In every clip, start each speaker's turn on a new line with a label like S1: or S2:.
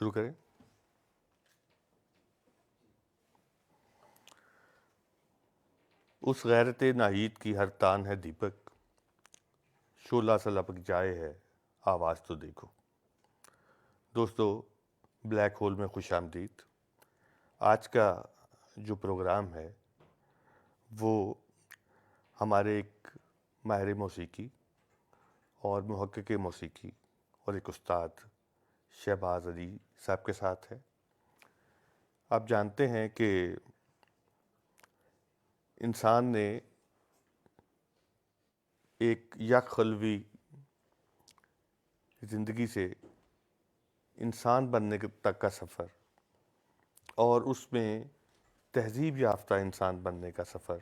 S1: شروع کریں. اس غیرت ناہید کی ہر تان ہے دیپک، شعلہ سا لپک جائے ہے آواز تو دیکھو. دوستو، بلیک ہول میں خوش آمدید. آج کا جو پروگرام ہے وہ ہمارے ایک ماہر موسیقی اور محقق موسیقی اور ایک استاد شہباز علی صاحب کے ساتھ ہے. آپ جانتے ہیں کہ انسان نے ایک یک خلوی زندگی سے انسان بننے تک کا سفر اور اس میں تہذیب یافتہ انسان بننے کا سفر،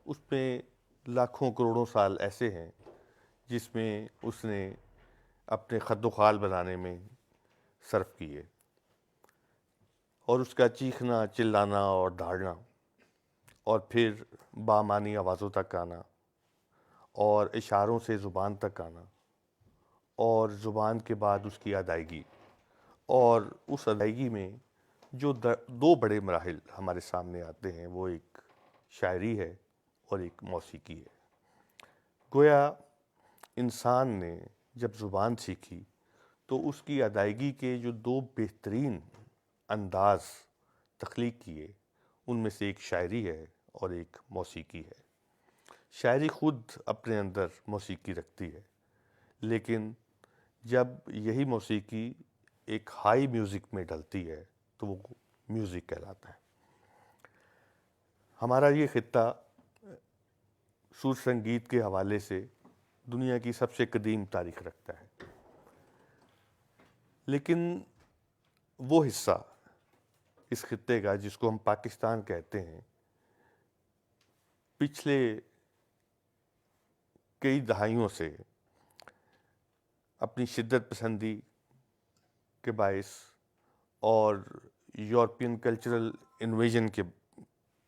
S1: اس میں لاکھوں کروڑوں سال ایسے ہیں جس میں اس نے اپنے خد و خال بنانے میں صرف کیے، اور اس کا چیخنا، چلانا اور دھاڑنا، اور پھر بامانی آوازوں تک آنا، اور اشاروں سے زبان تک آنا، اور زبان کے بعد اس کی ادائیگی، اور اس ادائیگی میں جو دو بڑے مراحل ہمارے سامنے آتے ہیں وہ ایک شاعری ہے اور ایک موسیقی ہے. گویا انسان نے جب زبان سیکھی تو اس کی ادائیگی کے جو دو بہترین انداز تخلیق کیے، ان میں سے ایک شاعری ہے اور ایک موسیقی ہے. شاعری خود اپنے اندر موسیقی رکھتی ہے، لیکن جب یہی موسیقی ایک ہائی میوزک میں ڈلتی ہے تو وہ میوزک کہلاتا ہے. ہمارا یہ خطہ سور سنگیت کے حوالے سے دنیا کی سب سے قدیم تاریخ رکھتا ہے، لیکن وہ حصہ اس خطے کا جس کو ہم پاکستان کہتے ہیں، پچھلے کئی دہائیوں سے اپنی شدت پسندی کے باعث اور یورپین کلچرل انویژن کے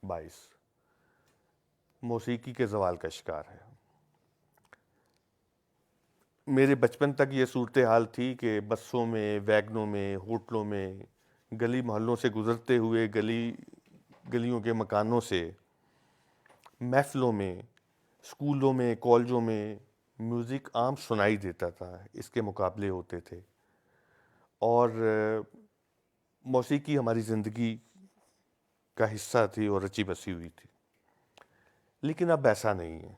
S1: باعث موسیقی کے زوال کا شکار ہے. میرے بچپن تک یہ صورتحال تھی کہ بسوں میں، ویگنوں میں، ہوٹلوں میں، گلی محلوں سے گزرتے ہوئے گلیوں کے مکانوں سے، محفلوں میں، اسکولوں میں، کالجوں میں میوزک عام سنائی دیتا تھا. اس کے مقابلے ہوتے تھے اور موسیقی ہماری زندگی کا حصہ تھی اور رچی بسی ہوئی تھی. لیکن اب ایسا نہیں ہے.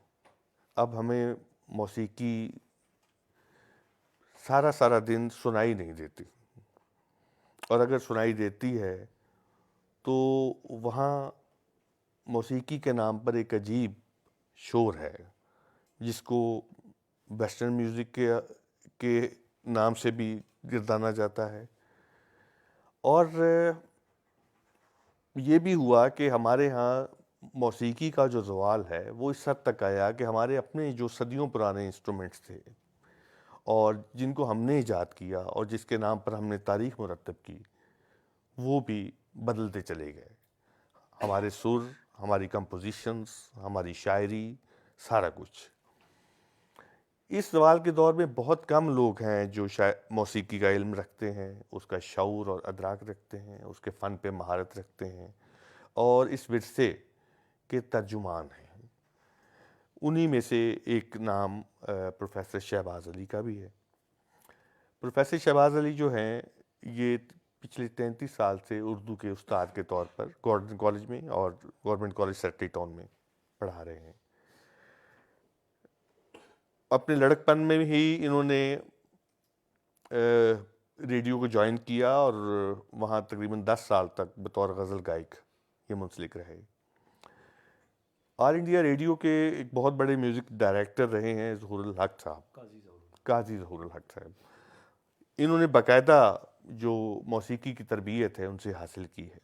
S1: اب ہمیں موسیقی سارا دن سنائی نہیں دیتی، اور اگر سنائی دیتی ہے تو وہاں موسیقی کے نام پر ایک عجیب شور ہے جس کو ویسٹرن میوزک کے نام سے بھی گردانا جاتا ہے. اور یہ بھی ہوا کہ ہمارے ہاں موسیقی کا جو زوال ہے وہ اس حد تک آیا کہ ہمارے اپنے جو صدیوں پرانے انسٹرومنٹس تھے اور جن کو ہم نے ایجاد کیا اور جس کے نام پر ہم نے تاریخ مرتب کی، وہ بھی بدلتے چلے گئے. ہمارے سر، ہماری کمپوزیشنز، ہماری شاعری، سارا کچھ. اس زوال کے دور میں بہت کم لوگ ہیں جو موسیقی کا علم رکھتے ہیں، اس کا شعور اور ادراک رکھتے ہیں، اس کے فن پہ مہارت رکھتے ہیں اور اس ورثے کے ترجمان ہیں. انہی میں سے ایک نام پروفیسر شہباز علی کا بھی ہے. پروفیسر شہباز علی جو ہیں، یہ پچھلے 33 سال سے اردو کے استاد کے طور پر گورنمنٹ کالج میں اور گورنمنٹ کالج سیکرٹری ٹاؤن میں پڑھا رہے ہیں. اپنے لڑکپن میں ہی انہوں نے ریڈیو کو جوائن کیا اور وہاں تقریباً 10 سال تک بطور غزل گائک یہ منسلک رہے. آل انڈیا ریڈیو کے ایک بہت بڑے میوزک ڈائریکٹر رہے ہیں ظہور الحق صاحب، قاضی ظہور الحق صاحب. انہوں نے باقاعدہ جو موسیقی کی تربیت ہے ان سے حاصل کی ہے،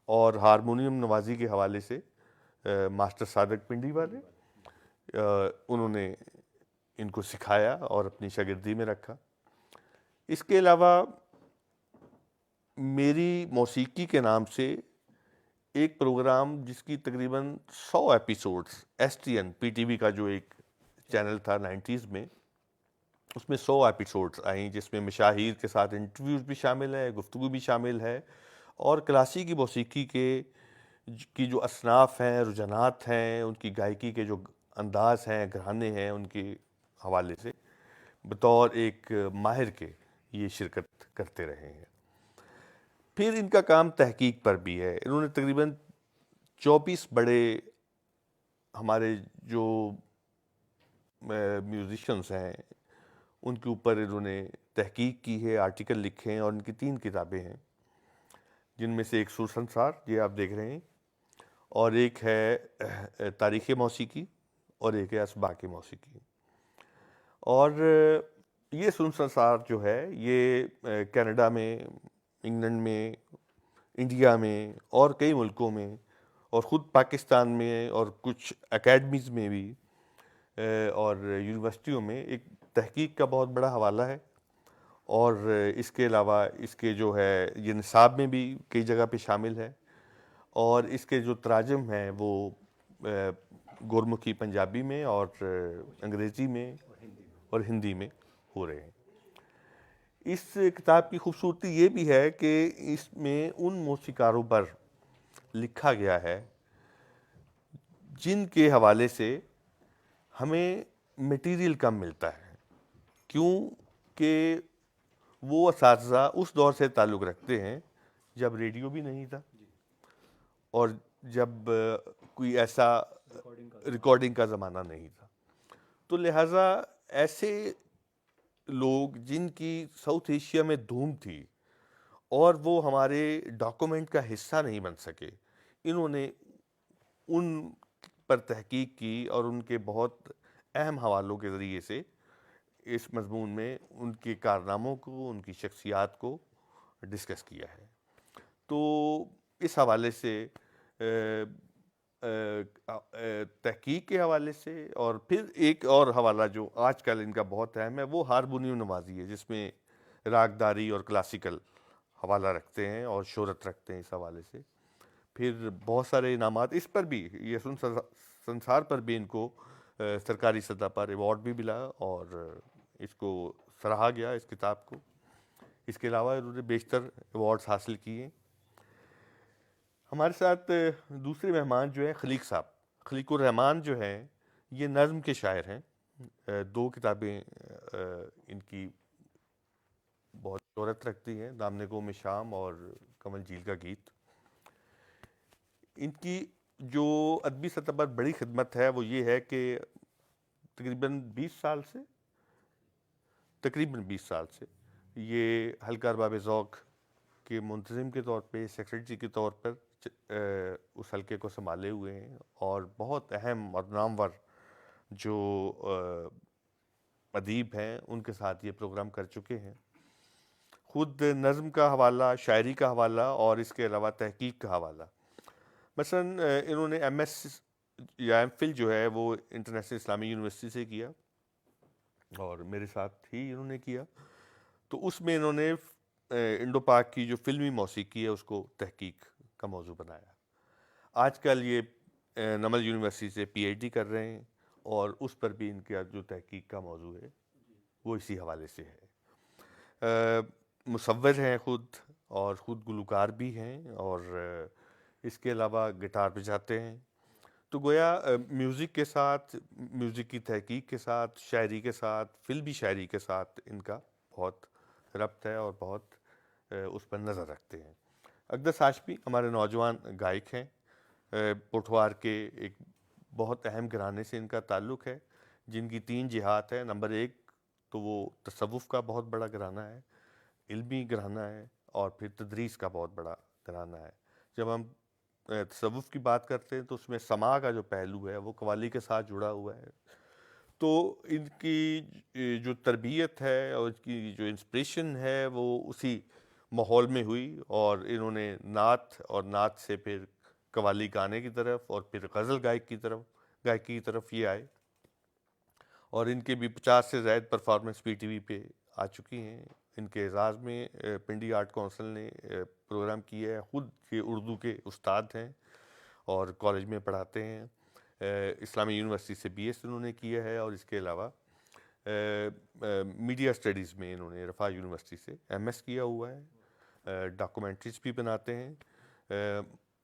S1: اور ہارمونیم نوازی کے حوالے سے ماسٹر صادق پنڈی والے انہوں نے ان کو سکھایا اور اپنی شاگردی میں رکھا. اس کے علاوہ میری موسیقی کے نام سے ایک پروگرام جس کی تقریباً 100 ایپیسوڈز STN PTV کا جو ایک چینل تھا 90s میں، اس میں 100 ایپیسوڈز آئیں، جس میں مشاہیر کے ساتھ انٹرویوز بھی شامل ہے، گفتگو بھی شامل ہے، اور کلاسیکی موسیقی کی جو اصناف ہیں، رجحانات ہیں، ان کی گائیکی کے جو انداز ہیں، گھرانے ہیں، ان کے حوالے سے بطور ایک ماہر کے یہ شرکت کرتے رہے ہیں۔ پھر ان کا کام تحقیق پر بھی ہے۔ انہوں نے تقریباً 24 بڑے ہمارے جو میوزیشنز ہیں ان کے اوپر انہوں نے تحقیق کی ہے، آرٹیکل لکھے ہیں، اور ان کی 3 کتابیں ہیں، جن میں سے ایک سر سنسار یہ آپ دیکھ رہے ہیں، اور ایک ہے تاریخ موسیقی، اور ایک ہے اسباق موسیقی۔ اور یہ سر سنسار جو ہے یہ کینیڈا میں، انگلینڈ میں، انڈیا میں اور کئی ملکوں میں، اور خود پاکستان میں اور کچھ اکیڈمیز میں بھی اور یونیورسٹیوں میں ایک تحقیق کا بہت بڑا حوالہ ہے۔ اور اس کے علاوہ اس کے جو ہے یہ نصاب میں بھی کئی جگہ پہ شامل ہے، اور اس کے جو تراجم ہیں وہ گورمکھی پنجابی میں اور انگریزی میں اور ہندی میں ہو رہے ہیں۔ اس کتاب کی خوبصورتی یہ بھی ہے کہ اس میں ان موسیقاروں پر لکھا گیا ہے جن کے حوالے سے ہمیں میٹیریل کم ملتا ہے، کیوں کہ وہ اساتذہ اس دور سے تعلق رکھتے ہیں جب ریڈیو بھی نہیں تھا، اور جب کوئی ایسا ریکارڈنگ کا زمانہ نہیں تھا، تو لہٰذا ایسے لوگ جن کی ساؤتھ ایشیا میں دھوم تھی اور وہ ہمارے ڈاکومنٹ کا حصہ نہیں بن سکے، انہوں نے ان پر تحقیق کی اور ان کے بہت اہم حوالوں کے ذریعے سے اس مضمون میں ان کے کارناموں کو، ان کی شخصیات کو ڈسکس کیا ہے۔ تو اس حوالے سے تحقیق کے حوالے سے، اور پھر ایک اور حوالہ جو آج کل ان کا بہت اہم ہے وہ ہارمونیم نوازی ہے، جس میں راگداری اور کلاسیکل حوالہ رکھتے ہیں اور شہرت رکھتے ہیں اس حوالے سے۔ پھر بہت سارے انعامات اس پر بھی، یہ سنسار پر بھی ان کو سرکاری سطح پر ایوارڈ بھی ملا، اور اس کو سراہا گیا اس کتاب کو۔ اس کے علاوہ انہوں نے بیشتر ایوارڈز حاصل کیے۔ ہمارے ساتھ دوسرے مہمان جو ہیں خلیق صاحب، خلیق الرحمان جو ہیں یہ نظم کے شاعر ہیں۔ 2 کتابیں ان کی بہت شہرت رکھتی ہیں، دامن گم شام اور کمل جھیل کا گیت۔ ان کی جو ادبی سطح پر بڑی خدمت ہے وہ یہ ہے کہ تقریباً 20 سال سے یہ حلقہ ارباب ذوق کے منتظم کے طور پہ، سیکریٹری کے طور پر اس حلقے کو سنبھالے ہوئے ہیں، اور بہت اہم اور نامور جو ادیب ہیں ان کے ساتھ یہ پروگرام کر چکے ہیں۔ خود نظم کا حوالہ، شاعری کا حوالہ، اور اس کے علاوہ تحقیق کا حوالہ، مثلا انہوں نے ایم ایس یا ایم فل جو ہے وہ انٹرنیشنل اسلامی یونیورسٹی سے کیا، اور میرے ساتھ ہی انہوں نے کیا۔ تو اس میں انہوں نے انڈو پاک کی جو فلمی موسیقی ہے اس کو تحقیق کا موضوع بنایا۔ آج کل یہ نمل یونیورسٹی سے پی ایچ ڈی کر رہے ہیں، اور اس پر بھی ان کا جو تحقیق کا موضوع ہے وہ اسی حوالے سے ہے۔ مصور ہیں خود، اور خود گلوکار بھی ہیں، اور اس کے علاوہ گٹار بجاتے ہیں۔ تو گویا میوزک کے ساتھ، میوزک کی تحقیق کے ساتھ، شاعری کے ساتھ، فلمی شاعری کے ساتھ ان کا بہت ربط ہے، اور بہت اس پر نظر رکھتے ہیں۔ اقدس ہاشمی ہمارے نوجوان گائک ہیں، پوٹھوار کے ایک بہت اہم گھرانے سے ان کا تعلق ہے، جن کی 3 جہات ہیں۔ نمبر 1 تو وہ تصوف کا بہت بڑا گھرانہ ہے، علمی گھرانہ ہے، اور پھر تدریس کا بہت بڑا گھرانہ ہے۔ جب ہم تصوف کی بات کرتے ہیں تو اس میں سماع کا جو پہلو ہے وہ قوالی کے ساتھ جڑا ہوا ہے۔ تو ان کی جو تربیت ہے اور اس کی جو انسپریشن ہے وہ اسی ماحول میں ہوئی، اور انہوں نے نعت، اور نعت سے پھر قوالی گانے کی طرف، اور پھر غزل گائکی کی طرف یہ آئے، اور ان کے بھی 50 سے زائد پرفارمنس پی ٹی وی پہ آ چکی ہیں۔ ان کے اعزاز میں پنڈی آرٹ کونسل نے پروگرام کیا ہے۔ خود یہ اردو کے استاد ہیں اور کالج میں پڑھاتے ہیں۔ اسلامی یونیورسٹی سے بی ایس انہوں نے کیا ہے، اور اس کے علاوہ میڈیا اسٹڈیز میں انہوں نے رفاہ یونیورسٹی سے MS کیا ہوا ہے. ڈاکومنٹریز بھی بناتے ہیں.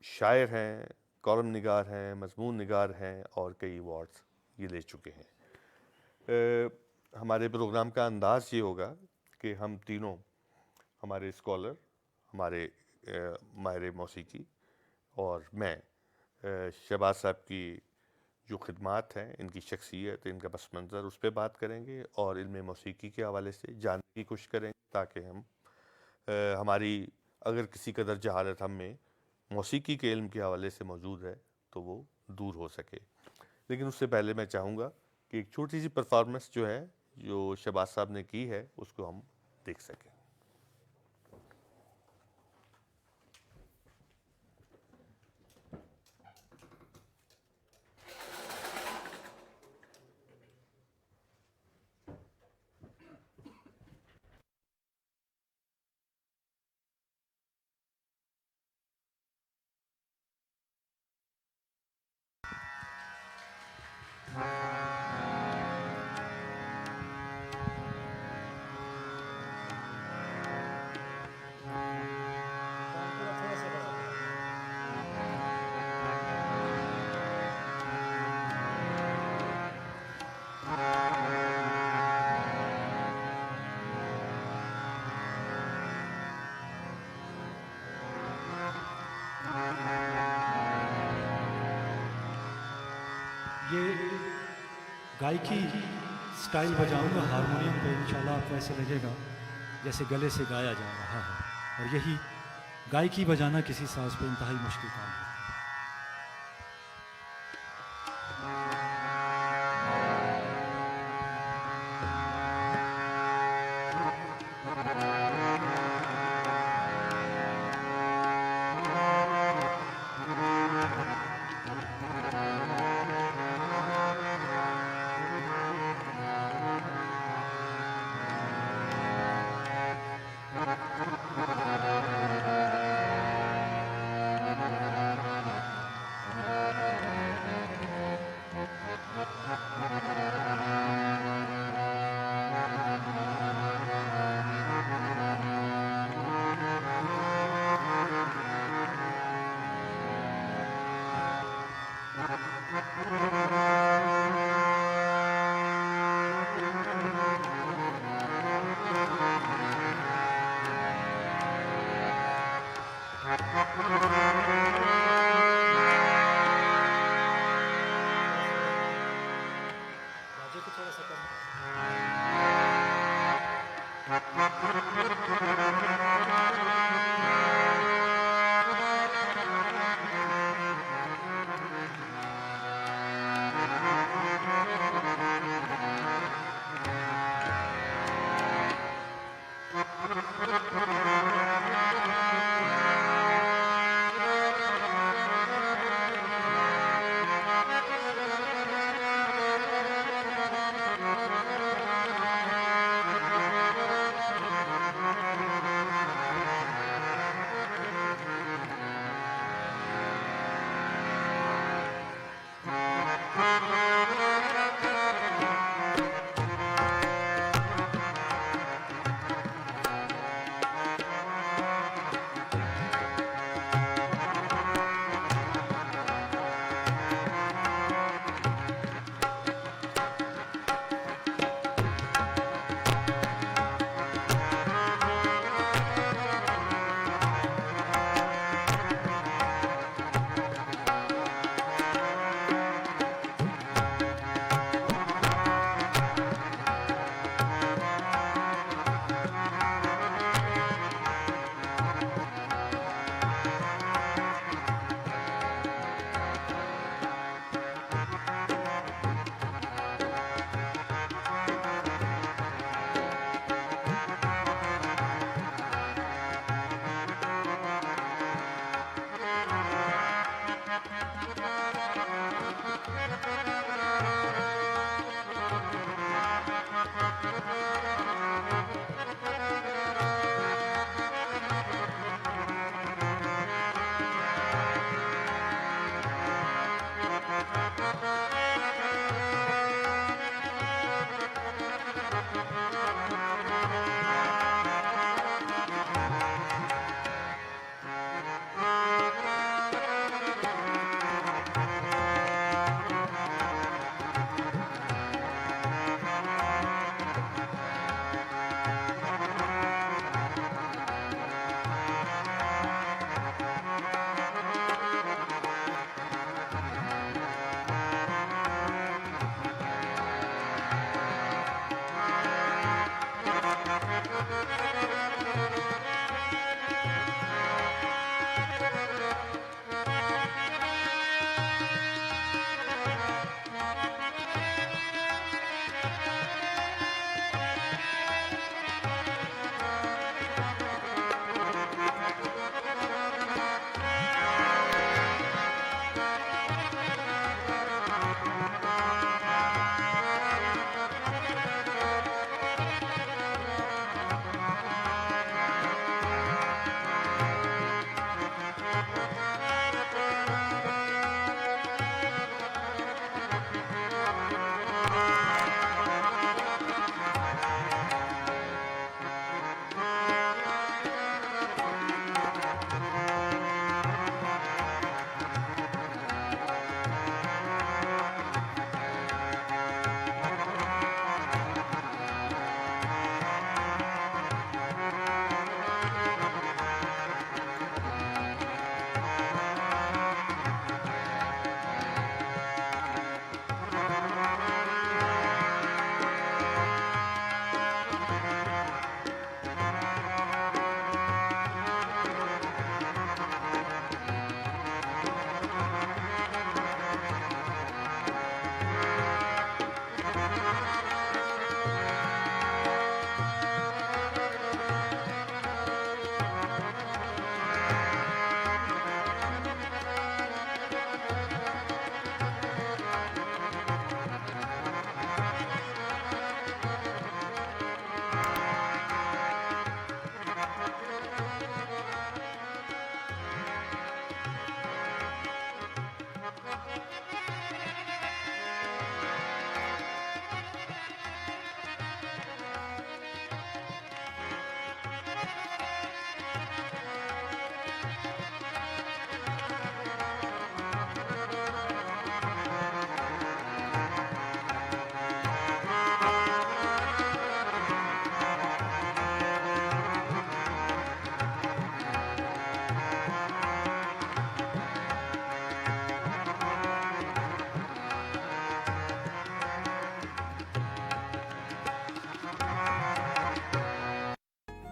S1: شاعر ہیں, کالم نگار ہیں, مضمون نگار ہیں, اور کئی ایوارڈز یہ لے چکے ہیں. ہمارے پروگرام کا انداز یہ ہوگا کہ ہم تینوں, ہمارے اسکالر, ہمارے ماہر موسیقی اور میں, شہباز صاحب کی جو خدمات ہیں, ان کی شخصیت, ان کا پس منظر, اس پہ بات کریں گے, اور علم موسیقی کے حوالے سے جاننے کی کوشش کریں گے تاکہ ہم ہماری اگر کسی قدر جہالت ہم میں موسیقی کے علم کے حوالے سے موجود ہے تو وہ دور ہو سکے. لیکن اس سے پہلے میں چاہوں گا کہ ایک چھوٹی سی پرفارمنس جو ہے, جو شہباز صاحب نے کی ہے, اس کو ہم دیکھ سکیں.
S2: یہ گائیکی سٹائل بجاؤں گا ہارمونیم پہ، انشاءاللہ آپ کو ایسے لگے گا جیسے گلے سے گایا جا رہا ہے، اور یہی گائیکی بجانا کسی ساز پہ انتہائی مشکل کام ہے.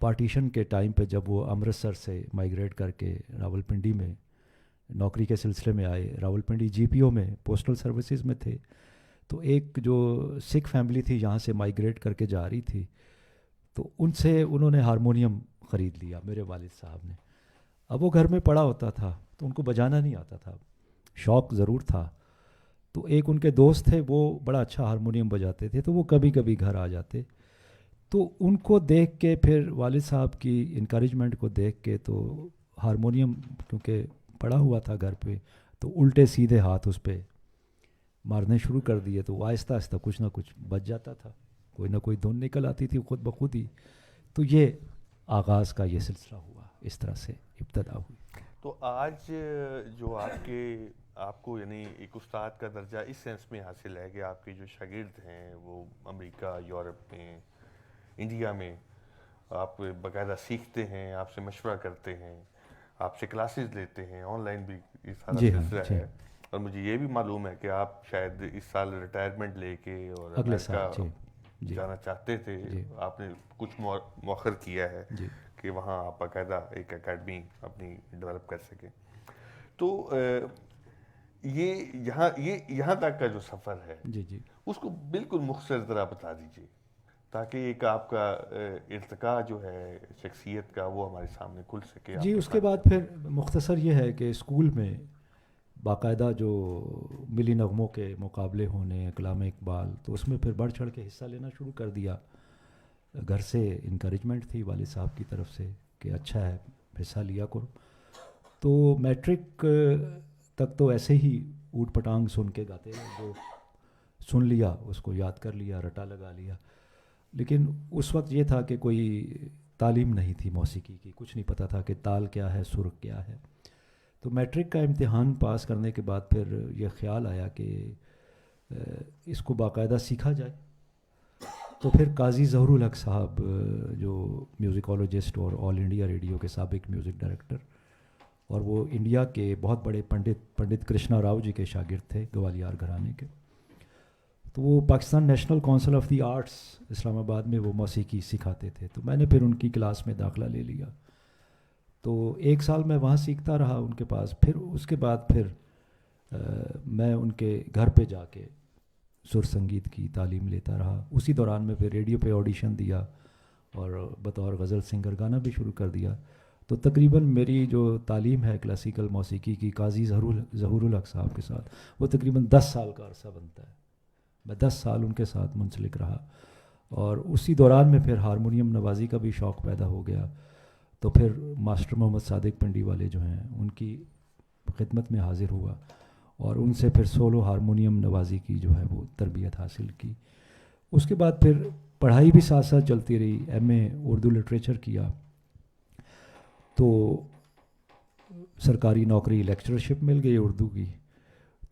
S2: پارٹیشن کے ٹائم پہ جب وہ امرتسر سے مائیگریٹ کر کے راولپنڈی میں نوکری کے سلسلے میں آئے، راولپنڈی جی پی او میں پوسٹل سروسز میں تھے، تو ایک جو سکھ فیملی تھی یہاں سے مائیگریٹ کر کے جا رہی تھی، تو ان سے انہوں نے ہارمونیم خرید لیا میرے والد صاحب نے. اب وہ گھر میں پڑا ہوتا تھا تو ان کو بجانا نہیں آتا تھا، شوق ضرور تھا. تو ایک ان کے دوست تھے، وہ بڑا اچھا ہارمونیم بجاتے تھے، تو وہ کبھی کبھی گھر آ جاتے. تو ان کو دیکھ کے پھر والد صاحب کی انکریجمنٹ کو دیکھ کے تو ہارمونیم کیونکہ پڑا ہوا تھا گھر پہ، تو الٹے سیدھے ہاتھ اس پہ مارنے شروع کر دیے. تو آہستہ آہستہ کچھ نہ کچھ بچ جاتا تھا، کوئی نہ کوئی دھن نکل آتی تھی خود بخود ہی. تو یہ آغاز کا یہ سلسلہ ہوا، اس طرح سے ابتدا ہوئی.
S1: تو آج جو آپ کو یعنی ایک استاد کا درجہ اس سینس میں حاصل ہے کہ آپ کے جو شاگرد ہیں وہ امریکہ، یورپ میں، انڈیا میں آپ باقاعدہ سیکھتے ہیں، آپ سے مشورہ کرتے ہیں، آپ سے کلاسز لیتے ہیں، آن لائن بھی یہ سارا سلسلہ ہے. اور مجھے یہ بھی معلوم ہے کہ آپ شاید اس سال ریٹائرمنٹ لے کے اور
S2: اگلے سال
S1: امریکہ جانا چاہتے تھے. آپ نے کچھ مؤخر کیا ہے کہ وہاں آپ باقاعدہ ایک اکیڈمی اپنی ڈیولپ کر سکیں. تو یہ یہاں تک کا جو سفر ہے اس کو بالکل مختصر طرح بتا دیجیے تاکہ ایک آپ کا ارتقاء جو ہے شخصیت کا وہ ہمارے سامنے کھل سکے.
S2: جی اس کے بعد پھر مختصر یہ ہے کہ اسکول میں باقاعدہ جو ملی نغموں کے مقابلے ہونے، کلام اقبال، تو اس میں پھر بڑھ چڑھ کے حصہ لینا شروع کر دیا. گھر سے انکریجمنٹ تھی والد صاحب کی طرف سے کہ اچھا ہے حصہ لیا کرو. تو میٹرک تک تو ایسے ہی اوٹ پٹانگ سن کے گاتے ہیں، جو سن لیا اس کو یاد کر لیا، رٹا لگا لیا. لیکن اس وقت یہ تھا کہ کوئی تعلیم نہیں تھی موسیقی کی، کچھ نہیں پتہ تھا کہ تال کیا ہے، سر کیا ہے. تو میٹرک کا امتحان پاس کرنے کے بعد پھر یہ خیال آیا کہ اس کو باقاعدہ سیکھا جائے. تو پھر قاضی ظہور الحق صاحب جو میوزیکالوجسٹ اور آل انڈیا ریڈیو کے سابق میوزک ڈائریکٹر، اور وہ انڈیا کے بہت بڑے پنڈت کرشنا راؤ جی کے شاگرد تھے، گوالیار گھرانے کے. تو وہ Pakistan national council of the arts Islamabad میں وہ موسیقی سکھاتے تھے. تو میں نے پھر ان کی کلاس میں داخلہ لے لیا. تو 1 سال میں وہاں سیکھتا رہا ان کے پاس. پھر اس کے بعد پھر میں ان کے گھر پہ جا کے سر سنگیت کی تعلیم لیتا رہا. اسی دوران میں پھر ریڈیو پہ آڈیشن دیا اور بطور غزل سنگر گانا بھی شروع کر دیا. تو تقریباً میری جو تعلیم ہے کلاسیکل موسیقی کی قاضی ظہور الحق صاحب کے ساتھ، وہ تقریباً 10 سال کا عرصہ بنتا ہے. میں 10 سال ان کے ساتھ منسلک رہا. اور اسی دوران میں پھر ہارمونیم نوازی کا بھی شوق پیدا ہو گیا. تو پھر ماسٹر محمد صادق پنڈی والے جو ہیں ان کی خدمت میں حاضر ہوا اور ان سے پھر سولو ہارمونیم نوازی کی جو ہے وہ تربیت حاصل کی. اس کے بعد پھر پڑھائی بھی ساتھ ساتھ چلتی رہی. ایم اے اردو لٹریچر کیا. تو سرکاری نوکری لیکچرشپ مل گئی اردو کی.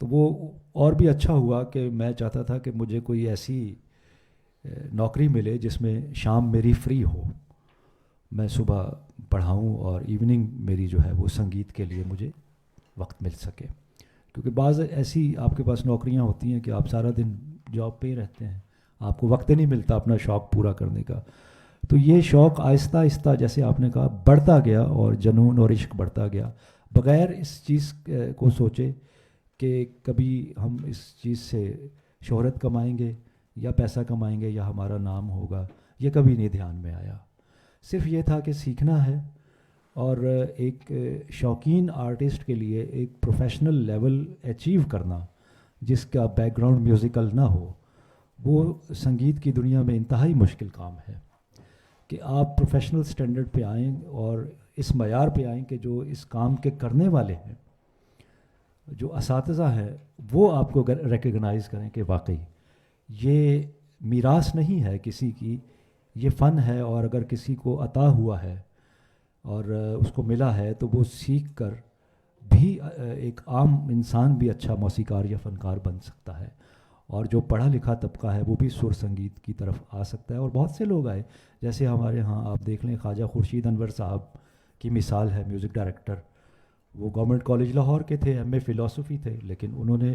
S2: تو وہ اور بھی اچھا ہوا کہ میں چاہتا تھا کہ مجھے کوئی ایسی نوکری ملے جس میں شام میری فری ہو، میں صبح پڑھاؤں اور ایوننگ میری جو ہے وہ سنگیت کے لیے مجھے وقت مل سکے. کیونکہ بعض ایسی آپ کے پاس نوکریاں ہوتی ہیں کہ آپ سارا دن جاب پہ ہی رہتے ہیں، آپ کو وقت نہیں ملتا اپنا شوق پورا کرنے کا. تو یہ شوق آہستہ آہستہ جیسے آپ نے کہا بڑھتا گیا اور جنون اور عشق بڑھتا گیا، بغیر اس چیز کو سوچے کہ کبھی ہم اس چیز سے شہرت کمائیں گے یا پیسہ کمائیں گے یا ہمارا نام ہوگا. یہ کبھی نہیں دھیان میں آیا. صرف یہ تھا کہ سیکھنا ہے اور ایک شوقین آرٹسٹ کے لیے ایک پروفیشنل لیول اچیو کرنا جس کا بیک گراؤنڈ میوزیکل نہ ہو، وہ سنگیت کی دنیا میں انتہائی مشکل کام ہے. کہ آپ پروفیشنل سٹینڈرڈ پہ آئیں اور اس معیار پہ آئیں کہ جو اس کام کے کرنے والے ہیں، جو اساتذہ ہیں، وہ آپ کو ریکگنائز کریں کہ واقعی یہ میراث نہیں ہے کسی کی، یہ فن ہے. اور اگر کسی کو عطا ہوا ہے اور اس کو ملا ہے تو وہ سیکھ کر بھی ایک عام انسان بھی اچھا موسیقار یا فنکار بن سکتا ہے. اور جو پڑھا لکھا طبقہ ہے وہ بھی سر سنگیت کی طرف آ سکتا ہے. اور بہت سے لوگ آئے، جیسے ہمارے ہاں آپ دیکھ لیں خواجہ خورشید انور صاحب کی مثال ہے، میوزک ڈائریکٹر. وہ گورنمنٹ کالج لاہور کے تھے، ایم اے فلاسفی تھے، لیکن انہوں نے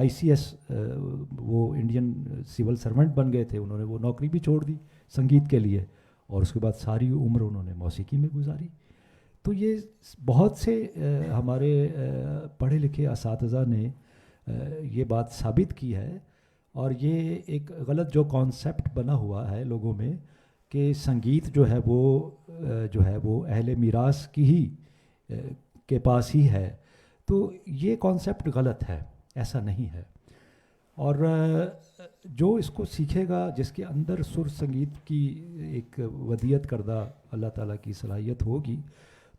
S2: ICS وہ انڈین سول سرونٹ بن گئے تھے, انہوں نے وہ نوکری بھی چھوڑ دی سنگیت کے لیے, اور اس کے بعد ساری عمر انہوں نے موسیقی میں گزاری. تو یہ بہت سے ہمارے پڑھے لکھے اساتذہ نے یہ بات ثابت کی ہے, اور یہ ایک غلط جو کانسیپٹ بنا ہوا ہے لوگوں میں کہ سنگیت جو ہے وہ اہل میراث کی ہی کے پاس ہی ہے, تو یہ کانسیپٹ غلط ہے, ایسا نہیں ہے. اور جو اس کو سیکھے گا, جس کے اندر سر سنگیت کی ایک ودیت کردہ اللہ تعالیٰ کی صلاحیت ہوگی,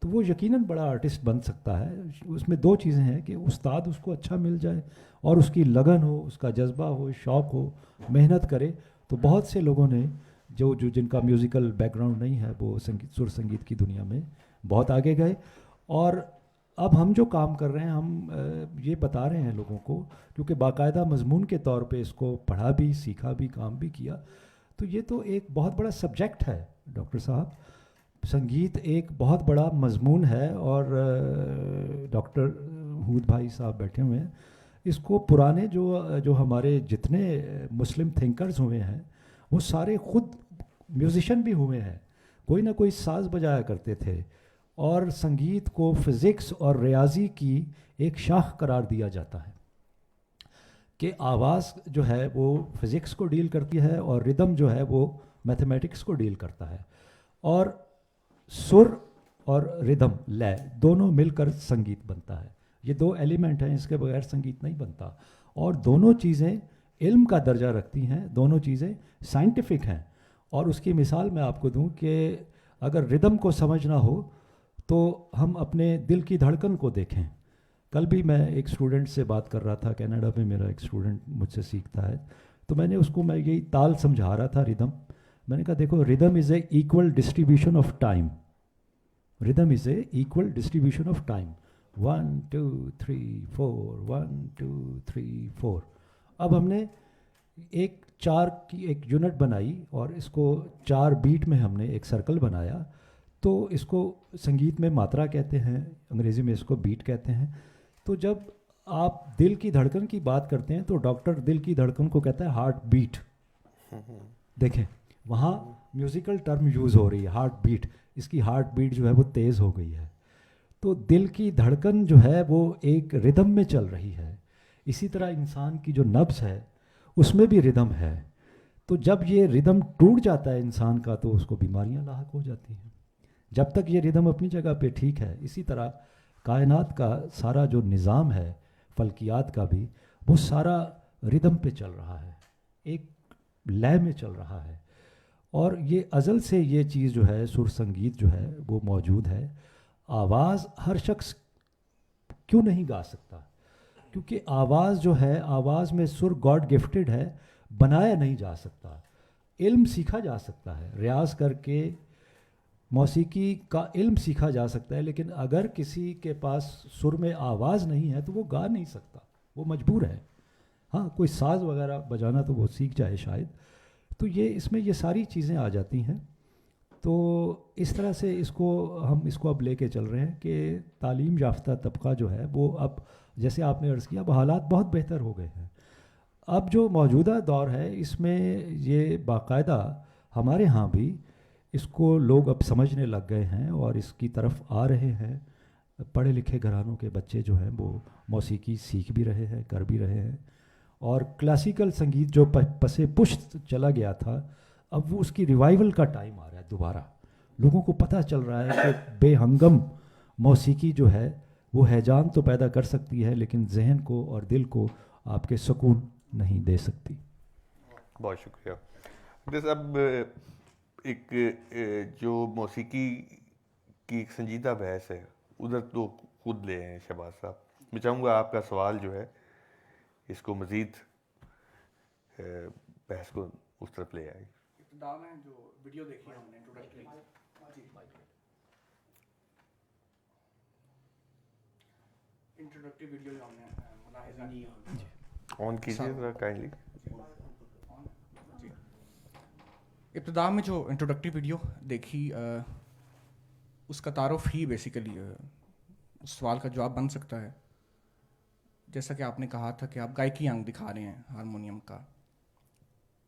S2: تو وہ یقیناً بڑا آرٹسٹ بن سکتا ہے. اس میں دو چیزیں ہیں کہ استاد اس کو اچھا مل جائے اور اس کی لگن ہو, اس کا جذبہ ہو, شوق ہو, محنت کرے. تو بہت سے لوگوں نے جو جن کا میوزیکل بیک گراؤنڈ نہیں ہے وہ سر سنگیت کی دنیا میں بہت آگے گئے. اور اب ہم جو کام کر رہے ہیں, ہم یہ بتا رہے ہیں لوگوں کو, کیونکہ باقاعدہ مضمون کے طور پہ اس کو پڑھا بھی, سیکھا بھی, کام بھی کیا. تو یہ تو ایک بہت بڑا سبجیکٹ ہے ڈاکٹر صاحب, سنگیت ایک بہت بڑا مضمون ہے. اور ڈاکٹر حود بھائی صاحب بیٹھے ہوئے ہیں, اس کو پرانے جو ہمارے جتنے مسلم تھنکرز ہوئے ہیں وہ سارے خود میوزیشین بھی ہوئے ہیں, کوئی نہ کوئی ساز بجایا کرتے تھے. اور سنگیت کو فزکس اور ریاضی کی ایک شاخ قرار دیا جاتا ہے کہ آواز جو ہے وہ فزکس کو ڈیل کرتی ہے اور ردم جو ہے وہ میتھمیٹکس کو ڈیل کرتا ہے. اور سر اور ردم لے دونوں مل کر سنگیت بنتا ہے. یہ دو ایلیمنٹ ہیں, اس کے بغیر سنگیت نہیں بنتا. اور دونوں چیزیں علم کا درجہ رکھتی ہیں, دونوں چیزیں سائنٹیفک ہیں. اور اس کی مثال میں آپ کو دوں کہ اگر ردم کو سمجھنا ہو تو ہم اپنے دل کی دھڑکن کو دیکھیں. کل بھی میں ایک اسٹوڈنٹ سے بات کر رہا تھا, کینیڈا میں میرا ایک اسٹوڈنٹ مجھ سے سیکھتا ہے, تو میں نے اس کو یہی تال سمجھا رہا تھا, ردم. میں نے کہا دیکھو, ردم از اے ایکول ڈسٹریبیوشن آف ٹائم. ردم از اے ایکول ڈسٹریبیوشن آف ٹائم. 1 2 3 4 1 2 3 4. اب ہم نے ایک 4 کی ایک یونٹ بنائی اور اس کو 4 بیٹ میں ہم نے ایک سرکل بنایا. تو اس کو سنگیت میں ماترا کہتے ہیں, انگریزی میں اس کو بیٹ کہتے ہیں. تو جب آپ دل کی دھڑکن کی بات کرتے ہیں تو ڈاکٹر دل کی دھڑکن کو کہتا ہے ہارٹ بیٹ. دیکھیں وہاں میوزیکل ٹرم یوز ہو رہی ہے, ہارٹ بیٹ. اس کی ہارٹ بیٹ جو ہے وہ تیز ہو گئی ہے. تو دل کی دھڑکن جو ہے وہ ایک ردم میں چل رہی ہے. اسی طرح انسان کی جو نبض ہے اس میں بھی ردم ہے. تو جب یہ ردم ٹوٹ جاتا ہے انسان کا تو اس کو بیماریاں لاحق ہو جاتی ہیں. جب تک یہ ردم اپنی جگہ پہ ٹھیک ہے, اسی طرح کائنات کا سارا جو نظام ہے, فلکیات کا بھی, وہ سارا ردم پہ چل رہا ہے, ایک لے میں چل رہا ہے. اور یہ ازل سے یہ چیز جو ہے, سر سنگیت جو ہے وہ موجود ہے. آواز ہر شخص کیوں نہیں گا سکتا؟ کیونکہ آواز جو ہے, آواز میں سر گاڈ گفٹڈ ہے, بنایا نہیں جا سکتا. علم سیکھا جا سکتا ہے, ریاض کر کے موسیقی کا علم سیکھا جا سکتا ہے. لیکن اگر کسی کے پاس سر میں آواز نہیں ہے تو وہ گا نہیں سکتا, وہ مجبور ہے. ہاں کوئی ساز وغیرہ بجانا تو وہ سیکھ جائے شاید. تو اس میں یہ ساری چیزیں آ جاتی ہیں. تو اس طرح سے ہم اس کو اب لے کے چل رہے ہیں کہ تعلیم یافتہ طبقہ جو ہے وہ اب, جیسے آپ نے عرض کیا, اب حالات بہت بہتر ہو گئے ہیں. اب جو موجودہ دور ہے اس میں یہ باقاعدہ ہمارے ہاں بھی اس کو لوگ اب سمجھنے لگ گئے ہیں اور اس کی طرف آ رہے ہیں. پڑھے لکھے گھرانوں کے بچے جو ہیں وہ موسیقی سیکھ بھی رہے ہیں, کر بھی رہے ہیں. اور کلاسیکل سنگیت جو پسے پشت چلا گیا تھا, اب وہ اس کی ریوائول کا ٹائم آ رہا ہے دوبارہ. لوگوں کو پتہ چل رہا ہے کہ بے ہنگم موسیقی جو ہے وہ ہیجان تو پیدا کر سکتی ہے لیکن ذہن کو اور دل کو آپ کے سکون نہیں دے سکتی.
S1: بہت شکریہ. جیسے اب ایک جو موسیقی کی ایک سنجیدہ بحث ہے, ادھر تو خود لے ہیں شہباز صاحب. میں چاہوں گا آپ کا سوال جو ہے اس کو مزید بحث کو اس طرف لے آئے.
S3: ابتدا میں جو ویڈیو دیکھی ہم نے انٹروڈکٹیو ویڈیو جو ہم نے ملاحظہ
S1: آن کیجیے ذرا کائنڈلی.
S3: ابتدا میں جو انٹروڈکٹیو ویڈیو دیکھی, اس کا تعارف ہی بیسیکلی اس سوال کا جواب بن سکتا ہے جیسا کہ آپ نے کہا تھا کہ آپ گائکی انگ دکھا رہے ہیں ہارمونیم کا،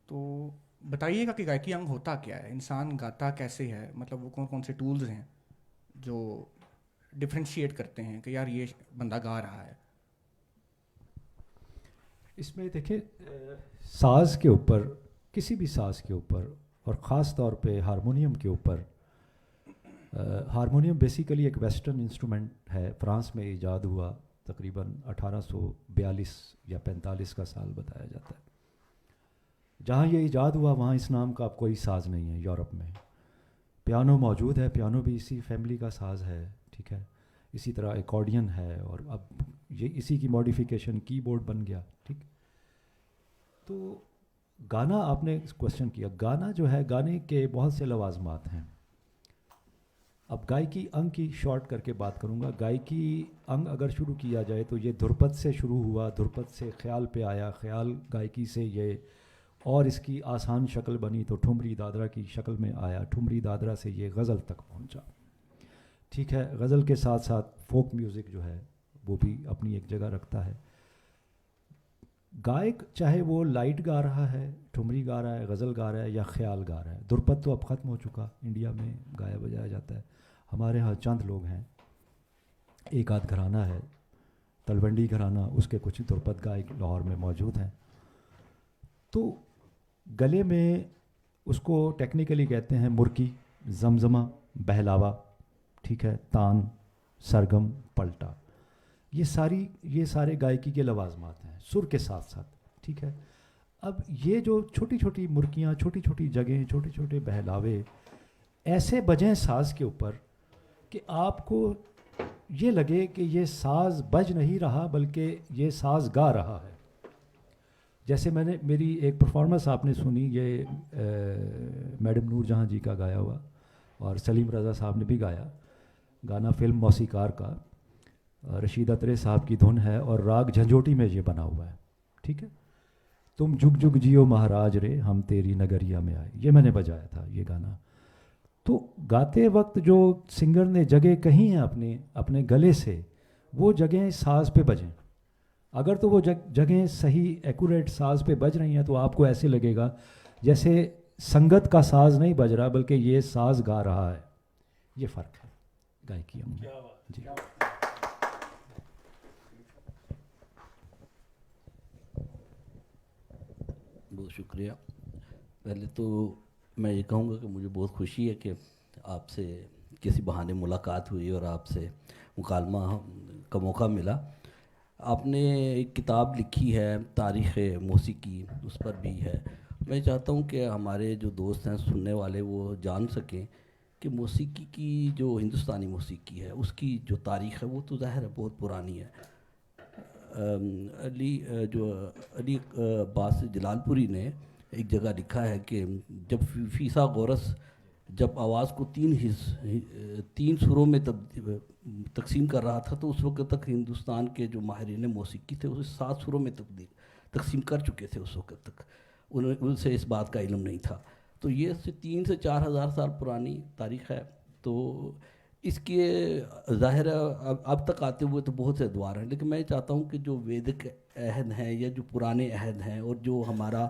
S3: تو بتائیے گا کہ گائکی انگ ہوتا کیا ہے، انسان گاتا کیسے ہے، مطلب وہ کون کون سے ٹولز ہیں جو ڈفرینشیٹ کرتے ہیں کہ یار یہ بندہ گا رہا ہے.
S2: اس میں دیکھیں ساز کے اوپر، کسی بھی ساز کے اوپر اور خاص طور پہ ہارمونیم کے اوپر، ہارمونیم بیسیکلی ایک ویسٹرن انسٹرومنٹ ہے، فرانس میں ایجاد ہوا تقریباً 1842 یا 45 کا سال بتایا جاتا ہے. جہاں یہ ایجاد ہوا وہاں اس نام کا اب کوئی ساز نہیں ہے. یورپ میں پیانو موجود ہے، پیانو بھی اسی فیملی کا ساز ہے، ٹھیک ہے. اسی طرح ایکارڈین ہے، اور اب یہ اسی کی ماڈیفیکیشن کی بورڈ بن گیا، ٹھیک. تو گانا، آپ نے کوشچن کیا، گانا جو ہے، گانے کے بہت سے لوازمات ہیں. اب گائکی انگ کی شارٹ کر کے بات کروں گا. گائکی انگ اگر شروع کیا جائے تو یہ دھرپد سے شروع ہوا، دھرپد سے خیال پہ آیا، خیال گائکی سے یہ، اور اس کی آسان شکل بنی تو ٹھمری دادرا کی شکل میں آیا، ٹھمری دادرا سے یہ غزل تک پہنچا، ٹھیک ہے. غزل کے ساتھ ساتھ فوک میوزک جو ہے وہ بھی اپنی ایک جگہ رکھتا ہے. گائک چاہے وہ لائٹ گا رہا ہے، ٹھمری گا رہا ہے، غزل گا رہا ہے یا خیال گا رہا ہے. دھرپد تو اب ختم ہو چکا، انڈیا میں گایا بجایا جاتا ہے. ہمارے ہاں چند لوگ ہیں، ایک آدھ گھرانہ ہے، تلونڈی گھرانہ، اس کے کچھ دھرپد گائک لاہور میں موجود ہیں. تو گلے میں اس کو ٹیکنیکلی کہتے ہیں مرکی، زمزمہ، بہلاوا، ٹھیک ہے، تان، سرگم، پلٹا. یہ سارے گائکی کے لوازمات ہیں سر کے ساتھ ساتھ، ٹھیک ہے. اب یہ جو چھوٹی چھوٹی مرکیاں، چھوٹی چھوٹی جگہیں، چھوٹے چھوٹے بہلاوے ایسے بجیں ساز کے اوپر کہ آپ کو یہ لگے کہ یہ ساز بج نہیں رہا بلکہ یہ ساز گا رہا ہے. جیسے میری ایک پرفارمنس آپ نے سنی، یہ میڈم نور جہاں جی کا گایا ہوا، اور سلیم رضا صاحب نے بھی گایا گانا، فلم موسیقار کا، رشید اترے صاحب کی دھن ہے اور راگ جھنجھوٹی میں یہ بنا ہوا ہے، ٹھیک ہے. تم جگ جگ جیو مہاراج رے ہم تیری نگریا میں آئے، یہ میں نے بجایا تھا یہ گانا. تو گاتے وقت جو سنگر نے جگہ کہی ہیں اپنے گلے سے، وہ جگہیں ساز پہ بجیں. اگر تو وہ جگہیں صحیح ایکوریٹ ساز پہ بج رہی ہیں تو آپ کو ایسے لگے گا جیسے سنگت کا ساز نہیں بج رہا بلکہ یہ ساز گا رہا ہے. یہ فرق ہے گائکی میں. جی
S4: بہت شکریہ. پہلے تو میں یہ کہوں گا کہ مجھے بہت خوشی ہے کہ آپ سے کسی بہانے ملاقات ہوئی اور آپ سے مکالمہ کا موقع ملا. آپ نے ایک کتاب لکھی ہے تاریخ موسیقی، اس پر بھی ہے. میں چاہتا ہوں کہ ہمارے جو دوست ہیں سننے والے وہ جان سکیں کہ موسیقی کی جو ہندوستانی موسیقی ہے اس کی جو تاریخ ہے وہ تو ظاہر ہے بہت پرانی ہے. علی عباس جلال پوری نے ایک جگہ لکھا ہے کہ جب فیسا غورس جب آواز کو تین سروں میں تقسیم کر رہا تھا تو اس وقت تک ہندوستان کے جو ماہرین موسیقی تھے اسے 7 سروں میں تقسیم کر چکے تھے. اس وقت تک ان سے اس بات کا علم نہیں تھا. تو یہ 3 سے 4 ہزار سال پرانی تاریخ ہے. تو اس کے ظاہر اب تک آتے ہوئے تو بہت سے ادوار ہیں، لیکن میں چاہتا ہوں کہ جو ویدک عہد ہیں یا جو پرانے عہد ہیں اور جو ہمارا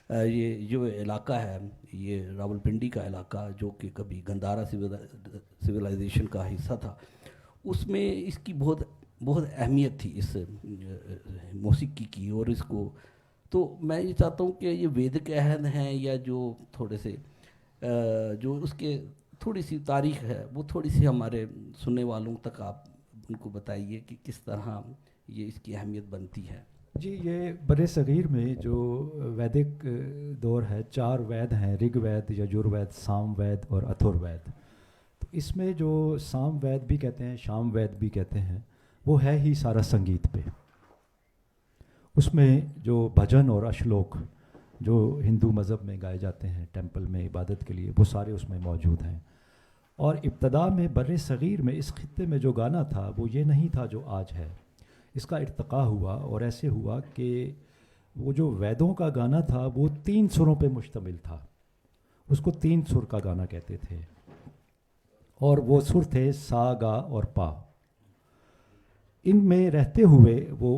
S4: یہ جو علاقہ ہے، یہ راول پنڈی کا علاقہ جو کہ کبھی گندھارا سویلائزیشن کا حصہ تھا، اس میں اس کی بہت بہت اہمیت تھی اس موسیقی کی. اور اس کو تو میں یہ چاہتا ہوں کہ یہ ویدک عہد ہیں یا جو تھوڑے سے جو اس کے تھوڑی سی تاریخ ہے وہ تھوڑی سی ہمارے سننے والوں تک آپ ان کو بتائیے کہ کس طرح یہ اس کی اہمیت بنتی ہے.
S2: جی، یہ بر صغیر میں جو ویدک دور ہے، 4 وید ہیں، رگ وید، یجور وید، سام وید اور اتھر وید. تو اس میں جو سام وید بھی کہتے ہیں، شام وید بھی کہتے ہیں، وہ ہے ہی سارا سنگیت پہ. اس میں جو بھجن اور اشلوک جو ہندو مذہب میں گائے جاتے ہیں ٹیمپل میں عبادت کے لیے، وہ سارے اس میں موجود ہیں. اور ابتدا میں بر صغیر میں اس خطے میں جو گانا تھا وہ یہ نہیں تھا جو آج ہے. اس کا ارتقاء ہوا اور ایسے ہوا کہ وہ جو ویدوں کا گانا تھا وہ 3 سروں پہ مشتمل تھا. اس کو 3 سر کا گانا کہتے تھے، اور وہ سر تھے سا، گا اور پا. ان میں رہتے ہوئے وہ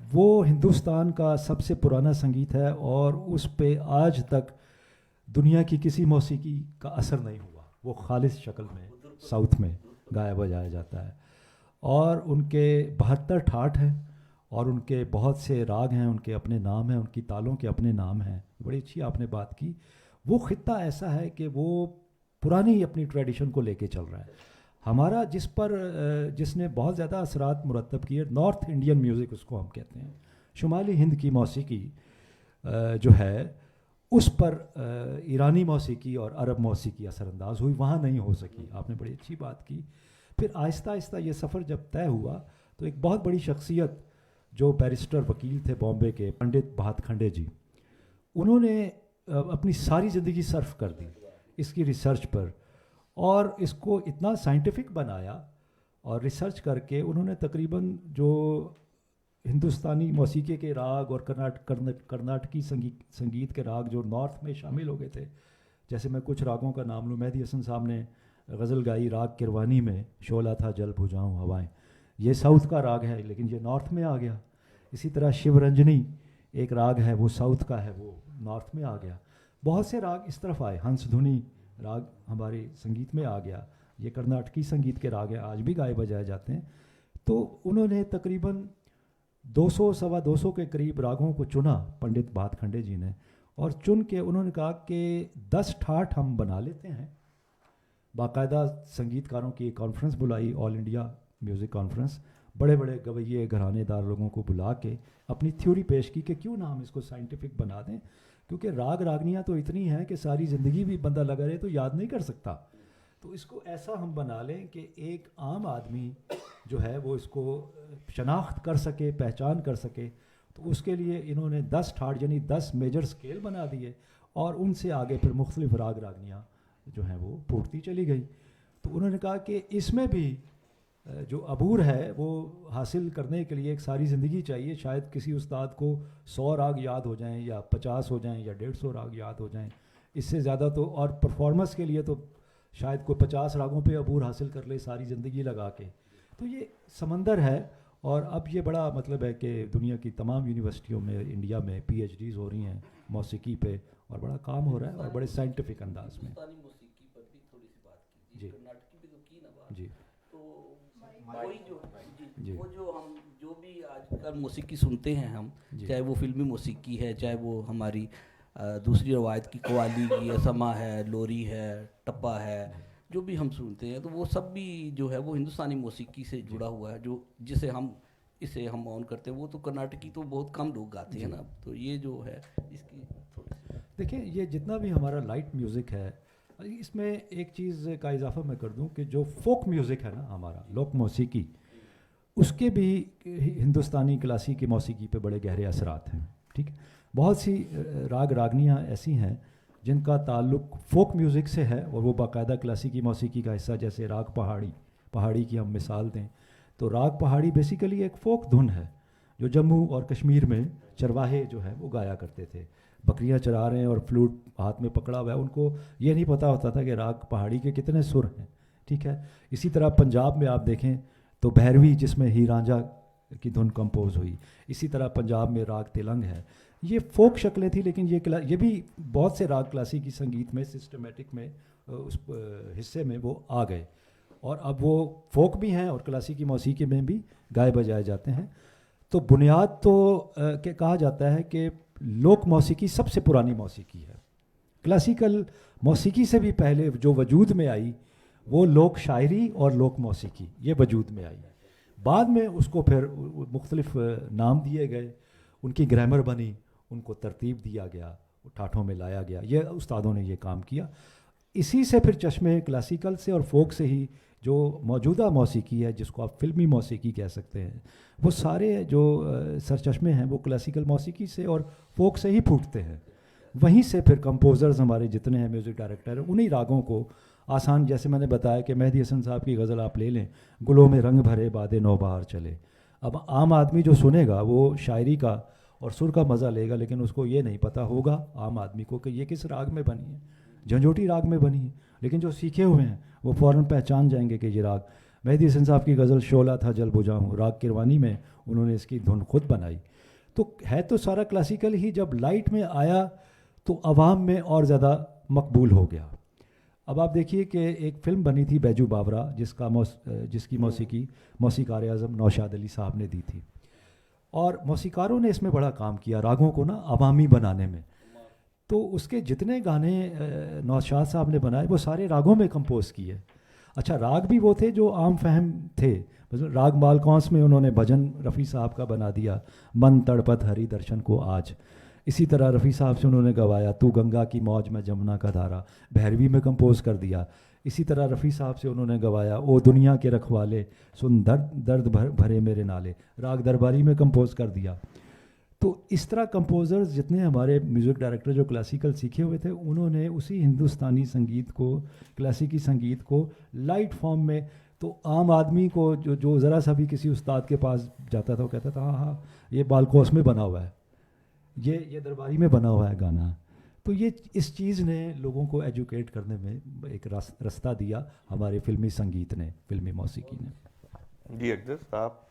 S2: وہ ہندوستان کا سب سے پرانا سنگیت ہے اور اس پہ آج تک دنیا کی کسی موسیقی کا اثر نہیں ہوا. وہ خالص شکل میں ساؤتھ میں گایا بجایا جاتا ہے اور ان کے 72 ٹھاٹ ہیں اور ان کے بہت سے راگ ہیں, ان کے اپنے نام ہیں, ان کی تالوں کے اپنے نام ہیں. بڑی اچھی آپ نے بات کی. وہ خطہ ایسا ہے کہ وہ پرانی اپنی ٹریڈیشن کو لے کے چل رہا ہے. ہمارا جس نے بہت زیادہ اثرات مرتب کیے, نارتھ انڈین میوزک اس کو ہم کہتے ہیں, شمالی ہند کی موسیقی جو ہے اس پر ایرانی موسیقی اور عرب موسیقی اثر انداز ہوئی, وہاں نہیں ہو سکی. آپ نے بڑی اچھی بات کی. پھر آہستہ آہستہ یہ سفر جب طے ہوا تو ایک بہت بڑی شخصیت جو بیرسٹر وکیل تھے بامبے کے, پنڈت بھات کھنڈے جی, انہوں نے اپنی ساری زندگی صرف کر دی اس کی ریسرچ پر اور اس کو اتنا سائنٹیفک بنایا اور ریسرچ کر کے انہوں نے تقریباً جو ہندوستانی موسیقی کے راگ اور کرناٹکی سنگیت کے راگ جو نارتھ میں شامل ہو گئے تھے, جیسے میں کچھ راگوں کا نام لوں, مہدی حسن صاحب نے غزل گائی راگ کروانی میں, شعلہ تھا جل بھجاؤں ہوائیں, یہ ساؤتھ کا راگ ہے لیکن یہ نارتھ میں آ گیا. اسی طرح شیو رنجنی ایک راگ ہے, وہ ساؤتھ کا ہے, وہ نارتھ میں آ گیا. بہت سے راگ اس طرف آئے. ہنس دھنی راگ ہمارے سنگیت میں آ گیا, یہ کرناٹکی سنگیت کے راگ ہیں, آج بھی گائے بجائے جاتے ہیں. تو انہوں نے تقریباً 200 سوا 200 کے قریب راگوں کو چنا پنڈت بھات کھنڈے جی نے, اور چن کے انہوں نے کہا کہ 10 ٹھاٹ ہم بنا لیتے ہیں. باقاعدہ سنگیت کاروں کی ایک کانفرنس بلائی, آل انڈیا میوزک کانفرنس, بڑے بڑے گویے گھرانے دار لوگوں کو بلا کے اپنی تھیوری پیش کی کہ کیوں نہ ہم اس کو سائنٹیفک بنا دیں, کیونکہ راگ راگنیاں تو اتنی ہیں کہ ساری زندگی بھی بندہ لگا رہے تو یاد نہیں کر سکتا. تو اس کو ایسا ہم بنا لیں کہ ایک عام آدمی جو ہے وہ اس کو شناخت کر سکے, پہچان کر سکے. تو اس کے لیے انہوں نے 10 ٹھاٹ یعنی 10 میجر سکیل بنا دیے اور ان سے آگے پھر مختلف راگ راگنیاں جو ہیں وہ پھوٹتی چلی گئی. تو انہوں نے کہا کہ اس میں بھی جو عبور ہے وہ حاصل کرنے کے لیے ایک ساری زندگی چاہیے. شاید کسی استاد کو 100 راگ یاد ہو جائیں یا 50 ہو جائیں یا 150 راگ یاد ہو جائیں, اس سے زیادہ تو, اور پرفارمنس کے لیے تو شاید کوئی 50 راگوں پہ عبور حاصل کر لے ساری زندگی لگا کے. تو یہ سمندر ہے. اور اب یہ بڑا مطلب ہے کہ دنیا کی تمام یونیورسٹیوں میں انڈیا میں پی ایچ ڈیز ہو رہی ہیں موسیقی پہ, اور بڑا کام ہو رہا ہے اور بڑے سائنٹیفک انداز میں.
S4: موسیقی پر بھی تھوڑی سی بات کی
S2: جی
S4: کرناٹکی پہ تو کی نا بات.
S2: جی
S4: تو وہی جو وہ جو ہم جو بھی آج کل موسیقی سنتے ہیں ہم, چاہے وہ فلمی موسیقی ہے, چاہے وہ ہماری دوسری روایت کی قوالی کی ہے, سما ہے, لوری ہے, ٹپا ہے, جو بھی ہم سنتے ہیں تو وہ سب بھی جو ہے وہ ہندوستانی موسیقی سے جڑا ہوا ہے. جو جسے ہم آن کرتے ہیں وہ تو کرناٹکی تو بہت کم لوگ گاتے ہیں نا. تو یہ جو ہے اس کی
S2: دیکھیں, یہ جتنا بھی ہمارا لائٹ میوزک ہے اس میں ایک چیز کا اضافہ میں کر دوں کہ جو فوک میوزک ہے نا ہمارا, لوک موسیقی, اس کے بھی ہندوستانی کلاسیکی موسیقی پہ بڑے گہرے اثرات ہیں. ٹھیک ہے, بہت سی راگ راگنیاں ایسی ہیں جن کا تعلق فوک میوزک سے ہے اور وہ باقاعدہ کلاسیکی موسیقی کا حصہ, جیسے راگ پہاڑی کی ہم مثال دیں تو راگ پہاڑی بیسیکلی ایک فوک دھن ہے جو جموں اور کشمیر میں چرواہے جو ہے وہ گایا کرتے تھے. بکریاں چرا رہے ہیں اور فلوٹ ہاتھ میں پکڑا ہوا ہے, ان کو یہ نہیں پتہ ہوتا تھا کہ راگ پہاڑی کے کتنے سر ہیں. ٹھیک ہے, اسی طرح پنجاب میں آپ دیکھیں تو بھیروی جس میں ہی رانجھا کی دھن کمپوز ہوئی, اسی طرح پنجاب میں راگ تلنگ ہے. یہ فوک شکلیں تھیں لیکن یہ بھی بہت سے راگ کلاسیکی سنگیت میں سسٹمیٹک میں اس حصے میں وہ آ گئے اور اب وہ فوک بھی ہیں اور کلاسیکی موسیقی میں بھی گائے بجائے جاتے ہیں. تو بنیاد تو کہا جاتا ہے کہ لوک موسیقی سب سے پرانی موسیقی ہے. کلاسیکل موسیقی سے بھی پہلے جو وجود میں آئی وہ لوک شاعری اور لوک موسیقی یہ وجود میں آئی. بعد میں اس کو پھر مختلف نام دیے گئے, ان کی گرامر بنی, ان کو ترتیب دیا گیا, ٹھاٹھوں میں لایا گیا. یہ استادوں نے یہ کام کیا. اسی سے پھر چشمے کلاسیکل سے اور فوک سے ہی جو موجودہ موسیقی ہے جس کو آپ فلمی موسیقی کہہ سکتے ہیں, وہ سارے جو سرچشمے ہیں وہ کلاسیکل موسیقی سے اور فوک سے ہی پھوٹتے ہیں. وہیں سے پھر کمپوزرز ہمارے جتنے ہیں, میوزک ڈائریکٹر ہیں, انہی راگوں کو آسان, جیسے میں نے بتایا کہ مہدی حسن صاحب کی غزل آپ لے لیں, گلوں میں رنگ بھرے باد نوبہار چلے. اب عام آدمی جو سنے گا وہ شاعری کا اور سر کا مزہ لے گا, لیکن اس کو یہ نہیں پتہ ہوگا عام آدمی کو کہ یہ کس راگ میں بنی ہے. جھنجھوٹی راگ میں بنی ہے, لیکن جو سیکھے ہوئے ہیں وہ فوراً پہچان جائیں گے کہ یہ راگ. مہدی حسن صاحب کی غزل شعلہ تھا جل بجھا ہوں، راگ کروانی میں انہوں نے اس کی دھن خود بنائی. تو ہے تو سارا کلاسیکل ہی، جب لائٹ میں آیا تو عوام میں اور زیادہ مقبول ہو گیا. اب آپ دیکھیے کہ ایک فلم بنی تھی بیجو باورا، جس کی موسیقار اعظم نوشاد علی صاحب نے دی تھی، اور موسیقاروں نے اس میں بڑا کام کیا راگوں کو نا عوامی بنانے میں. تو اس کے جتنے گانے نوشاد صاحب نے بنائے وہ سارے راگوں میں کمپوز کیے. اچھا، راگ بھی وہ تھے جو عام فہم تھے. راگ مالکونس میں انہوں نے بھجن رفیع صاحب کا بنا دیا، من تڑپت ہری درشن کو آج. اسی طرح رفیع صاحب سے انہوں نے گوایا تو گنگا کی موج میں جمنا کا دھارا، بھیروی میں کمپوز کر دیا. اسی طرح رفیع صاحب سے انہوں نے گوایا او دنیا کے رکھوالے سن درد بھرے میرے نالے، راگ درباری میں کمپوز کر دیا. تو اس طرح کمپوزرز جتنے ہمارے میوزک ڈائریکٹر جو کلاسیکل سیکھے ہوئے تھے، انہوں نے اسی ہندوستانی سنگیت کو، کلاسیکی سنگیت کو لائٹ فارم میں، تو عام آدمی کو جو ذرا سا بھی کسی استاد کے پاس جاتا تھا وہ کہتا تھا ہاں یہ بالکوس میں بنا ہوا ہے، یہ درباری میں بنا ہوا ہے گانا. تو یہ اس چیز نے لوگوں کو ایجوکیٹ کرنے میں ایک رستہ دیا ہمارے فلمی سنگیت نے، فلمی موسیقی نے.
S1: جی اقدس صاحب.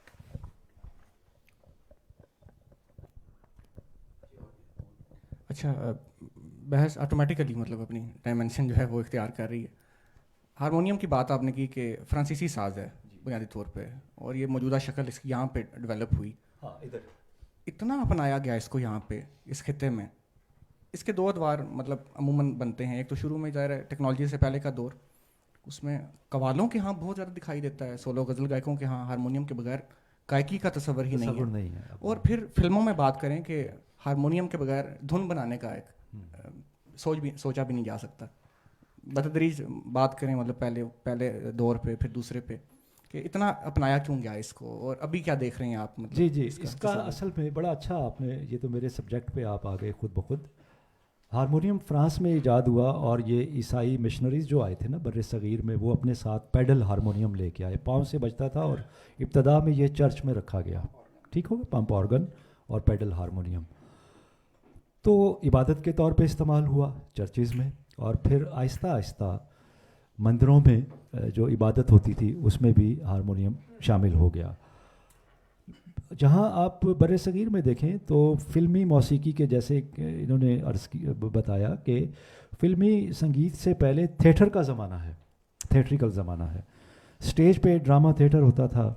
S3: اچھا، بحث آٹومیٹیکلی مطلب اپنی ڈائمنشن جو ہے وہ اختیار کر رہی ہے. ہارمونیم کی بات آپ نے کی کہ فرانسیسی ساز ہے بنیادی طور پہ، اور یہ موجودہ شکل اس کی یہاں پہ ڈیولپ ہوئی. اتنا اپنایا گیا اس کو یہاں پہ اس خطے میں. اس کے دو ادوار مطلب عموماً بنتے ہیں. ایک تو شروع میں ظاہر ہے ٹیکنالوجی سے پہلے کا دور، اس میں قوالوں کے ہاں بہت زیادہ دکھائی دیتا ہے، سولو غزل گائکوں کے ہاں ہارمونیم کے بغیر گائکی کا تصور ہی نہیں ہے. اور پھر فلموں میں بات کریں کہ ہارمونیم کے بغیر دھن بنانے کا ایک سوچا بھی نہیں جا سکتا. بتدریج بات کریں مطلب پہلے دور پہ پھر دوسرے پہ، کہ اتنا اپنایا کیوں گیا اس کو، اور ابھی کیا دیکھ رہے ہیں آپ؟ مطلب
S2: جی اس کا اصل میں بڑا اچھا آپ نے، یہ تو میرے سبجیکٹ پہ آپ آ گئے خود بخود. ہارمونیم فرانس میں ایجاد ہوا، اور یہ عیسائی مشنریز جو آئے تھے نا بر صغیر میں، وہ اپنے ساتھ پیڈل ہارمونیم لے کے آئے. پاؤں سے بجتا تھا، اور ابتدا میں یہ چرچ میں رکھا گیا، ٹھیک ہوگا، پمپ آرگن اور پیڈل ہارمونیم. تو عبادت کے طور پہ استعمال ہوا چرچز میں، اور پھر آہستہ آہستہ مندروں میں جو عبادت ہوتی تھی اس میں بھی ہارمونیم شامل ہو گیا. جہاں آپ بر صغیر میں دیکھیں تو فلمی موسیقی کے، جیسے انہوں نے عرض بتایا کہ فلمی سنگیت سے پہلے تھیٹر کا زمانہ ہے، تھیٹریکل زمانہ ہے. اسٹیج پہ ڈرامہ تھیٹر ہوتا تھا،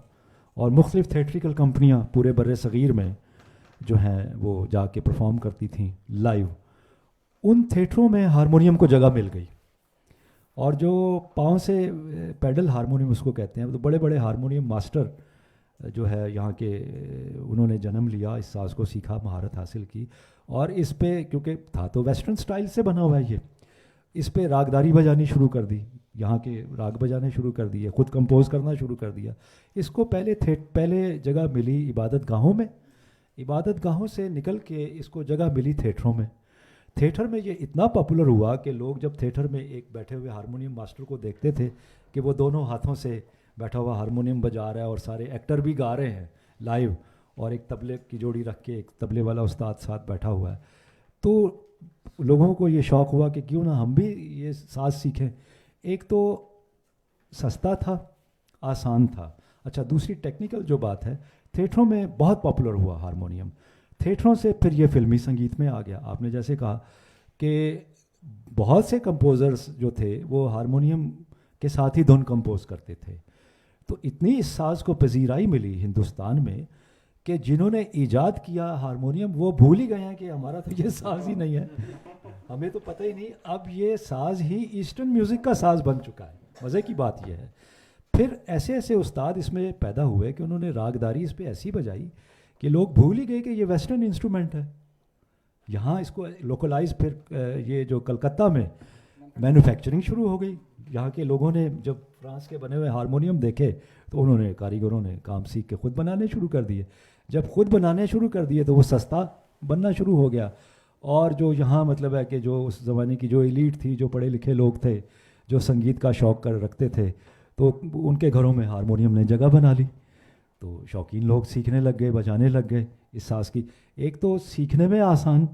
S2: اور مختلف تھیٹریکل کمپنیاں پورے بر صغیر میں جو ہیں وہ جا کے پرفارم کرتی تھیں لائیو. ان تھیٹروں میں ہارمونیم کو جگہ مل گئی، اور جو پاؤں سے پیڈل ہارمونیم اس کو کہتے ہیں، تو بڑے بڑے ہارمونیم ماسٹر جو ہے یہاں کے، انہوں نے جنم لیا، اس ساز کو سیکھا، مہارت حاصل کی، اور اس پہ کیونکہ تھا تو ویسٹرن سٹائل سے بنا ہوا ہے یہ، اس پہ راگداری بجانی شروع کر دی، یہاں کے راگ بجانے شروع کر دیے، خود کمپوز کرنا شروع کر دیا. اس کو پہلے جگہ ملی عبادت گاہوں میں، عبادت گاہوں سے نکل کے اس کو جگہ ملی تھیٹروں میں. تھیٹر میں یہ اتنا پاپولر ہوا کہ لوگ جب تھیٹر میں ایک بیٹھے ہوئے ہارمونیم ماسٹر کو دیکھتے تھے کہ وہ دونوں ہاتھوں سے بیٹھا ہوا ہارمونیم بجا رہا ہے، اور سارے ایکٹر بھی گا رہے ہیں لائیو، اور ایک طبلے کی جوڑی رکھ کے ایک طبلے والا استاد ساتھ بیٹھا ہوا ہے، تو لوگوں کو یہ شوق ہوا کہ کیوں نہ ہم بھی یہ ساز سیکھیں. ایک تو سستا تھا، آسان تھا. اچھا، دوسری ٹیکنیکل جو بات ہے، تھیٹروں میں بہت پاپولر ہوا ہارمونیم. تھیٹروں سے پھر یہ فلمی سنگیت میں آ گیا. آپ نے جیسے کہا کہ بہت سے کمپوزرز جو تھے وہ ہارمونیم کے ساتھ ہی دھن کمپوز کرتے تھے. تو اتنی اس ساز کو پذیرائی ملی ہندوستان میں کہ جنہوں نے ایجاد کیا ہارمونیم وہ بھول ہی گئے ہیں کہ ہمارا تو یہ ساز ہی نہیں ہے، ہمیں تو پتہ ہی نہیں. اب یہ ساز ہی ایسٹرن میوزک کا ساز بن چکا ہے. مزے کی بات یہ ہے، پھر ایسے ایسے استاد اس میں پیدا ہوئے کہ انہوں نے راگداری اس پہ ایسی بجائی کہ لوگ بھول ہی گئے کہ یہ ویسٹرن انسٹرومنٹ ہے. یہاں اس کو لوکلائز، پھر یہ جو کلکتہ میں مینوفیکچرنگ شروع ہو گئی. یہاں کے لوگوں نے جب فرانس کے بنے ہوئے ہارمونیم دیکھے تو انہوں نے، کاریگروں نے کام سیکھ کے خود بنانے شروع کر دیے. جب خود بنانے شروع کر دیے تو وہ سستا بننا شروع ہو گیا. اور جو یہاں مطلب ہے کہ جو اس زمانے کی جو ایلیٹ تھی، جو پڑھے لکھے لوگ تھے، جو سنگیت کا شوق کر رکھتے تھے، تو ان کے گھروں میں ہارمونیم نے جگہ بنا لی. تو شوقین لوگ سیکھنے لگ گئے، بجانے لگ گئے اس ساز کی. ایک تو سیکھنے میں آسان،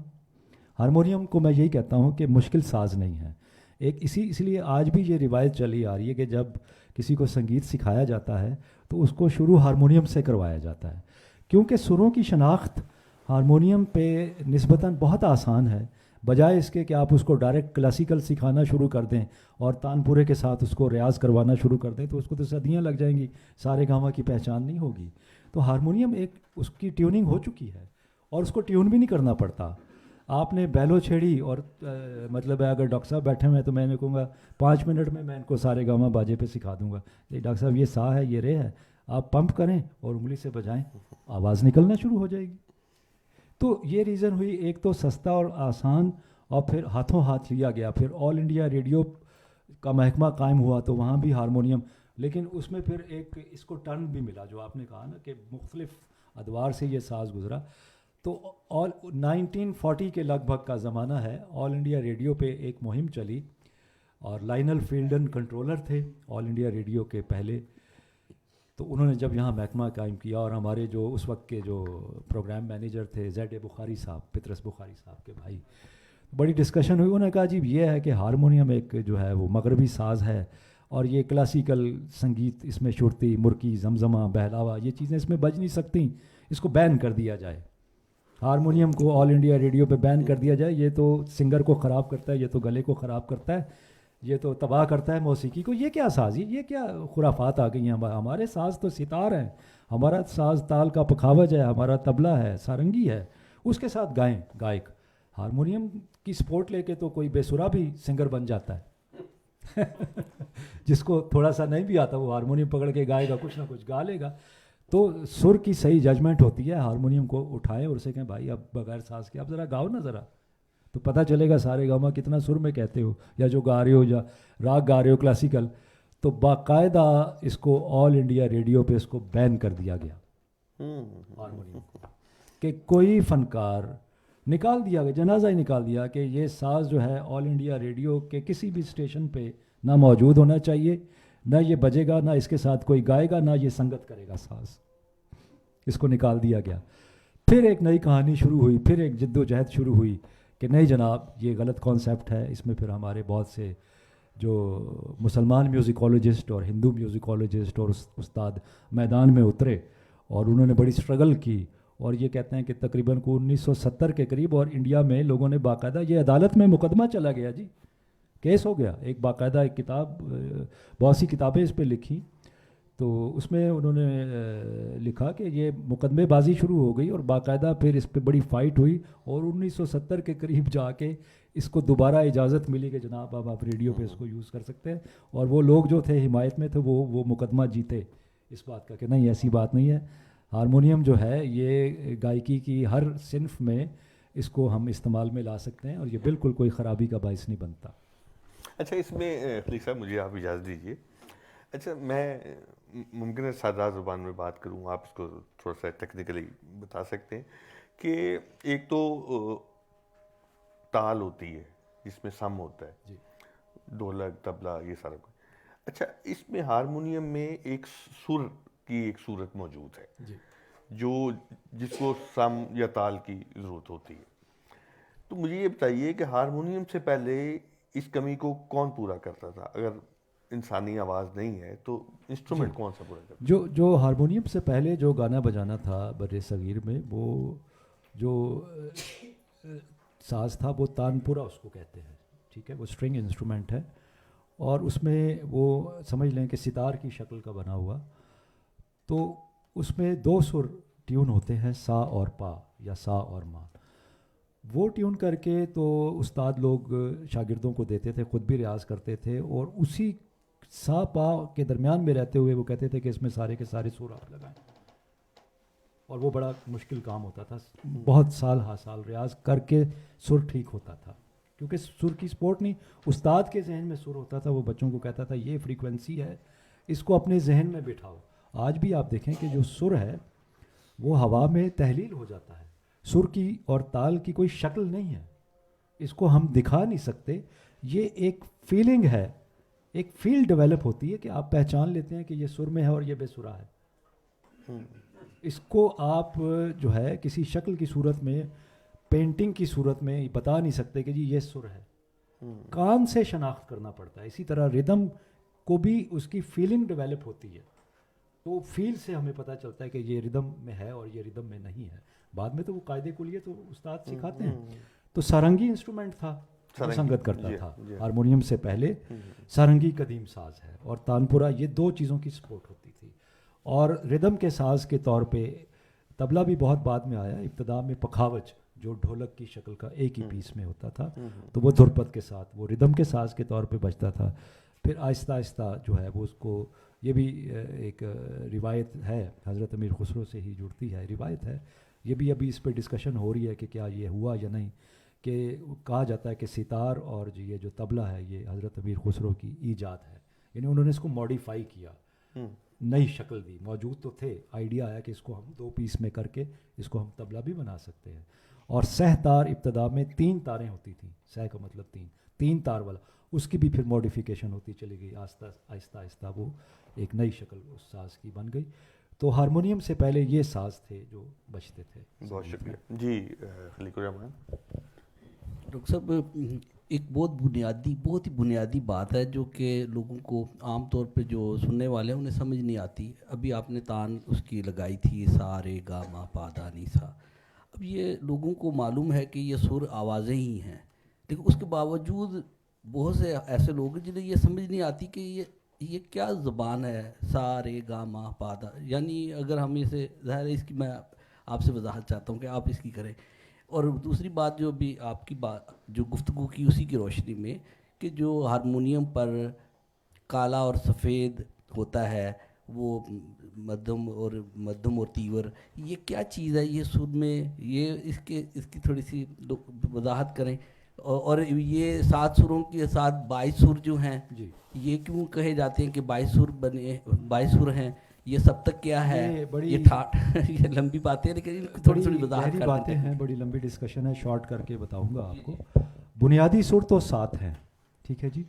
S2: ہارمونیم کو میں یہی کہتا ہوں کہ مشکل ساز نہیں ہے. اس لیے آج بھی یہ روایت چلی آ رہی ہے کہ جب کسی کو سنگیت سکھایا جاتا ہے تو اس کو شروع ہارمونیم سے کروایا جاتا ہے، کیونکہ سروں کی شناخت ہارمونیم پہ نسبتاً بہت آسان ہے، بجائے اس کے کہ آپ اس کو ڈائریکٹ کلاسیکل سکھانا شروع کر دیں اور تان پورے کے ساتھ اس کو ریاض کروانا شروع کر دیں تو اس کو تو صدیاں لگ جائیں گی، سارے گاما کی پہچان نہیں ہوگی۔ تو ہارمونیم ایک اس کی ٹیوننگ ہو چکی ہے اور اس کو ٹیون بھی نہیں کرنا پڑتا۔ آپ نے بیلو چھیڑی اور مطلب ہے اگر ڈاکٹر صاحب بیٹھے ہوئے ہیں تو میں نے کہوں گا 5 منٹ میں ان کو سارے گاما باجے پہ سکھا دوں گا، یہ ڈاکٹر صاحب یہ سا ہے یہ رے ہے، آپ پمپ کریں اور انگلی سے بجائیں، آواز نکلنا شروع ہو جائے گی۔ تو یہ ریزن ہوئی، ایک تو سستا اور آسان، اور پھر ہاتھوں ہاتھ لیا گیا، پھر آل انڈیا ریڈیو کا محکمہ قائم ہوا تو وہاں بھی ہارمونیم، لیکن اس میں پھر ایک اس کو ٹرن بھی ملا جو آپ نے کہا نا کہ مختلف ادوار سے یہ ساز گزرا۔ تو 1940 کے لگ بھگ کا زمانہ ہے، آل انڈیا ریڈیو پہ ایک مہم چلی اور لائنل فیلڈن کنٹرولر تھے آل انڈیا ریڈیو کے پہلے، تو انہوں نے جب یہاں محکمہ قائم کیا اور ہمارے جو اس وقت کے جو پروگرام مینیجر تھے زیڈ اے بخاری صاحب، پطرس بخاری صاحب کے بھائی، بڑی ڈسکشن ہوئی، انہوں نے کہا جی یہ ہے کہ ہارمونیم ایک جو ہے وہ مغربی ساز ہے اور یہ کلاسیکل سنگیت اس میں شرطی، مرکی، زمزمہ، بہلاوا یہ چیزیں اس میں بج نہیں سکتی، اس کو بین کر دیا جائے، ہارمونیم کو آل انڈیا ریڈیو پہ بین کر دیا جائے، یہ تو سنگر کو خراب کرتا ہے، یہ تو گلے کو خراب کرتا ہے، یہ تو تباہ کرتا ہے موسیقی کو، یہ کیا ساز، یہ کیا خرافات آ گئی ہیں، ہمارے ساز تو ستار ہیں، ہمارا ساز تال کا پکھاوج ہے، ہمارا طبلہ ہے، سارنگی ہے، اس کے ساتھ گائیں گائک، ہارمونیم کی سپورٹ لے کے تو کوئی بے سرا بھی سنگر بن جاتا ہے جس کو تھوڑا سا نہیں بھی آتا وہ ہارمونیم پکڑ کے گائے گا، کچھ نہ کچھ گا لے گا۔ تو سر کی صحیح ججمنٹ ہوتی ہے، ہارمونیم کو اٹھائیں اور اسے کہیں بھائی اب بغیر ساز کے اب ذرا گاؤ نا، ذرا تو پتہ چلے گا سارے گاما کتنا سر میں کہتے ہو، یا جو گا رہے ہو یا راگ گا رہے ہو کلاسیکل۔ تو باقاعدہ اس کو آل انڈیا ریڈیو پہ اس کو بین کر دیا گیا ہارمونیم کو، کہ کوئی فنکار نکال دیا گیا، جنازہ ہی نکال دیا کہ یہ ساز جو ہے آل انڈیا ریڈیو کے کسی بھی اسٹیشن پہ نہ موجود ہونا چاہیے، نہ یہ بجے گا، نہ اس کے ساتھ کوئی گائے گا، نہ یہ سنگت کرے گا ساز، اس کو نکال دیا گیا۔ پھر ایک نئی کہانی شروع ہوئی، پھر ایک جد و جہد شروع ہوئی کہ نہیں جناب یہ غلط کانسیپٹ ہے، اس میں پھر ہمارے بہت سے جو مسلمان میوزیکولوجسٹ اور ہندو میوزیکولوجسٹ اور استاد میدان میں اترے اور انہوں نے بڑی اسٹرگل کی، اور یہ کہتے ہیں کہ تقریباً کو 1970 کے قریب، اور انڈیا میں لوگوں نے باقاعدہ یہ عدالت میں مقدمہ چلا گیا جی، کیس ہو گیا، ایک باقاعدہ ایک کتاب، بہت سی کتابیں اس پہ لکھی، تو اس میں انہوں نے لکھا کہ یہ مقدمے بازی شروع ہو گئی اور باقاعدہ پھر اس پہ بڑی فائٹ ہوئی، اور 1970 کے قریب جا کے اس کو دوبارہ اجازت ملی کہ جناب اب آپ ریڈیو پہ اس کو یوز کر سکتے ہیں، اور وہ لوگ جو تھے حمایت میں تھے وہ مقدمہ جیتے اس بات کا کہ نہیں ایسی بات نہیں ہے، ہارمونیم جو ہے یہ گائکی کی ہر صنف میں اس کو ہم استعمال میں لا سکتے ہیں اور یہ بالکل کوئی خرابی کا باعث نہیں بنتا۔
S1: اچھا اس میں خلیق صاحب مجھے آپ اجازت دیجیے، اچھا میں ممکن ہے سادہ زبان میں بات کروں، آپ اس کو تھوڑا سا ٹیکنیکلی بتا سکتے ہیں کہ ایک تو تال ہوتی ہے جس میں سم ہوتا ہے،
S2: جی
S1: ڈھولک، طبلہ، یہ سارا کچھ، اچھا اس میں ہارمونیم میں ایک سر کی ایک صورت موجود ہے
S2: جی
S1: جو جس کو سم یا تال کی ضرورت ہوتی ہے، تو مجھے یہ بتائیے کہ ہارمونیم سے پہلے اس کمی کو کون پورا کرتا تھا؟ اگر انسانی آواز نہیں ہے تو انسٹرومنٹ کون سا پورا کرتا؟
S2: جو ہارمونیم سے پہلے جو گانا بجانا تھا بر صغیر میں، وہ جو ساز تھا وہ تان پورا اس کو کہتے ہیں، ٹھیک ہے، وہ اسٹرنگ انسٹرومنٹ ہے، اور اس میں وہ سمجھ لیں کہ ستار کی شکل کا بنا ہوا، تو اس میں 2 سر ٹیون ہوتے ہیں، سا اور پا یا سا اور ما، وہ ٹیون کر کے تو استاد لوگ شاگردوں کو دیتے تھے، خود بھی ریاض کرتے تھے، اور اسی سا پا کے درمیان میں رہتے ہوئے وہ کہتے تھے کہ اس میں سارے کے سارے سر آپ لگائیں، اور وہ بڑا مشکل کام ہوتا تھا، بہت سال ہا سال ریاض کر کے سر ٹھیک ہوتا تھا، کیونکہ سر کی سپورٹ نہیں، استاد کے ذہن میں سر ہوتا تھا، وہ بچوں کو کہتا تھا یہ فریکوینسی ہے، اس کو اپنے ذہن میں بٹھاؤ۔ آج بھی آپ دیکھیں کہ جو سر ہے وہ ہوا میں تحلیل ہو جاتا ہے، سر کی اور تال کی کوئی شکل نہیں ہے، اس کو ہم دکھا نہیں سکتے، یہ ایک فیلنگ ہے، ایک فیل ڈیولپ ہوتی ہے کہ آپ پہچان لیتے ہیں کہ یہ سر میں ہے اور یہ بے سرا ہے، اس کو آپ جو ہے کسی شکل کی صورت میں، پینٹنگ کی صورت میں بتا نہیں سکتے کہ جی یہ سر ہے، کان سے شناخت کرنا پڑتا ہے. اسی طرح ردم کو بھی اس کی فیلنگ ڈیولپ ہوتی ہے, تو فیل سے ہمیں پتہ چلتا ہے کہ یہ ردم میں ہے اور یہ ردم میں نہیں ہے. بعد میں تو وہ قاعدے کلیے تو استاد سکھاتے ہیں. تو سارنگی انسٹرومنٹ تھا, سنگت کرتا تھا. ہارمونیم سے پہلے سارنگی قدیم ساز ہے, اور تانپورا, یہ دو چیزوں کی سپورٹ ہوتی تھی. اور ردم کے ساز کے طور پہ طبلہ بھی بہت بعد میں آیا. ابتدا میں پکھاوج جو ڈھولک کی شکل کا ایک ہی پیس میں ہوتا تھا, تو وہ دھرپد کے ساتھ وہ ردم کے ساز کے طور پہ بجتا تھا. پھر آہستہ آہستہ جو ہے وہ اس کو, یہ بھی ایک روایت ہے, حضرت امیر خسرو سے ہی جڑتی ہے روایت ہے. یہ بھی ابھی اس پہ ڈسکشن ہو رہی ہے کہ کیا یہ ہوا یا نہیں, کہ کہا جاتا ہے کہ ستار اور یہ جو طبلہ ہے یہ حضرت امیر خسرو کی ایجاد ہے. یعنی انہوں نے اس کو ماڈیفائی کیا, نئی شکل دی. موجود تو تھے, آئیڈیا آیا کہ اس کو ہم 2 پیس میں کر کے اس کو ہم طبلہ بھی بنا سکتے ہیں. اور سہ تار ابتدا میں 3 تاریں ہوتی تھیں, سہ کا مطلب 3 تار والا, اس کی بھی پھر ماڈیفیکیشن ہوتی چلی گئی. آہستہ آہستہ وہ ایک نئی شکل اس ساز کی بن گئی. تو ہارمونیم سے پہلے یہ ساز تھے جو بجتے تھے.
S1: بہت شکریہ جی. خلیق الرحمان.
S4: ڈاکٹر صاحب, ایک بہت ہی بنیادی بات ہے جو کہ لوگوں کو عام طور پہ جو سننے والے ہیں انہیں سمجھ نہیں آتی. ابھی آپ نے تان اس کی لگائی تھی, سا رے گا ما پا دھا نی سا. اب یہ لوگوں کو معلوم ہے کہ یہ سر آوازیں ہی ہیں, لیکن اس کے باوجود بہت سے ایسے لوگ ہیں جنہیں یہ سمجھ نہیں آتی کہ یہ کیا زبان ہے, سا رے گا ما پا دھا. یعنی اگر ہم اسے, ظاہر ہے اس کی میں آپ سے وضاحت چاہتا ہوں کہ آپ اس کی کریں. اور دوسری بات جو بھی آپ کی بات جو گفتگو کی اسی کی روشنی میں, کہ جو ہارمونیم پر کالا اور سفید ہوتا ہے وہ مدھم اور تیور, یہ کیا چیز ہے یہ سر میں, یہ اس کی تھوڑی سی وضاحت کریں. اور یہ 7 سروں کے ساتھ 22 سر جو ہیں
S2: جی,
S4: یہ کیوں کہے جاتے ہیں کہ 22 سر بنے, 22 سر ہیں, یہ سب تک کیا ہے, یہ ٹھاٹ یہ لمبی باتیں ہیں لیکن تھوڑی وضاحت کر
S2: باتیں ہیں, بڑی لمبی ڈسکشن ہے, شارٹ کر کے بتاؤں گا آپ کو. بنیادی سر تو 7 ہیں, ٹھیک ہے جی.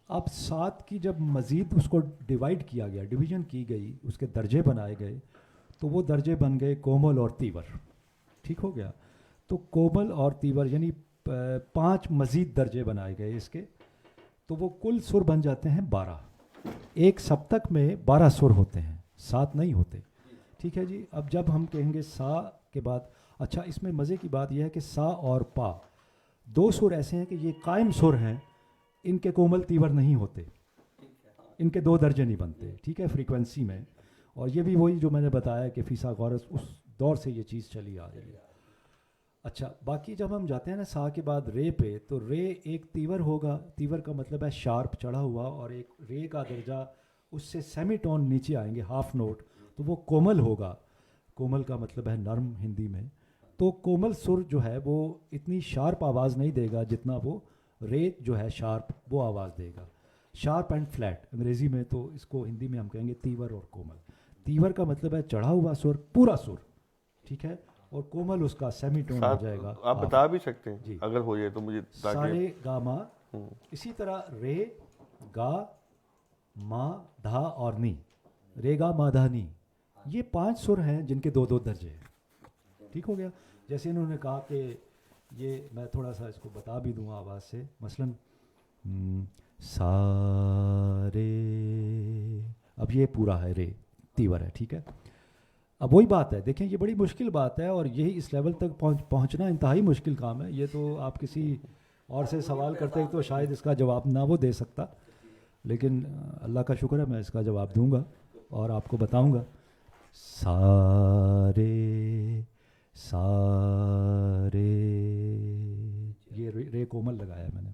S2: اب 7 کی جب مزید اس کو ڈیوائڈ کیا گیا, ڈویژن کی گئی, اس کے درجے بنائے گئے, تو وہ درجے بن گئے کومل اور تیور. ٹھیک ہو گیا. تو کومل اور تیور یعنی 5 مزید درجے بنائے گئے اس کے, تو وہ کل سر بن جاتے ہیں 12. ایک سپتک میں 12 سر ہوتے ہیں, 7 نہیں ہوتے. ٹھیک ہے جی. اب جب ہم کہیں گے سا کے بعد, اچھا اس میں مزے کی بات یہ ہے کہ سا اور پا 2 سر ایسے ہیں کہ یہ قائم سر ہیں, ان کے کومل تیور نہیں ہوتے, ان کے 2 درجے نہیں بنتے. ٹھیک ہے, فریکوینسی میں. اور یہ بھی وہی جو میں نے بتایا کہ فیثاغورس اس دور سے یہ چیز چلی آ رہی ہے. اچھا, باقی جب ہم جاتے ہیں نا سا کے بعد رے پہ, تو رے ایک تیور ہوگا. تیور کا مطلب ہے شارپ چڑھا ہوا, اور ایک رے کا درجہ اس سے سیمی ٹون نیچے آئیں گے, ہاف نوٹ, تو وہ کومل ہوگا. کومل کا مطلب ہے نرم ہندی میں. تو کومل سر جو ہے وہ اتنی شارپ آواز نہیں دے گا جتنا وہ رے جو ہے شارپ وہ آواز دے گا. شارپ اینڈ فلیٹ انگریزی میں, تو اس کو ہندی میں ہم کہیں گے تیور اور کومل. تیور کا مطلب ہے چڑھا ہوا سر, پورا سر, ٹھیک ہے, اور کومل اس کا سیمی ٹون ہو جائے گا.
S1: آپ بتا بھی سکتے ہیں
S2: جی,
S1: اگر ہو جائے تو مجھے,
S2: سا رے گا ما. اسی طرح رے گا ما دھا اور نی, رے گا ما دھا نی, یہ 5 سر ہیں جن کے 2 درجے ہیں. ٹھیک ہو گیا. جیسے انہوں نے کہا کہ یہ, میں تھوڑا سا اس کو بتا بھی دوں آواز سے, مثلاً سا رے, اب یہ پورا ہے رے, تیور ہے. ٹھیک ہے. اب وہی بات ہے, دیکھیں یہ بڑی مشکل بات ہے, اور یہی اس لیول تک پہنچنا انتہائی مشکل کام ہے. یہ تو آپ کسی اور سے سوال کرتے تو شاید اس کا جواب نہ وہ دے سکتا, لیکن اللہ کا شکر ہے میں اس کا جواب دوں گا اور آپ کو بتاؤں گا. سا رے یہ رے کومل لگایا ہے میں نے,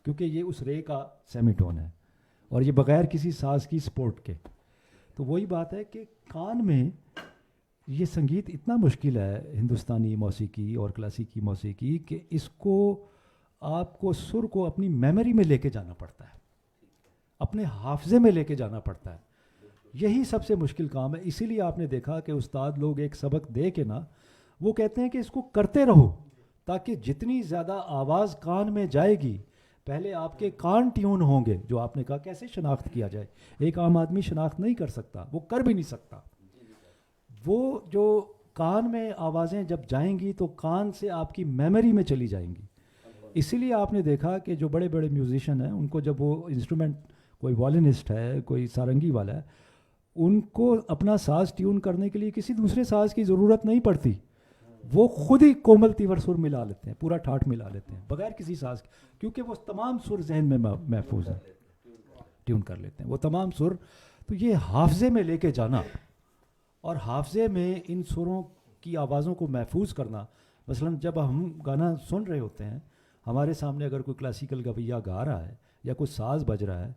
S2: کیونکہ یہ اس رے کا سیمی ٹون ہے, اور یہ بغیر کسی ساز کی سپورٹ کے. تو وہی بات ہے کہ کان میں یہ سنگیت اتنا مشکل ہے, ہندوستانی موسیقی اور کلاسیکی موسیقی, کہ اس کو آپ کو سر کو اپنی میموری میں لے کے جانا پڑتا ہے, اپنے حافظے میں لے کے جانا پڑتا ہے. یہی سب سے مشکل کام ہے. اسی لیے آپ نے دیکھا کہ استاد لوگ ایک سبق دے کے نا, وہ کہتے ہیں کہ اس کو کرتے رہو, تاکہ جتنی زیادہ آواز کان میں جائے گی, پہلے آپ کے کان ٹیون ہوں گے. جو آپ نے کہا کیسے شناخت کیا جائے, ایک عام آدمی شناخت نہیں کر سکتا, وہ کر بھی نہیں سکتا. وہ جو کان میں آوازیں جب جائیں گی تو کان سے آپ کی میموری میں چلی جائیں گی, اسی لیے آپ نے دیکھا کہ جو بڑے بڑے میوزیشین ہیں ان کو جب وہ انسٹرومنٹ کوئی وائلنسٹ ہے کوئی سارنگی والا ہے ان کو اپنا ساز ٹیون کرنے کے لیے کسی دوسرے ساز کی ضرورت نہیں پڑتی, وہ خود ہی کومل تیور سر ملا لیتے ہیں, پورا ٹھاٹ ملا لیتے ہیں بغیر کسی ساز کے, کیونکہ وہ تمام سر ذہن میں محفوظ ہیں, ٹیون کر لیتے ہیں وہ تمام سر. تو یہ حافظے میں لے کے جانا اور حافظے میں ان سروں کی آوازوں کو محفوظ کرنا, مثلا جب ہم گانا سن رہے ہوتے ہیں ہمارے سامنے اگر کوئی کلاسیکل گویا گا رہا ہے یا کوئی ساز بج رہا ہے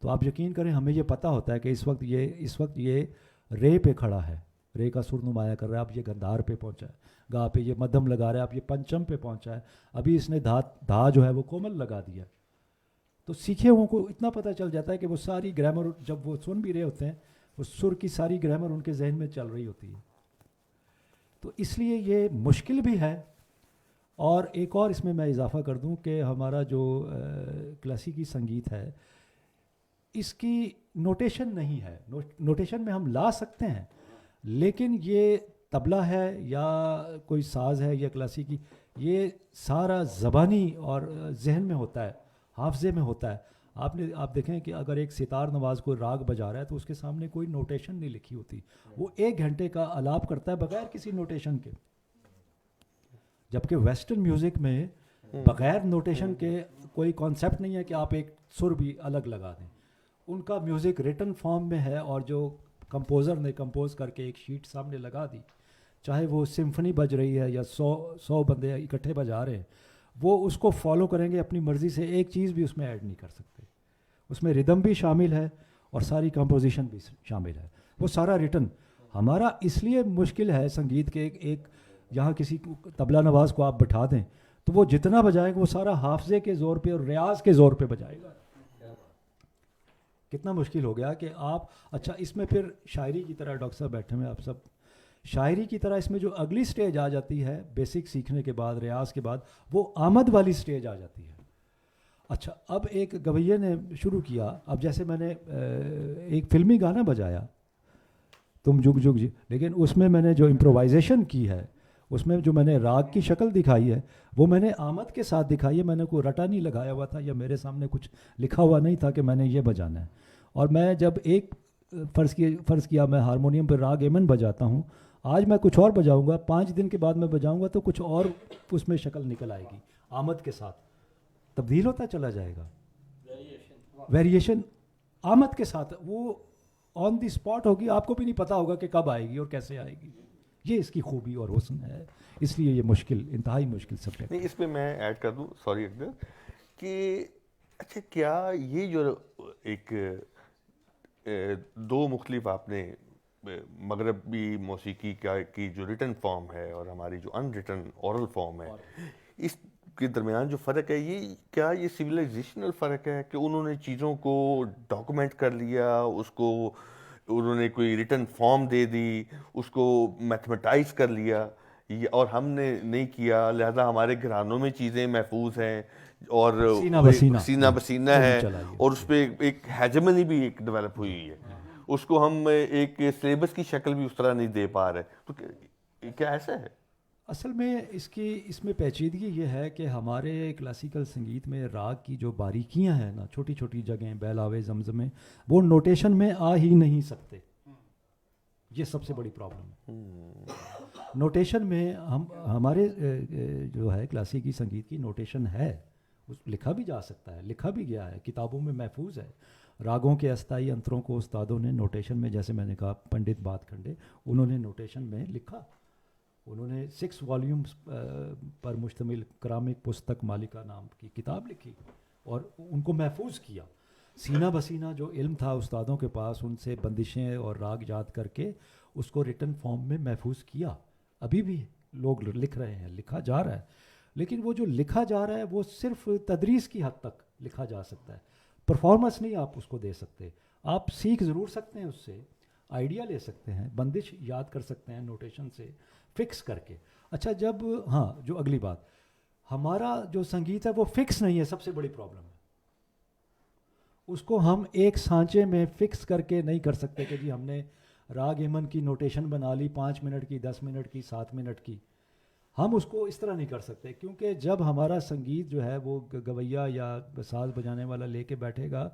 S2: تو آپ یقین کریں ہمیں یہ پتہ ہوتا ہے کہ اس وقت یہ رے پہ کھڑا ہے, رے کا سر نمایاں کر رہا ہے, اب یہ گندھار پہ پہنچا ہے, گا پہ یہ مدھم لگا رہا ہے, اب یہ پنچم پہ پہنچا ہے, ابھی اس نے دھا جو ہے وہ کومل لگا دیا. تو سیکھے ہوں کو اتنا پتہ چل جاتا ہے کہ وہ ساری گرامر جب وہ سن بھی رہے ہوتے ہیں وہ سر کی ساری گرامر ان کے ذہن میں چل رہی ہوتی ہے. تو اس لیے یہ مشکل بھی ہے. اور ایک اور اس میں اضافہ کر دوں کہ ہمارا جو کلاسیکی سنگیت ہے اس کی نوٹیشن نہیں ہے, نوٹیشن میں ہم لا سکتے ہیں لیکن یہ طبلہ ہے یا کوئی ساز ہے یا کلاسیکی, یہ سارا زبانی اور ذہن میں ہوتا ہے, حافظے میں ہوتا ہے. آپ دیکھیں کہ اگر ایک ستار نواز کوئی راگ بجا رہا ہے تو اس کے سامنے کوئی نوٹیشن نہیں لکھی ہوتی, وہ 1 گھنٹے کا آلاپ کرتا ہے بغیر کسی نوٹیشن کے. جبکہ ویسٹرن میوزک میں بغیر نوٹیشن کے کوئی کانسیپٹ نہیں ہے کہ آپ ایک سر بھی الگ لگا دیں. ان کا میوزک ریٹن فارم میں ہے اور جو کمپوزر نے کمپوز کر کے ایک شیٹ سامنے لگا دی, چاہے وہ سمفنی بج رہی ہے یا 100 بندے اکٹھے بجا رہے ہیں, وہ اس کو فالو کریں گے اپنی مرضی سے, ایک چیز بھی اس میں ایڈ نہیں کر سکتے. اس میں ردم بھی شامل ہے اور ساری کمپوزیشن بھی شامل ہے, وہ سارا ریٹن. ہمارا اس لیے مشکل ہے سنگیت کے ایک یہاں کسی طبلہ نواز کو آپ بٹھا دیں تو وہ جتنا بجائے گا وہ سارا حافظے کے زور پہ اور ریاض کے زور پہ بجائے گا. کتنا مشکل ہو گیا کہ آپ, اچھا اس میں پھر شاعری کی طرح ڈاکٹر صاحب بیٹھے ہوئے آپ سب, شاعری کی طرح اس میں جو اگلی سٹیج آ جاتی ہے بیسک سیکھنے کے بعد ریاض کے بعد, وہ آمد والی سٹیج آ جاتی ہے. اچھا اب ایک گویے نے شروع کیا, اب جیسے میں نے ایک فلمی گانا بجایا تم جگ جگ جی, لیکن اس میں نے جو امپرووائزیشن کی ہے, اس میں جو میں نے راگ کی شکل دکھائی ہے وہ میں نے آمد کے ساتھ دکھائی ہے. میں نے کوئی رٹا نہیں لگایا ہوا تھا یا میرے سامنے کچھ لکھا ہوا نہیں تھا کہ میں نے یہ بجانا ہے. اور میں جب ایک فرض کیا میں ہارمونیم پہ راگ ایمن بجاتا ہوں, آج میں کچھ اور بجاؤں گا, 5 دن کے بعد میں بجاؤں گا تو کچھ اور اس میں شکل نکل آئے گی, آمد کے ساتھ تبدیل ہوتا چلا جائے گا, ویریشن آمد کے ساتھ, وہ آن دی اسپاٹ ہوگی, آپ کو بھی نہیں پتا ہوگا کہ کب آئے گی اور کیسے آئے گی. یہ اس کی خوبی اور حسن ہے, اس لیے یہ مشکل, انتہائی مشکل سبجیکٹ.
S1: نہیں اس میں میں ایڈ کر دوں, سوری اکبر, کہ اچھا کیا یہ جو ایک 2 مختلف آپ نے مغربی موسیقی کی جو ریٹن فارم ہے اور ہماری جو ان ریٹن اورل فارم ہے, اس کے درمیان جو فرق ہے, یہ کیا یہ سویلائزیشنل فرق ہے کہ انہوں نے چیزوں کو ڈاکومنٹ کر لیا, اس کو انہوں نے کوئی ریٹن فارم دے دی, اس کو میتھمیٹائز کر لیا, اور ہم نے نہیں کیا, لہذا ہمارے گھرانوں میں چیزیں محفوظ ہیں اور سینہ بسینہ ہے, اور اس پہ ایک ہیجمنی بھی ایک ڈیولپ ہوئی ہے, اس کو ہم ایک سلیبس کی شکل بھی اس طرح نہیں دے پا رہے. تو کیا ایسا ہے؟
S2: اصل میں اس میں پیچیدگی یہ ہے کہ ہمارے کلاسیکل سنگیت میں راگ کی جو باریکیاں ہیں نا, چھوٹی چھوٹی جگہیں, بیلاوے, زمزمیں, وہ نوٹیشن میں آ ہی نہیں سکتے. یہ سب سے بڑی پرابلم ہے. نوٹیشن میں ہمارے جو ہے کلاسیکی سنگیت کی نوٹیشن ہے, لکھا بھی جا سکتا ہے, لکھا بھی گیا ہے, کتابوں میں محفوظ ہے. راگوں کے استائی انتروں کو استادوں نے نوٹیشن میں, جیسے میں نے کہا پنڈت بات کھنڈے, انہوں نے نوٹیشن میں لکھا. انہوں نے 6 والیومز پر مشتمل کرامک پستک مالکہ نام کی کتاب لکھی اور ان کو محفوظ کیا. سینہ بسینہ جو علم تھا استادوں کے پاس, ان سے بندشیں اور راگ یاد کر کے اس کو ریٹن فارم میں محفوظ کیا. ابھی بھی لوگ لکھ رہے ہیں, لکھا جا رہا ہے, لیکن وہ جو لکھا جا رہا ہے وہ صرف تدریس کی حد تک لکھا جا سکتا ہے, پرفارمنس نہیں آپ اس کو دے سکتے. آپ سیکھ ضرور سکتے ہیں, اس سے آئیڈیا لے سکتے ہیں, بندش یاد کر سکتے ہیں نوٹیشن سے فکس کر کے. اچھا جب جو اگلی بات, ہمارا جو سنگیت ہے وہ فکس نہیں ہے, سب سے بڑی پرابلم ہے. اس کو ہم ایک سانچے میں فکس کر کے نہیں کر سکتے کہ جی ہم نے راگ ایمن کی نوٹیشن بنا لی 5 منٹ کی, 10 منٹ کی, 7 منٹ کی. ہم اس کو اس طرح نہیں کر سکتے، کیونکہ جب ہمارا سنگیت جو ہے وہ گویا یا ساز بجانے والا لے کے بیٹھے گا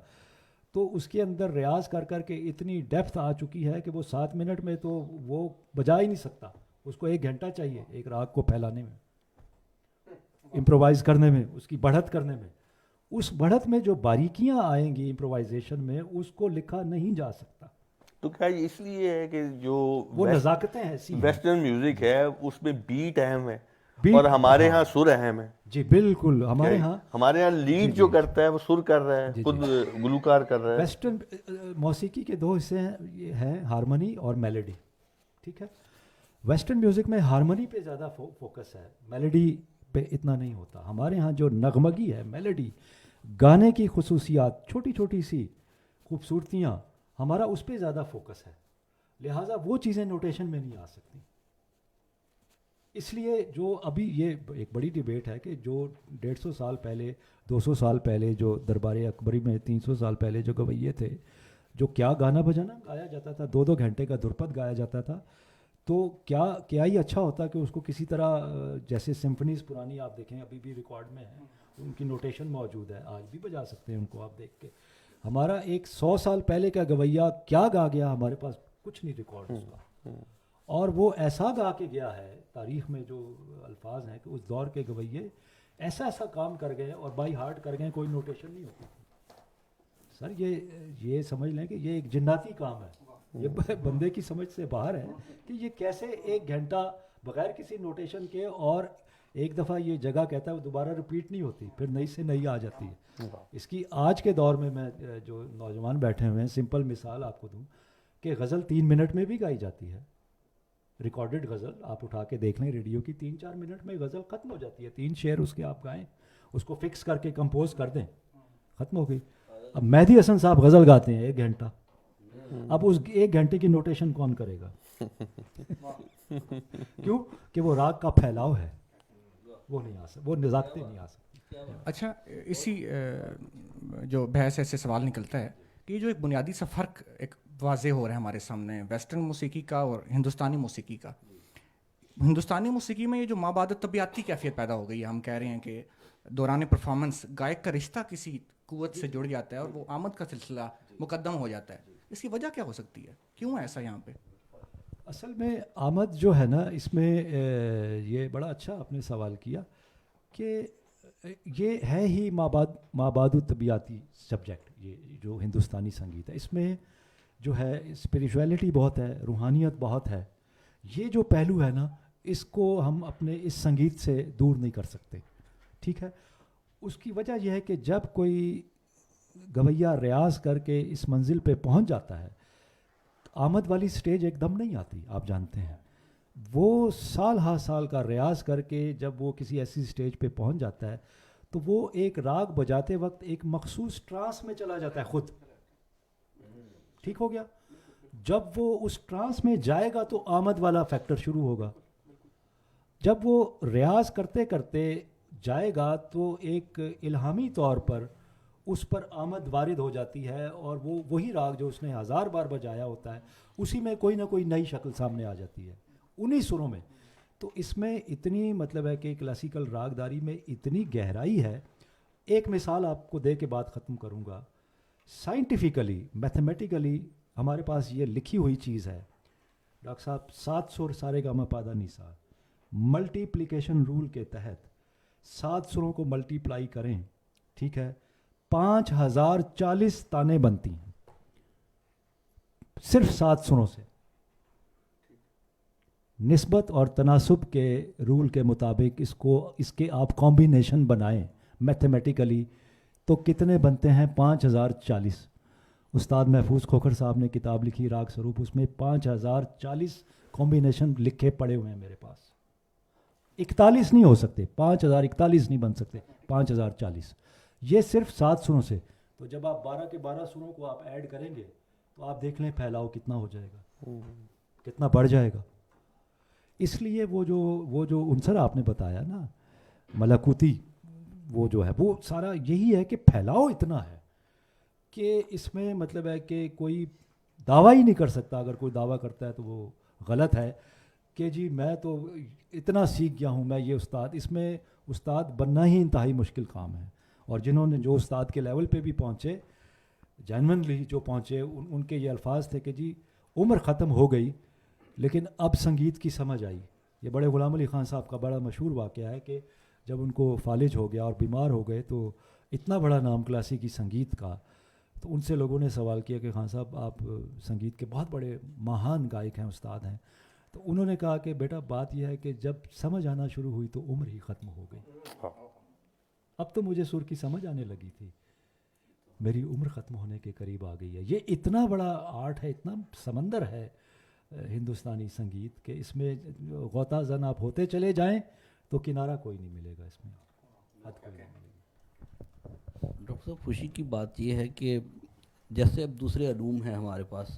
S2: تو اس کے اندر ریاض کر کر کے اتنی ڈیپتھ آ چکی ہے کہ وہ 7 منٹ میں تو وہ بجا ہی نہیں سکتا، اس کو 1 گھنٹہ چاہیے ایک راگ کو پھیلانے میں، امپرووائز کرنے میں، اس کی بڑھت کرنے میں. اس بڑھت میں جو باریکیاں آئیں گی امپرووائزیشن میں اس کو لکھا نہیں جا سکتا.
S1: تو کیا اس لیے ہے کہ جو
S2: وہ نزاکتیں ایسی ہیں.
S1: ویسٹرن میوزک ہے اس میں بیٹ اہم ہے
S2: Beat-
S1: اور ہمارے
S2: ہاں.
S1: ہاں سر اہم ہے.
S2: جی بالکل، ہمارے ہاں
S1: ہمارے یہاں لیڈ جو کرتا ہے وہ سر کر رہا ہے،
S2: جی،
S1: خود گلوکار کر رہا ہے.
S2: ویسٹرن موسیقی کے 2 حصے ہیں، یہ ہیں ہارمنی اور میلڈی. ٹھیک ہے، ویسٹرن میوزک میں ہارمنی پہ زیادہ فوکس ہے، میلڈی پہ اتنا نہیں ہوتا. ہمارے ہاں جو نغمگی ہے، میلڈی، گانے کی خصوصیات، چھوٹی چھوٹی سی خوبصورتیاں، ہمارا اس پہ زیادہ فوکس ہے، لہٰذا وہ چیزیں نوٹیشن میں نہیں آ سکتی. اس لیے جو ابھی یہ ایک بڑی ڈیبیٹ ہے کہ جو 150 سال پہلے، 200 سال پہلے جو دربار اکبری میں 300 سال پہلے جو گویے تھے، جو کیا گانا بجانا گایا جاتا تھا، 2 گھنٹے کا دھرپد گایا جاتا تھا، تو کیا ہی اچھا ہوتا کہ اس کو کسی طرح جیسے سمفنیز پرانی آپ دیکھیں ابھی بھی ریکارڈ میں ہیں، ان کی نوٹیشن موجود ہے، آج بھی بجا سکتے ہیں ان کو آپ دیکھ کے. ہمارا ایک 100 سال پہلے کا گویا کیا گا گیا، ہمارے پاس کچھ نہیں ریکارڈ اس کا، اور وہ ایسا گا کے گیا ہے. تاریخ میں جو الفاظ ہیں کہ اس دور کے گویے ایسا کام کر گئے اور بائی ہارٹ کر گئے، کوئی نوٹیشن نہیں ہوتی. سر یہ سمجھ لیں کہ یہ ایک جناتی کام ہے، یہ بندے کی سمجھ سے باہر ہے کہ یہ کیسے 1 گھنٹہ بغیر کسی نوٹیشن کے، اور ایک دفعہ یہ جگہ کہتا ہے وہ دوبارہ ریپیٹ نہیں ہوتی، پھر نئی سے نئی آ جاتی ہے. اس کی آج کے دور میں جو نوجوان بیٹھے ہوئے ہیں، سمپل مثال آپ کو دوں کہ غزل 3 منٹ میں بھی گائی جاتی ہے. ریکارڈڈ غزل آپ اٹھا کے دیکھ لیں ریڈیو کی، 3-4 منٹ میں غزل ختم ہو جاتی ہے. 3 شعر اس کے آپ گائیں، اس کو فکس کر کے کمپوز کر دیں، ختم ہو گئی. اب مہدی حسن صاحب غزل گاتے ہیں 1 گھنٹہ، اب اس 1 گھنٹے کی نوٹیشن کون کرے گا؟ کیوں کہ وہ راگ کا پھیلاؤ ہے، وہ نہیں آ سکتا، وہ نزاکتیں نہیں آ سکتی.
S3: اچھا، اسی جو بحث سے سوال نکلتا ہے کہ جو ایک بنیادی سا فرق ایک واضح ہو رہا ہے ہمارے سامنے ویسٹرن موسیقی کا اور ہندوستانی موسیقی کا. ہندوستانی موسیقی میں یہ جو مابعد طبیعتی کیفیت پیدا ہو گئی ہے، ہم کہہ رہے ہیں کہ دوران پرفارمنس گائک کا رشتہ کسی قوت سے جڑ جاتا ہے اور وہ آمد کا سلسلہ مقدم ہو جاتا ہے. اس کی وجہ کیا ہو سکتی ہے؟ کیوں ہے ایسا یہاں پہ؟
S2: اصل میں آمد جو ہے نا، اس میں یہ بڑا اچھا آپ نے سوال کیا کہ یہ ہے ہی مابعد طبیعتی سبجیکٹ. یہ جو ہندوستانی سنگیت ہے، اس میں جو ہے اسپریچویلٹی بہت ہے، روحانیت بہت ہے. یہ جو پہلو ہے نا، اس کو ہم اپنے اس سنگیت سے دور نہیں کر سکتے. ٹھیک ہے، اس کی وجہ یہ ہے کہ جب کوئی گویا ریاض کر کے اس منزل پہ پہنچ جاتا ہے، آمد والی سٹیج ایک دم نہیں آتی، آپ جانتے ہیں. وہ سال ہا سال کا ریاض کر کے جب وہ کسی ایسی سٹیج پہ پہنچ جاتا ہے تو وہ ایک راگ بجاتے وقت ایک مخصوص ٹرانس میں چلا جاتا ہے خود. ٹھیک ہو گیا؟ جب وہ اس ٹرانس میں جائے گا تو آمد والا فیکٹر شروع ہوگا. جب وہ ریاض کرتے کرتے جائے گا تو ایک الہامی طور پر اس پر آمد وارد ہو جاتی ہے، اور وہ وہی راگ جو اس نے 1000 بار بجایا ہوتا ہے، اسی میں کوئی نہ کوئی نئی شکل سامنے آ جاتی ہے انہی سروں میں. تو اس میں اتنی مطلب ہے کہ کلاسیکل راگداری میں اتنی گہرائی ہے. ایک مثال آپ کو دے کے بات ختم کروں گا. سائنٹیفیکلی، میتھمیٹیکلی ہمارے پاس یہ لکھی ہوئی چیز ہے ڈاکٹر صاحب، 7 سر سارے گاما پادا نیسا، ملٹیپلیکیشن رول کے تحت 7 سروں کو ملٹیپلائی کریں، ٹھیک ہے، 5040 تانیں بنتی ہیں صرف 7 سروں سے. نسبت اور تناسب کے رول کے مطابق اس کے آپ کمبینیشن بنائیں میتھمیٹیکلی تو کتنے بنتے ہیں؟ 5040. استاد محفوظ کھوکھر صاحب نے کتاب لکھی راگ سروپ، اس میں 5040 کمبینیشن لکھے پڑے ہوئے ہیں میرے پاس. 41 نہیں ہو سکتے، 5041 نہیں بن سکتے، 5040. یہ صرف 7 سروں سے. تو جب آپ 12 کے 12 سروں کو آپ ایڈ کریں گے تو آپ دیکھ لیں پھیلاؤ کتنا ہو جائے گا، کتنا بڑھ جائے گا. اس لیے وہ جو عنصر آپ نے بتایا نا ملکوتی، وہ جو ہے وہ سارا یہی ہے کہ پھیلاؤ اتنا ہے کہ اس میں مطلب ہے کہ کوئی دعویٰ ہی نہیں کر سکتا. اگر کوئی دعویٰ کرتا ہے تو وہ غلط ہے کہ جی میں تو اتنا سیکھ گیا ہوں، میں یہ استاد، اس میں استاد بننا ہی انتہائی مشکل کام ہے. اور جنہوں نے جو استاد کے لیول پہ بھی پہنچے، جینونلی جو پہنچے، ان کے یہ الفاظ تھے کہ جی عمر ختم ہو گئی لیکن اب سنگیت کی سمجھ آئی. یہ بڑے غلام علی خان صاحب کا بڑا مشہور واقعہ ہے کہ جب ان کو فالج ہو گیا اور بیمار ہو گئے تو اتنا بڑا نام کلاسیکی سنگیت کا، تو ان سے لوگوں نے سوال کیا کہ خان صاحب آپ سنگیت کے بہت بڑے مہان گائک ہیں، استاد ہیں. تو انہوں نے کہا کہ بیٹا بات یہ ہے کہ جب سمجھ آنا شروع ہوئی تو عمر ہی ختم ہو گئی. اب تو مجھے سر کی سمجھ آنے لگی تھی، میری عمر ختم ہونے کے قریب آ گئی ہے. یہ اتنا بڑا آرٹ ہے، اتنا سمندر ہے ہندوستانی سنگیت کہ اس میں غوطہ زن آپ ہوتے چلے جائیں تو کنارہ کوئی نہیں ملے گا، اس میں حد کوئی نہیں ملے گی.
S4: ڈاکٹر صاحب خوشی کی بات یہ ہے کہ جیسے اب دوسرے علوم ہیں ہمارے پاس،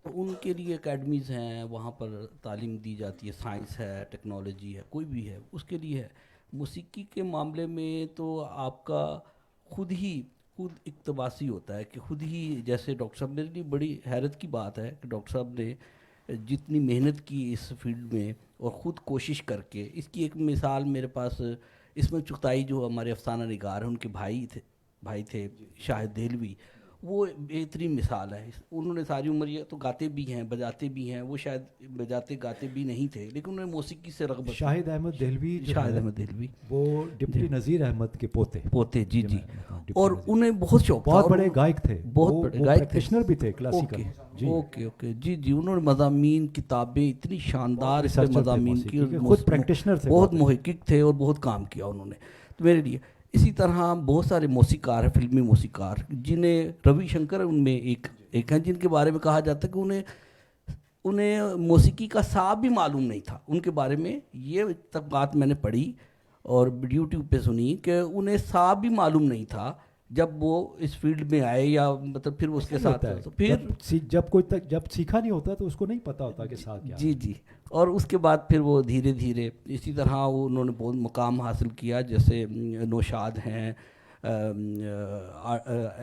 S4: تو ان کے لیے اکیڈمیز ہیں، وہاں پر تعلیم دی جاتی ہے، سائنس ہے، ٹیکنالوجی ہے، کوئی بھی ہے اس کے لیے ہے. موسیقی کے معاملے میں تو آپ کا خود اقتباسی ہوتا ہے کہ خود ہی، جیسے ڈاکٹر صاحب، میرے لیے بڑی حیرت کی بات ہے کہ ڈاکٹر صاحب نے جتنی محنت کی اس فیلڈ میں اور خود کوشش کر کے، اس کی ایک مثال میرے پاس اسمت چغتائی جو ہمارے افسانہ نگار ہیں، ان کے بھائی تھے شاہد دہلوی، وہ بہترین مثال ہے. انہوں نے ساری عمر، یہ تو گاتے بھی ہیں بجاتے بھی ہیں، وہ شاید بجاتے گاتے بھی نہیں تھے لیکن انہوں نے موسیقی سے رغبت.
S2: شاہد احمد دہلوی وہ ڈپٹی نذیر احمد کے پوتے
S4: جی. اور انہیں بہت شوق تھا،
S2: بہت بڑے گائک تھے،
S4: بہت بڑے گائک،
S2: پریکٹیشنر بھی تھے کلاسیکل.
S4: اوکے جی. انہوں نے مضامین، کتابیں اتنی شاندار مضامین کی،
S2: خود پریکٹیشنر تھے،
S4: بہت محقق تھے اور بہت کام کیا انہوں نے. تو میرے لیے اسی طرح بہت سارے موسیقار ہیں، فلمی موسیقار، جنہیں روی شنکر ان میں ایک ہیں، جن کے بارے میں کہا جاتا ہے کہ انہیں موسیقی کا سا بھی معلوم نہیں تھا. ان کے بارے میں یہ تک بات میں نے پڑھی اور یوٹیوب پہ سنی کہ انہیں سا بھی معلوم نہیں تھا جب وہ اس فیلڈ میں آئے، یا مطلب پھر اس کے ساتھ
S2: پھر جب سیکھا نہیں ہوتا تو اس کو نہیں پتا ہوتا کہ سا کیا.
S4: جی. اور اس کے بعد پھر وہ دھیرے دھیرے اسی طرح انہوں نے بہت مقام حاصل کیا، جیسے نوشاد ہیں،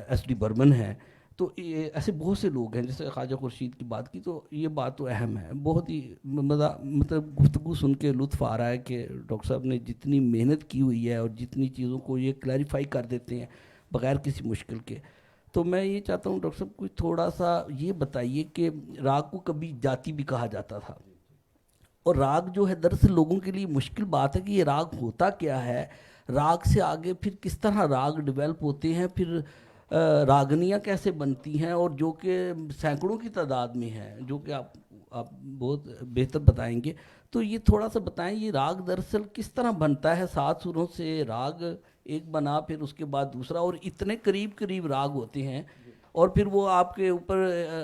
S4: ایس ڈی برمن ہیں. تو ایسے بہت سے لوگ ہیں، جیسے خواجہ خورشید کی بات کی، تو یہ بات تو اہم ہے. بہت ہی مطلب گفتگو سن کے لطف آ رہا ہے کہ ڈاکٹر صاحب نے جتنی محنت کی ہوئی ہے اور جتنی چیزوں کو یہ کلیریفائی کر دیتے ہیں بغیر کسی مشکل کے. تو میں یہ چاہتا ہوں ڈاکٹر صاحب کوئی تھوڑا سا یہ بتائیے کہ راگ کو کبھی جاتی بھی کہا جاتا تھا، اور راگ جو ہے دراصل لوگوں کے لیے مشکل بات ہے کہ یہ راگ ہوتا کیا ہے، راگ سے آگے پھر کس طرح راگ ڈیولپ ہوتے ہیں، پھر راگنیاں کیسے بنتی ہیں، اور جو کہ سینکڑوں کی تعداد میں ہیں، جو کہ آپ بہت بہتر بتائیں گے. تو یہ تھوڑا سا بتائیں، یہ راگ دراصل کس طرح بنتا ہے؟ 7 سروں سے راگ ایک بنا، پھر اس کے بعد دوسرا، اور اتنے قریب راگ ہوتے ہیں، اور پھر وہ آپ کے اوپر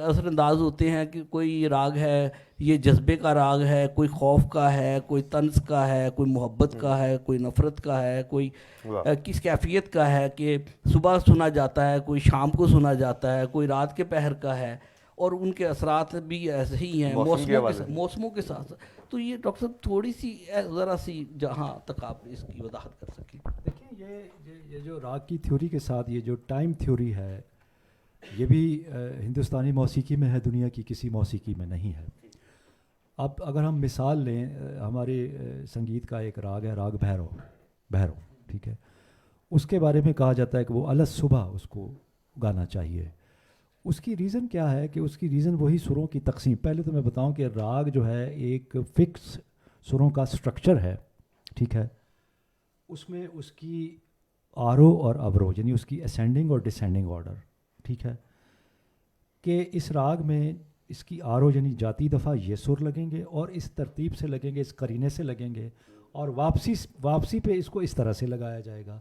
S4: اثر انداز ہوتے ہیں کہ کوئی راگ ہے یہ جذبے کا راگ ہے، کوئی خوف کا ہے، کوئی طنز کا ہے، کوئی محبت کا ہے، کوئی نفرت کا ہے، کوئی کس کیفیت کا ہے کہ صبح سنا جاتا ہے، کوئی شام کو سنا جاتا ہے، کوئی رات کے پہر کا ہے، اور ان کے اثرات بھی ایسے ہی ہیں موسموں کے ساتھ. تو یہ ڈاکٹر صاحب تھوڑی سی ذرا سی جہاں تک آپ اس کی وضاحت کر سکیں.
S2: دیکھیں یہ جو راگ کی تھیوری کے ساتھ یہ جو ٹائم تھیوری ہے، یہ بھی ہندوستانی موسیقی میں ہے، دنیا کی کسی موسیقی میں نہیں ہے. اب اگر ہم مثال لیں، ہمارے سنگیت کا ایک راگ ہے، راگ بھیرو، ٹھیک ہے، اس کے بارے میں کہا جاتا ہے کہ وہ الگ صبح اس کو گانا چاہیے. اس کی ریزن کیا ہے کہ اس کی ریزن وہی سروں کی تقسیم. پہلے تو میں بتاؤں کہ راگ جو ہے ایک فکس سروں کا سٹرکچر ہے، ٹھیک ہے. اس میں اس کی آرو اور ابرو، یعنی اس کی اسینڈنگ اور ڈسینڈنگ آرڈر، ٹھیک ہے، کہ اس راگ میں اس کی آرو یعنی جاتی دفعہ یہ سر لگیں گے اور اس ترتیب سے لگیں گے، اس قرینے سے لگیں گے، اور واپسی پہ اس کو اس طرح سے لگایا جائے گا.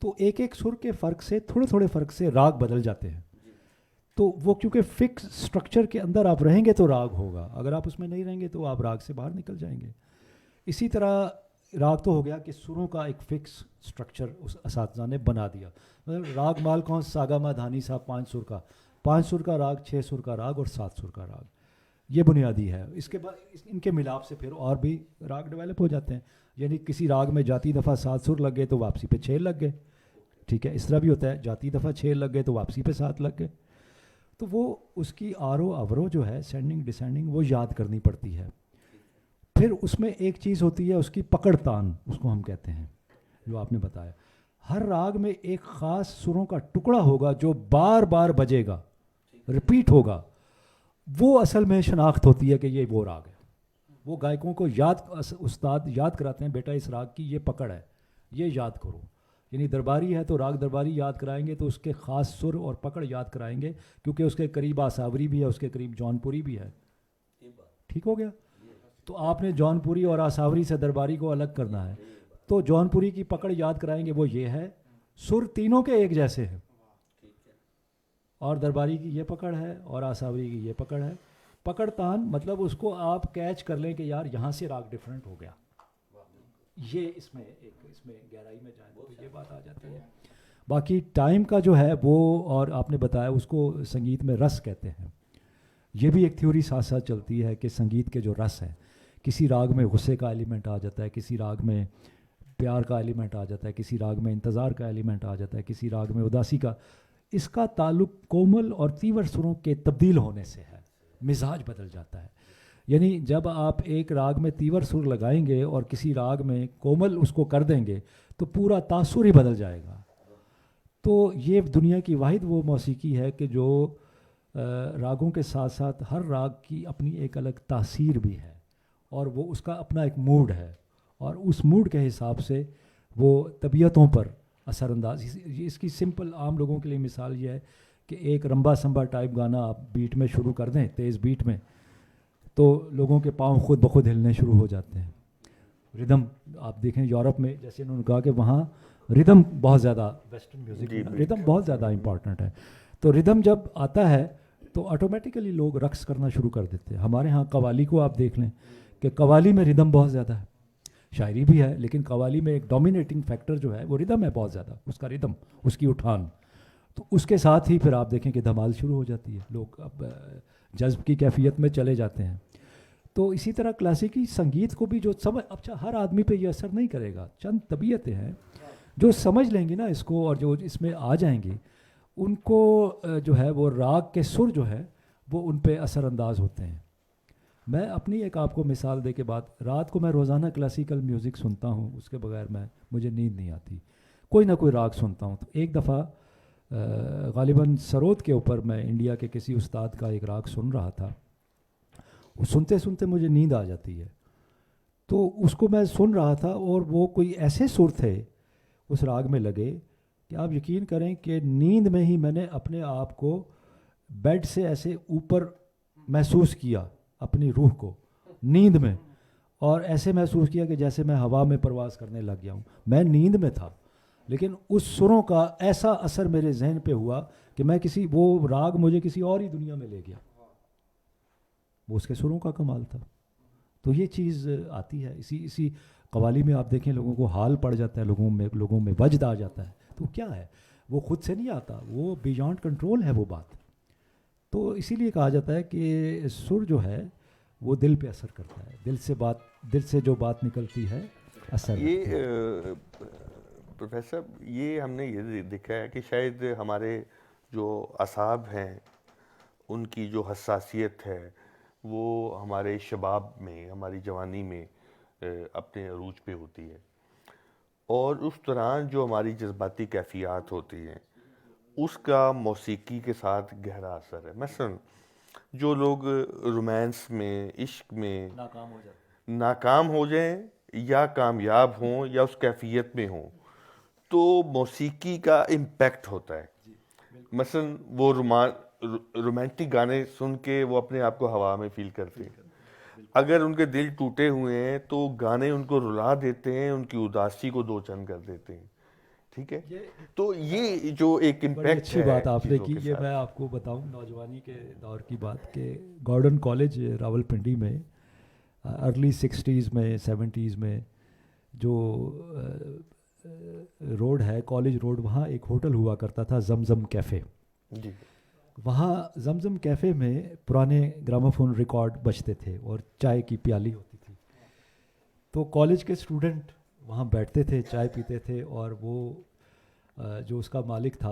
S2: تو ایک سر کے فرق سے، تھوڑے فرق سے راگ بدل جاتے ہیں. تو وہ کیونکہ فکس سٹرکچر کے اندر آپ رہیں گے تو راگ ہوگا، اگر آپ اس میں نہیں رہیں گے تو آپ راگ سے باہر نکل جائیں گے. اسی طرح راگ تو ہو گیا کہ سروں کا ایک فکس سٹرکچر اس اساتذہ نے بنا دیا. مطلب راگ مال کون ساگا ما دھانی سا 5 سر کا راگ، 6 سر کا راگ اور 7 سر کا راگ، یہ بنیادی ہے. اس کے بعد ان کے ملاپ سے پھر اور بھی راگ ڈیولپ ہو جاتے ہیں. یعنی کسی راگ میں جاتی دفعہ 7 سر لگ گئے تو واپسی پہ 6 لگ گئے، ٹھیک ہے. اس طرح بھی ہوتا ہے، جاتی دفعہ 6 لگ گئے تو واپسی پہ 7 لگ گئے. تو وہ اس کی آرو اورو جو ہے، سینڈنگ ڈسینڈنگ، وہ یاد کرنی پڑتی ہے. پھر اس میں ایک چیز ہوتی ہے اس کی پکڑ تان، اس کو ہم کہتے ہیں، جو آپ نے بتایا. ہر راگ میں ایک خاص سروں کا ٹکڑا ہوگا جو بار بار بجے گا، ریپیٹ ہوگا. وہ اصل میں شناخت ہوتی ہے کہ یہ وہ راگ ہے. وہ گائکوں کو استاد یاد کراتے ہیں، بیٹا اس راگ کی یہ پکڑ ہے، یہ یاد کرو. یعنی درباری ہے تو راگ درباری یاد کرائیں گے تو اس کے خاص سر اور پکڑ یاد کرائیں گے، کیونکہ اس کے قریب آساوری بھی ہے، اس کے قریب جون پوری بھی ہے. ٹھیک ہو گیا؟ تو آپ نے جون پوری اور آساوری سے درباری کو الگ کرنا ہے. تو جون پوری کی پکڑ یاد کرائیں گے، وہ یہ ہے. سر تینوں کے ایک جیسے ہیں، اور درباری کی یہ پکڑ ہے اور آساوری کی یہ پکڑ ہے. پکڑ تان مطلب اس کو آپ کیچ کر لیں کہ یار یہاں سے راگ ڈیفرنٹ ہو گیا. یہ اس میں گہرائی میں جائیں تو یہ بات آ جاتی ہے. باقی ٹائم کا جو ہے وہ، اور آپ نے بتایا اس کو سنگیت میں رس کہتے ہیں. یہ بھی ایک تھیوری ساتھ ساتھ چلتی ہے کہ سنگیت کے جو رس ہیں، کسی راگ میں غصے کا ایلیمنٹ آ جاتا ہے، کسی راگ میں پیار کا ایلیمنٹ آ جاتا ہے، کسی راگ میں انتظار کا ایلیمنٹ آ جاتا ہے، کسی راگ میں اداسی کا. اس کا تعلق کومل اور تیور سروں کے تبدیل ہونے سے ہے. مزاج بدل جاتا ہے. یعنی جب آپ ایک راگ میں تیور سر لگائیں گے اور کسی راگ میں کومل اس کو کر دیں گے تو پورا تاثر ہی بدل جائے گا. تو یہ دنیا کی واحد وہ موسیقی ہے کہ جو راگوں کے ساتھ ساتھ ہر راگ کی اپنی ایک الگ تاثیر بھی ہے، اور وہ اس کا اپنا ایک موڈ ہے، اور اس موڈ کے حساب سے وہ طبیعتوں پر اثر انداز. اس کی سمپل عام لوگوں کے لیے مثال یہ ہے کہ ایک رمبا سمبا ٹائپ گانا آپ بیٹ میں شروع کر دیں، تیز بیٹ میں، تو لوگوں کے پاؤں خود بخود ہلنے شروع ہو جاتے ہیں. ردم آپ دیکھیں یورپ میں، جیسے انہوں نے کہا کہ وہاں ردم بہت زیادہ، ویسٹرن میوزک میں ردم بہت زیادہ امپورٹنٹ ہے. تو ردم جب آتا ہے تو آٹومیٹیکلی لوگ رقص کرنا شروع کر دیتے ہیں. ہمارے ہاں قوالی کو آپ دیکھ لیں کہ قوالی میں ردم بہت زیادہ ہے. شاعری بھی ہے لیکن قوالی میں ایک ڈومینیٹنگ فیکٹر جو ہے وہ ردم ہے بہت زیادہ، اس کا ردم، اس کی اٹھان. تو اس کے ساتھ ہی پھر آپ دیکھیں کہ دھمال شروع ہو جاتی ہے، لوگ اب جذب کی کیفیت میں چلے جاتے ہیں. تو اسی طرح کلاسیکی سنگیت کو بھی جو سمجھ، اچھا ہر آدمی پہ یہ اثر نہیں کرے گا، چند طبیعتیں ہیں جو سمجھ لیں گی نا اس کو، اور جو اس میں آ جائیں گی، ان کو جو ہے وہ راگ کے سر جو ہے وہ ان پہ اثر انداز ہوتے ہیں. میں اپنی ایک آپ کو مثال دے کے بات، رات کو میں روزانہ کلاسیکل میوزک سنتا ہوں، اس کے بغیر مجھے نیند نہیں آتی. کوئی نہ کوئی راگ سنتا ہوں. تو ایک دفعہ غالباً سرود کے اوپر میں انڈیا کے کسی استاد کا ایک راگ سن رہا تھا. وہ سنتے سنتے مجھے نیند آ جاتی ہے. تو اس کو میں سن رہا تھا اور وہ کوئی ایسے سر تھے اس راگ میں لگے کہ آپ یقین کریں کہ نیند میں ہی میں نے اپنے آپ کو بیڈ سے ایسے اوپر محسوس کیا، اپنی روح کو نیند میں، اور ایسے محسوس کیا کہ جیسے میں ہوا میں پرواز کرنے لگ گیا ہوں. میں نیند میں تھا لیکن اس سروں کا ایسا اثر میرے ذہن پہ ہوا کہ میں وہ راگ مجھے کسی اور ہی دنیا میں لے گیا. وہ اس کے سروں کا کمال تھا. تو یہ چیز آتی ہے. اسی قوالی میں آپ دیکھیں لوگوں کو حال پڑ جاتا ہے، لوگوں میں وجد آ جاتا ہے. تو کیا ہے، وہ خود سے نہیں آتا، وہ بیانڈ کنٹرول ہے وہ بات. تو اسی لیے کہا جاتا ہے کہ سر جو ہے وہ دل پہ اثر کرتا ہے، دل سے جو بات نکلتی ہے اثر.
S1: یہ پروفیسر، یہ ہم نے یہ دیکھا ہے کہ شاید ہمارے جو اعصاب ہیں ان کی جو حساسیت ہے وہ ہمارے شباب میں، ہماری جوانی میں اپنے عروج پہ ہوتی ہے، اور اس دوران جو ہماری جذباتی کیفیات ہوتی ہیں اس کا موسیقی کے ساتھ گہرا اثر ہے. مثلا جو لوگ رومانس میں، عشق میں ناکام ہو جائیں یا کامیاب ہوں یا اس کیفیت میں ہوں تو موسیقی کا امپیکٹ ہوتا ہے. مثلا وہ رومانٹک گانے سن کے وہ اپنے آپ کو ہوا میں فیل کرتے ہیں. اگر ان کے دل ٹوٹے ہوئے ہیں تو گانے ان کو رلا دیتے ہیں، ان کی اداسی کو دو چند کر دیتے ہیں. ٹھیک ہے، تو یہ جو ایک امپیکٹ ہے.
S2: بڑی اچھی بات آپ نے کی. یہ میں آپ کو بتاؤں نوجوانی کے دور کی بات کہ گارڈن کالج راول پنڈی میں ارلی 60s میں 70s میں جو روڈ ہے کالج روڈ، وہاں ایک ہوٹل ہوا کرتا تھا زمزم کیفے.
S1: جی.
S2: وہاں زمزم کیفے میں پرانے گراموفون ریکارڈ بجتے تھے اور چائے کی پیالی ہوتی تھی. تو کالج کے اسٹوڈنٹ وہاں بیٹھتے تھے، چائے پیتے تھے، اور وہ جو اس کا مالک تھا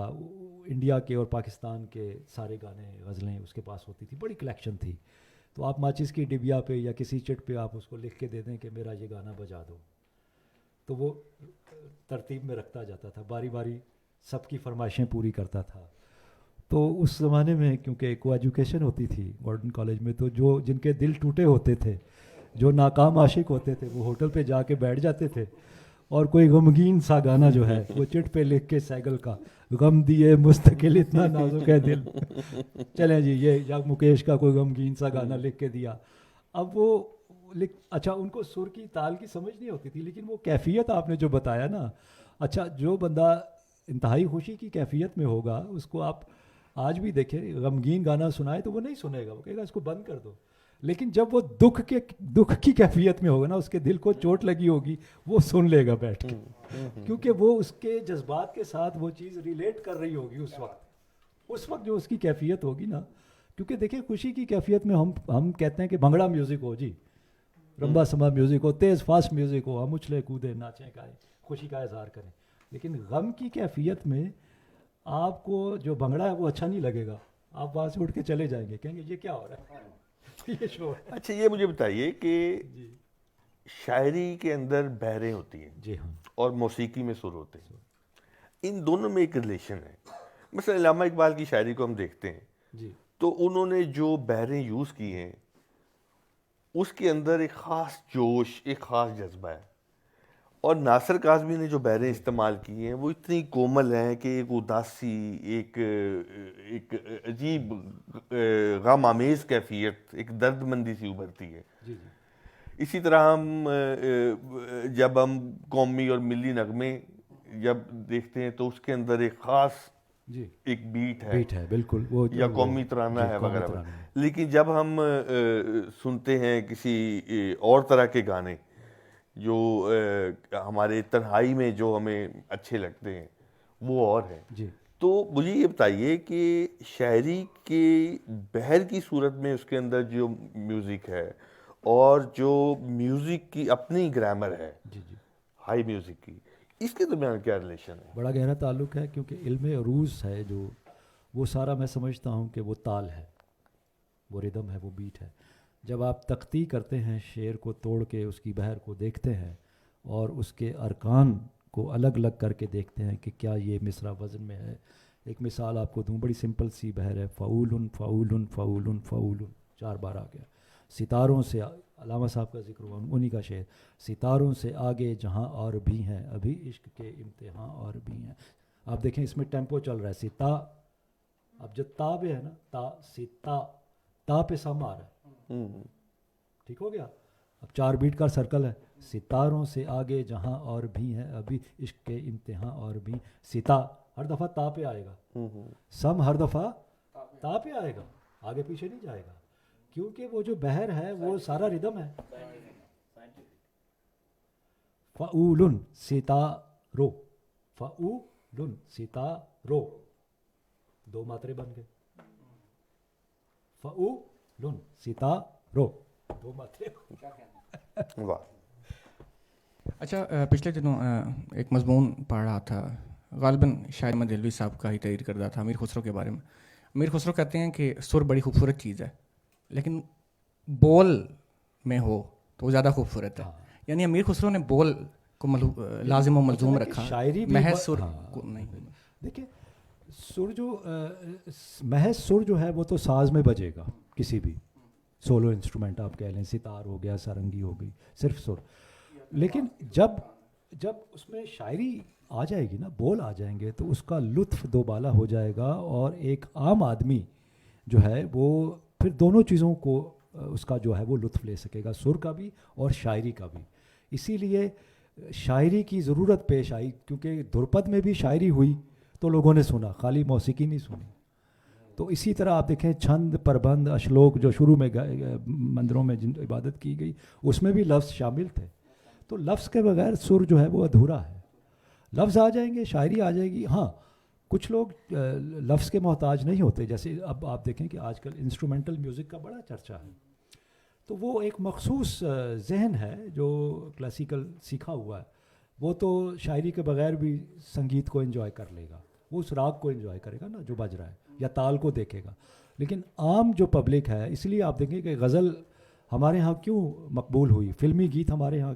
S2: انڈیا کے اور پاکستان کے سارے گانے غزلیں اس کے پاس ہوتی تھی، بڑی کلیکشن تھی. تو آپ ماچس کی ڈبیا پہ یا کسی چٹ پہ آپ اس کو لکھ کے دے دیں کہ میرا یہ گانا بجا دو، تو وہ ترتیب میں رکھتا جاتا تھا، باری باری سب کی فرمائشیں پوری کرتا تھا. تو اس زمانے میں کیونکہ کو ایجوکیشن ہوتی تھی ماڈرن کالج میں، تو جو جن کے دل ٹوٹے ہوتے تھے، جو ناکام عاشق ہوتے تھے، وہ ہوٹل پہ جا کے بیٹھ جاتے تھے اور کوئی غمگین سا گانا جو ہے وہ چٹ پہ لکھ کے سیگل کا، غم دیے مستقل اتنا نازک ہے دل، چلیں جی یہ یا مکیش کا کوئی غمگین سا گانا لکھ کے دیا. اب وہ اچھا ان کو سر کی تال کی سمجھ نہیں ہوتی تھی، لیکن وہ کیفیت آپ نے جو بتایا نا، اچھا جو بندہ انتہائی خوشی کی کیفیت میں ہوگا اس کو آپ آج بھی دیکھیں غمگین گانا سنائے تو وہ نہیں سنے گا، وہ کہے گا اس کو بند کر دو. لیکن جب وہ دکھ کی کیفیت میں ہوگا نا، اس کے دل کو چوٹ لگی ہوگی، وہ سن لے گا بیٹھ کے، کیونکہ وہ اس کے جذبات کے ساتھ وہ چیز ریلیٹ کر رہی ہوگی اس وقت جو اس کی کیفیت ہوگی نا. کیونکہ دیکھیں خوشی کی کیفیت میں ہم کہتے ہیں کہ بھنگڑا میوزک ہو جی، رمبا سمبا میوزک ہو، تیز فاسٹ میوزک ہو، ہم اچھلے کودے ناچیں گائیں خوشی کا اظہار کریں. لیکن غم کی کیفیت میں آپ کو جو بھنگڑا ہے وہ اچھا نہیں لگے گا، آپ وہاں سے اٹھ کے چلے جائیں گے، کہیں گے یہ کیا ہو رہا ہے یہ شور.
S1: اچھا یہ مجھے بتائیے کہ شاعری کے اندر بحریں ہوتی ہیں
S2: جی ہاں،
S1: اور موسیقی میں سر ہوتے ہیں، ان دونوں میں ایک ریلیشن ہے. مثلا علامہ اقبال کی شاعری کو ہم دیکھتے ہیں
S2: جی
S1: تو انہوں نے جو بحریں یوز کی ہیں اس کے اندر ایک خاص جوش، ایک خاص جذبہ ہے. اور ناصر کاظمی نے جو بحریں استعمال کی ہیں وہ اتنی کومل ہیں کہ ایک اداسی، ایک عجیب غم آمیز کیفیت، ایک درد مندی سی ابھرتی ہے.
S2: جی جی
S1: اسی طرح جب ہم قومی اور ملی نغمے جب دیکھتے ہیں تو اس کے اندر ایک خاص
S2: جی
S1: ایک بیٹ
S2: ہے بالکل، وہ
S1: یا قومی ترانہ ہے وغیرہ وغیرہ. لیکن جب ہم سنتے ہیں کسی اور طرح کے گانے جو ہمارے تنہائی میں جو ہمیں اچھے لگتے ہیں وہ اور ہیں.
S2: جی
S1: تو مجھے یہ بتائیے کہ شاعری کے بحر کی صورت میں اس کے اندر جو میوزک ہے اور جو میوزک کی اپنی گرامر ہے
S2: جی جی
S1: ہائی میوزک کی، اس کے درمیان کیا ریلیشن ہے؟
S2: بڑا گہرا تعلق ہے، کیونکہ علم عروض ہے جو وہ سارا میں سمجھتا ہوں کہ وہ تال ہے، وہ ردم ہے، وہ بیٹ ہے. جب آپ تختی کرتے ہیں شعر کو توڑ کے اس کی بحر کو دیکھتے ہیں اور اس کے ارکان کو الگ الگ کر کے دیکھتے ہیں کہ کیا یہ مصرع وزن میں ہے. ایک مثال آپ کو دوں، بڑی سمپل سی بحر ہے، فعول فعول فعول فعول، 4 بار آ گیا. ستاروں سے، علامہ صاحب کا ذکر ہوا، انہی کا شعر، ستاروں سے آگے جہاں اور بھی ہیں ابھی عشق کے امتحان اور بھی ہیں. آپ دیکھیں اس میں ٹیمپو چل رہا ہے، ستا، اب جو تا پہ ہے نا، تا ستا، تا پہ سم آ رہا ہے، ٹھیک ہو گیا. اب 4 بیٹ کا سرکل ہے، ستاروں سے آگے جہاں اور بھی ہیں ابھی عشق کے امتحان اور بھی. ستا ہر دفعہ تا پہ آئے گا، سم ہر دفعہ تا پہ آئے گا، آگے پیچھے نہیں جائے گا، کیونکہ وہ جو بحر ہے وہ سارا ردم ہے. فعول ستارو، فعول ستارو، 2 ماترے بن گئے، فعول ستارو، 2 ماترے.
S1: واہ.
S3: اچھا پچھلے دنوں ایک مضمون پڑھ رہا تھا، غالباً شاعر احمد دہلوی صاحب کا ہی تحریر کردہ تھا، امیر خسرو کے بارے میں. امیر خسرو کہتے ہیں کہ سر بڑی خوبصورت چیز ہے لیکن بول میں ہو تو وہ زیادہ خوبصورت ہے. یعنی امیر خسرو نے بول کو لازم و ملزوم رکھا،
S2: شاعری
S3: محض سر کو نہیں.
S2: دیکھیں سر جو محض سر جو ہے وہ تو ساز میں بجے گا، کسی بھی سولو انسٹرومنٹ آپ کہہ لیں، ستار ہو گیا، سارنگی ہو گئی، صرف سر. لیکن جب اس میں شاعری آ جائے گی نا، بول آ جائیں گے تو اس کا لطف دوبالا ہو جائے گا، اور ایک عام آدمی جو ہے وہ پھر دونوں چیزوں کو اس کا جو ہے وہ لطف لے سکے گا، سر کا بھی اور شاعری کا بھی. اسی لیے شاعری کی ضرورت پیش آئی، کیونکہ دھرپد میں بھی شاعری ہوئی تو لوگوں نے سنا، خالی موسیقی نہیں سنی. تو اسی طرح آپ دیکھیں چھند، پربند، اشلوک جو شروع میں مندروں میں جن عبادت کی گئی اس میں بھی لفظ شامل تھے. تو لفظ کے بغیر سر جو ہے وہ ادھورا ہے. لفظ آ جائیں گے، شاعری آ جائے گی. ہاں کچھ لوگ لفظ کے محتاج نہیں ہوتے، جیسے اب آپ دیکھیں کہ آج کل انسٹرومنٹل میوزک کا بڑا چرچہ ہے، تو وہ ایک مخصوص ذہن ہے جو کلاسیکل سیکھا ہوا ہے، وہ تو شاعری کے بغیر بھی سنگیت کو انجوائے کر لے گا، وہ اس راگ کو انجوائے کرے گا نا جو بج رہا ہے، یا تال کو دیکھے گا. لیکن عام جو پبلک ہے، اس لیے آپ دیکھیں کہ غزل ہمارے ہاں کیوں مقبول ہوئی، فلمی گیت ہمارے ہاں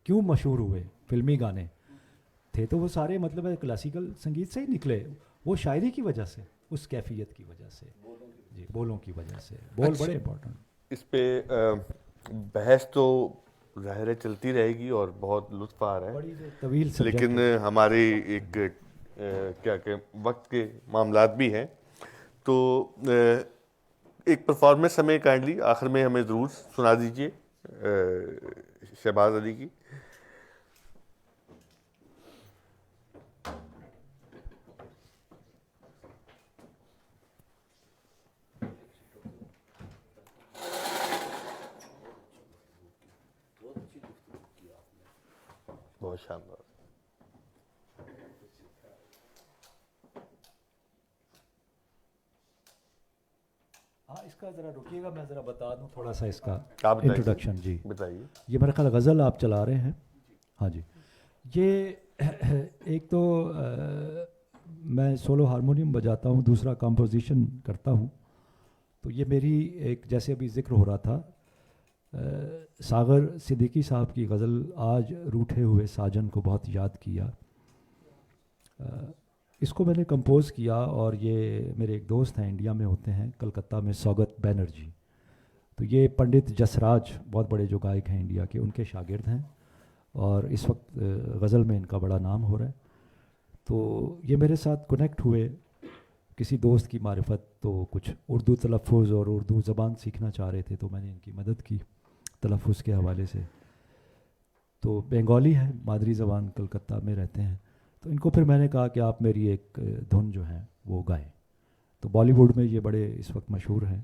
S2: کیوں مشہور ہوئے، فلمی گانے تھے تو وہ سارے مطلب ہے کلاسیکل سنگیت سے ہی نکلے، وہ شاعری کی وجہ سے، اس کیفیت کی وجہ سے، جی بولوں کی وجہ سے، بول بڑے امپورٹنٹ.
S1: اس پہ بحث تو ظاہر ہے چلتی رہے گی اور بہت لطف آ رہا
S2: بڑی
S1: ہے،
S2: طویل سبجیکٹ
S1: لیکن ہماری ایک کیا کہ وقت کے معاملات بھی ہیں، تو ایک پرفارمنس ہمیں کائنڈلی آخر میں ہمیں ضرور سنا دیجیے شہباز علی کی. بہت شاندار.
S2: ہاں اس کا ذرا رکیے گا، میں ذرا بتا دوں تھوڑا سا اس کا
S1: آپ
S2: انٹروڈکشن. جی
S1: بتائیے.
S2: یہ میرا خیال غزل آپ چلا رہے ہیں. ہاں جی، یہ ایک تو میں سولو ہارمونیم بجاتا ہوں، دوسرا کمپوزیشن کرتا ہوں. تو یہ میری ایک، جیسے ابھی ذکر ہو رہا تھا ساغر صدیقی صاحب کی غزل آج روٹھے ہوئے ساجن کو بہت یاد کیا، اس کو میں نے کمپوز کیا، اور یہ میرے ایک دوست ہیں انڈیا میں ہوتے ہیں کلکتہ میں، سوگت بینرجی. تو یہ پنڈت جسراج بہت بڑے جو گائک ہیں انڈیا کے، ان کے شاگرد ہیں، اور اس وقت غزل میں ان کا بڑا نام ہو رہا ہے. تو یہ میرے ساتھ کنیکٹ ہوئے کسی دوست کی معرفت، تو کچھ اردو تلفظ اور اردو زبان سیکھنا چاہ رہے تھے، تو میں نے ان کی مدد کی تلفظ کے حوالے سے. تو بنگالی ہے مادری زبان، کلکتہ میں رہتے ہیں. تو ان کو پھر میں نے کہا کہ آپ میری ایک دھن جو ہے وہ گائیں. تو بالی ووڈ میں یہ بڑے اس وقت مشہور ہیں،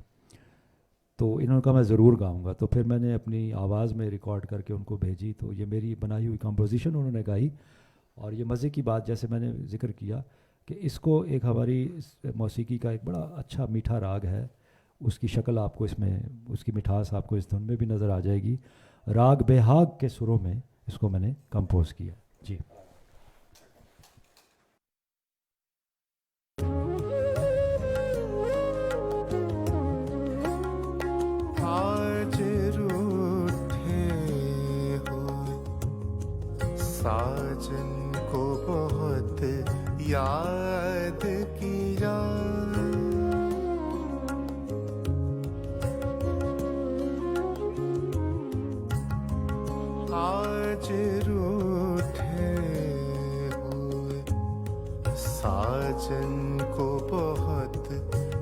S2: تو انہوں نے کہا میں ضرور گاؤں گا. تو پھر میں نے اپنی آواز میں ریکارڈ کر کے ان کو بھیجی، تو یہ میری بنائی ہوئی کمپوزیشن انہوں نے گائی. اور یہ مزے کی بات، جیسے میں نے ذکر کیا کہ اس کو ایک ہماری موسیقی کا ایک بڑا اچھا میٹھا راگ ہے، اس کی شکل آپ کو اس میں، اس کی مٹھاس آپ کو اس دھن میں بھی نظر آ جائے گی. راگ بیہاگ کے سروں میں اس کو میں نے کمپوز کیا. جی
S5: آج روٹھے ہوئے ساجن کو بہت یاد کیا، آج روٹھے ہوئے ساجن کو بہت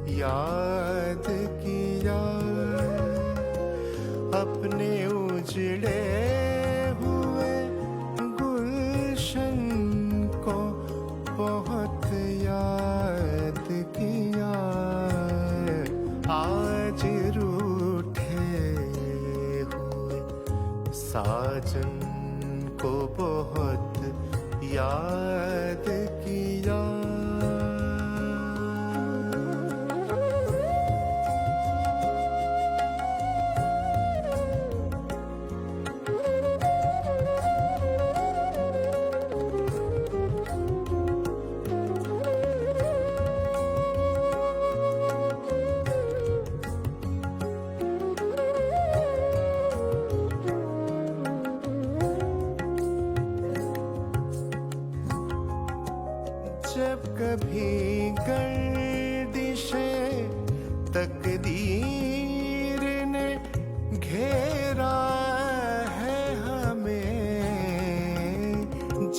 S5: یاد کیا، اپنے اجڑے ہوئے گلشن کو بہت یاد کیا، آج روٹھے ہوئے ساجن کو بہت یاد کیا. جب کبھی گردشیں تقدیر نے گھیرا ہے ہمیں،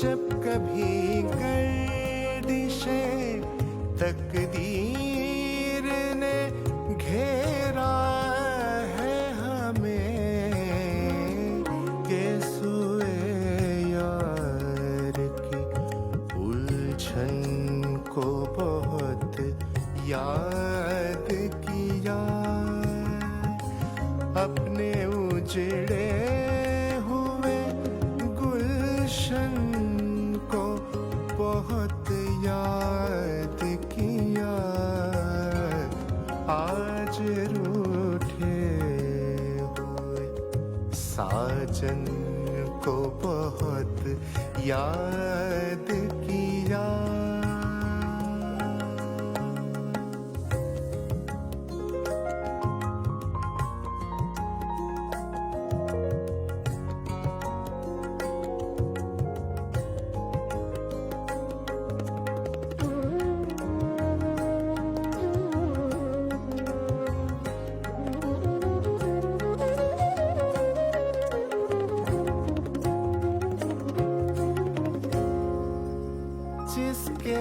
S5: جب کبھی گردشیں تقدیر نے گھیرا ہے ہمیں، کہ سوئے یار کی الجھن کو بہت یاد کیا، اپنے اجڑے ہوئے گلشن کو بہت یاد کیا، آج روٹھے ہوئے ساجن کو بہت یاد کیا.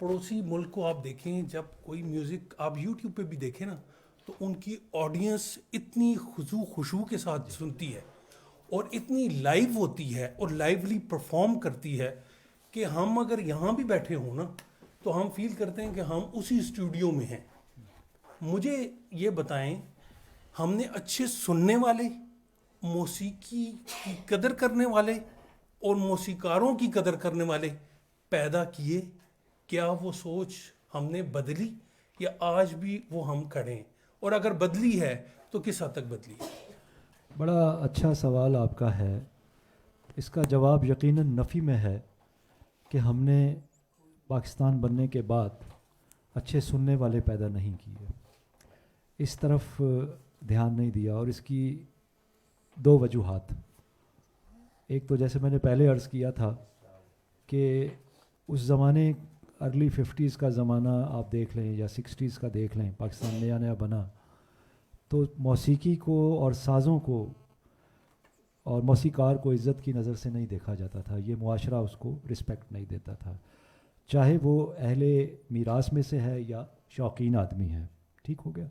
S6: پڑوسی ملک کو آپ دیکھیں, جب کوئی میوزک آپ یوٹیوب پہ بھی دیکھیں نا, تو ان کی آڈینس اتنی خشوع کے ساتھ سنتی ہے اور اتنی لائیو ہوتی ہے اور لائیولی پرفارم کرتی ہے کہ ہم اگر یہاں بھی بیٹھے ہوں نا تو ہم فیل کرتے ہیں کہ ہم اسی اسٹوڈیو میں ہیں. مجھے یہ بتائیں, ہم نے اچھے سننے والے, موسیقی کی قدر کرنے والے اور موسیقاروں کی قدر کرنے والے پیدا کیے, کیا وہ سوچ ہم نے بدلی یا آج بھی وہ ہم کھڑے ہیں, اور اگر بدلی ہے تو کس حد تک بدلی ہے؟
S2: بڑا اچھا سوال آپ کا ہے. اس کا جواب یقیناً نفی میں ہے کہ ہم نے پاکستان بننے کے بعد اچھے سننے والے پیدا نہیں کیے, اس طرف دھیان نہیں دیا. اور اس کی دو وجوہات. ایک تو جیسے میں نے پہلے عرض کیا تھا کہ اس زمانے ارلی 50s کا زمانہ آپ دیکھ لیں یا 60s کا دیکھ لیں, پاکستان نیا نیا بنا تو موسیقی کو اور سازوں کو اور موسیقار کو عزت کی نظر سے نہیں دیکھا جاتا تھا. یہ معاشرہ اس کو رسپیکٹ نہیں دیتا تھا, چاہے وہ اہل میراث میں سے ہے یا شوقین آدمی ہے. ٹھیک ہو گیا.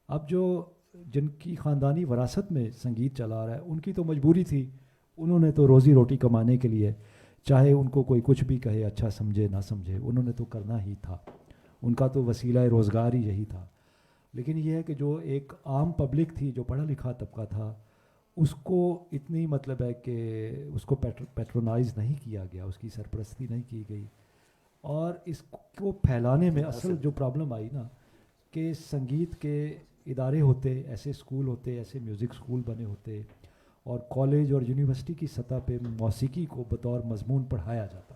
S2: اب جو جن کی خاندانی وراثت میں سنگیت چلا رہا ہے ان کی تو مجبوری تھی, انہوں نے تو روزی روٹی کمانے کے لیے, چاہے ان کو کوئی کچھ بھی کہے, اچھا سمجھے نہ سمجھے, انہوں نے تو کرنا ہی تھا. ان کا تو وسیلہ روزگار ہی یہی تھا. لیکن یہ ہے کہ جو ایک عام پبلک تھی, جو پڑھا لکھا طبقہ تھا, اس کو اتنی مطلب ہے کہ اس کو پیٹرونائز نہیں کیا گیا, اس کی سرپرستی نہیں کی گئی. اور اس کو پھیلانے میں اصل جو پرابلم آئی نا کہ سنگیت کے ادارے ہوتے, ایسے اسکول ہوتے, ایسے میوزک اسکول بنے ہوتے اور کالج اور یونیورسٹی کی سطح پہ موسیقی کو بطور مضمون پڑھایا جاتا,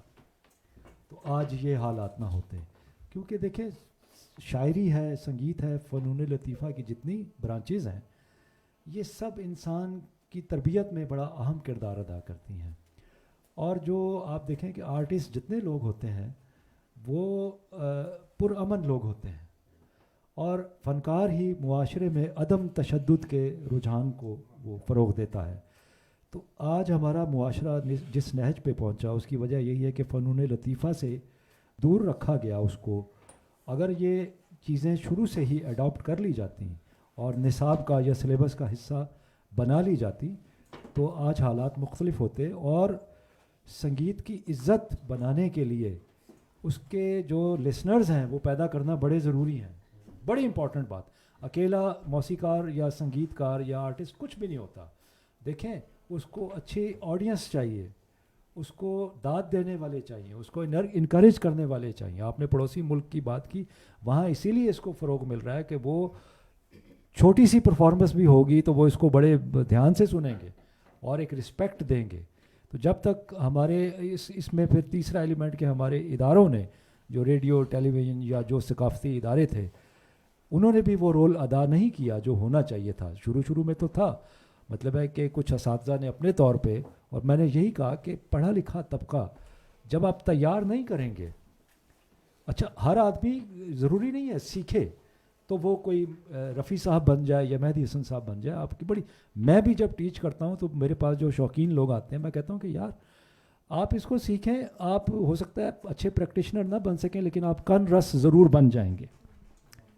S2: تو آج یہ حالات نہ ہوتے. کیونکہ دیکھیں شاعری ہے, سنگیت ہے, فنون لطیفہ کی جتنی برانچز ہیں یہ سب انسان کی تربیت میں بڑا اہم کردار ادا کرتی ہیں. اور جو آپ دیکھیں کہ آرٹسٹ جتنے لوگ ہوتے ہیں وہ پرامن لوگ ہوتے ہیں, اور فنکار ہی معاشرے میں عدم تشدد کے رجحان کو وہ فروغ دیتا ہے. تو آج ہمارا معاشرہ جس نہج پہ پہنچا اس کی وجہ یہی ہے کہ فنون لطیفہ سے دور رکھا گیا اس کو. اگر یہ چیزیں شروع سے ہی اڈاپٹ کر لی جاتی اور نصاب کا یا سلیبس کا حصہ بنا لی جاتی تو آج حالات مختلف ہوتے. اور سنگیت کی عزت بنانے کے لیے اس کے جو لسنرز ہیں وہ پیدا کرنا بڑے ضروری ہیں, بڑی امپورٹنٹ بات. اکیلا موسیقار یا سنگیت کار یا آرٹسٹ کچھ بھی نہیں ہوتا. دیکھیں اس کو اچھی آڈینس چاہیے, اس کو داد دینے والے چاہیے, اس کو انکریج کرنے والے چاہیے. آپ نے پڑوسی ملک کی بات کی, وہاں اسی لیے اس کو فروغ مل رہا ہے کہ وہ چھوٹی سی پرفارمنس بھی ہوگی تو وہ اس کو بڑے دھیان سے سنیں گے اور ایک رسپیکٹ دیں گے. تو جب تک ہمارے اس میں پھر تیسرا ایلیمنٹ کہ ہمارے اداروں نے جو ریڈیو ٹیلی ویژن یا جو ثقافتی ادارے تھے انہوں نے بھی وہ رول ادا نہیں کیا جو ہونا چاہیے تھا. شروع میں تو تھا, مطلب ہے کہ کچھ اساتذہ نے اپنے طور پہ, اور میں نے یہی کہا کہ پڑھا لکھا طبقہ جب آپ تیار نہیں کریں گے, اچھا ہر آدمی ضروری نہیں ہے سیکھے تو وہ کوئی رفیع صاحب بن جائے یا مہدی حسن صاحب بن جائے. آپ کی بڑی, میں بھی جب ٹیچ کرتا ہوں تو میرے پاس جو شوقین لوگ آتے ہیں میں کہتا ہوں کہ یار آپ اس کو سیکھیں, آپ ہو سکتا ہے اچھے پریکٹیشنر نہ بن سکیں لیکن آپ کن رس ضرور بن جائیں گے.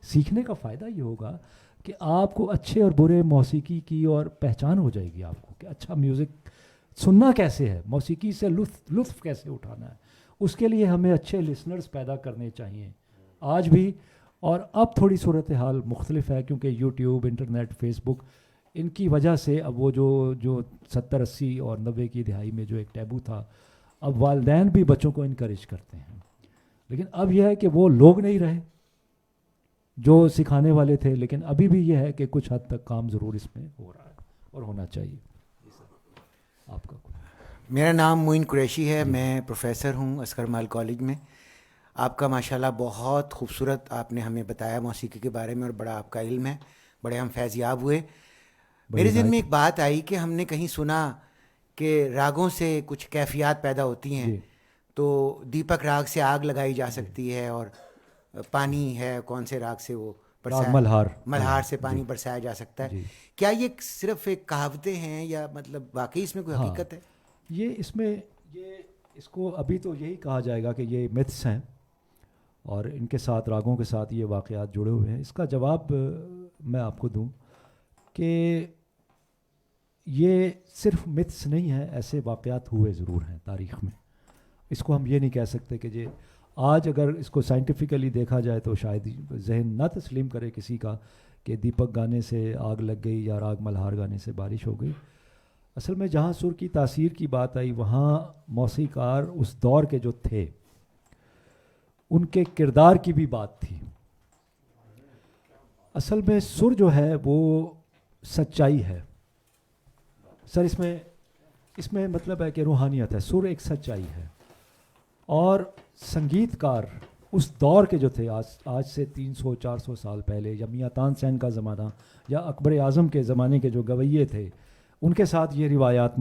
S2: سیکھنے کا فائدہ یہ ہوگا کہ آپ کو اچھے اور برے موسیقی کی اور پہچان ہو جائے گی آپ کو کہ اچھا میوزک سننا کیسے ہے, موسیقی سے لطف کیسے اٹھانا ہے. اس کے لیے ہمیں اچھے لسنرز پیدا کرنے چاہیے آج بھی. اور اب تھوڑی صورتحال مختلف ہے کیونکہ یوٹیوب, انٹرنیٹ, فیس بک, ان کی وجہ سے اب وہ جو 70 80 اور 90 کی دہائی میں جو ایک ٹیبو تھا, اب والدین بھی بچوں کو انکریج کرتے ہیں. لیکن اب یہ ہے کہ وہ لوگ نہیں رہے جو سکھانے والے تھے, لیکن ابھی بھی یہ ہے کہ کچھ حد تک کام ضرور اس میں ہو رہا ہے اور ہونا چاہیے. آپ کا
S7: میرا نام معین قریشی ہے, میں پروفیسر ہوں عسکر مال کالج میں. آپ کا ماشاءاللہ بہت خوبصورت آپ نے ہمیں بتایا موسیقی کے بارے میں اور بڑا آپ کا علم ہے, بڑے ہم فیض یاب ہوئے. میرے ذہن میں ایک بات آئی کہ ہم نے کہیں سنا کہ راگوں سے کچھ کیفیات پیدا ہوتی ہیں, تو دیپک راگ سے آگ لگائی جا سکتی ہے, اور پانی ہے کون سے راگ سے وہ ملہار سے پانی برسایا جا سکتا ہے. کیا یہ صرف ایک کہاوتیں ہیں یا مطلب واقعی اس میں کوئی حقیقت ہے؟
S2: یہ اس کو ابھی تو یہی کہا جائے گا کہ یہ متھس ہیں, اور ان کے ساتھ راگوں کے ساتھ یہ واقعات جڑے ہوئے ہیں. اس کا جواب میں آپ کو دوں کہ یہ صرف متس نہیں ہے, ایسے واقعات ہوئے ضرور ہیں تاریخ میں. اس کو ہم یہ نہیں کہہ سکتے کہ آج اگر اس کو سائنٹیفکلی دیکھا جائے تو شاید ذہن نہ تسلیم کرے کسی کا کہ دیپک گانے سے آگ لگ گئی یا راگ ملہار گانے سے بارش ہو گئی. اصل میں جہاں سر کی تاثیر کی بات آئی وہاں موسیقار اس دور کے جو تھے ان کے کردار کی بھی بات تھی. اصل میں سر جو ہے وہ سچائی ہے سر, اس میں مطلب ہے کہ روحانیت ہے. سر ایک سچائی ہے, اور سنگیت کار اس دور کے جو تھے آج سے 300-400 سال پہلے, یا میاں تان سین کا زمانہ یا اکبر اعظم کے زمانے کے جو گویے تھے, ان کے ساتھ یہ روایات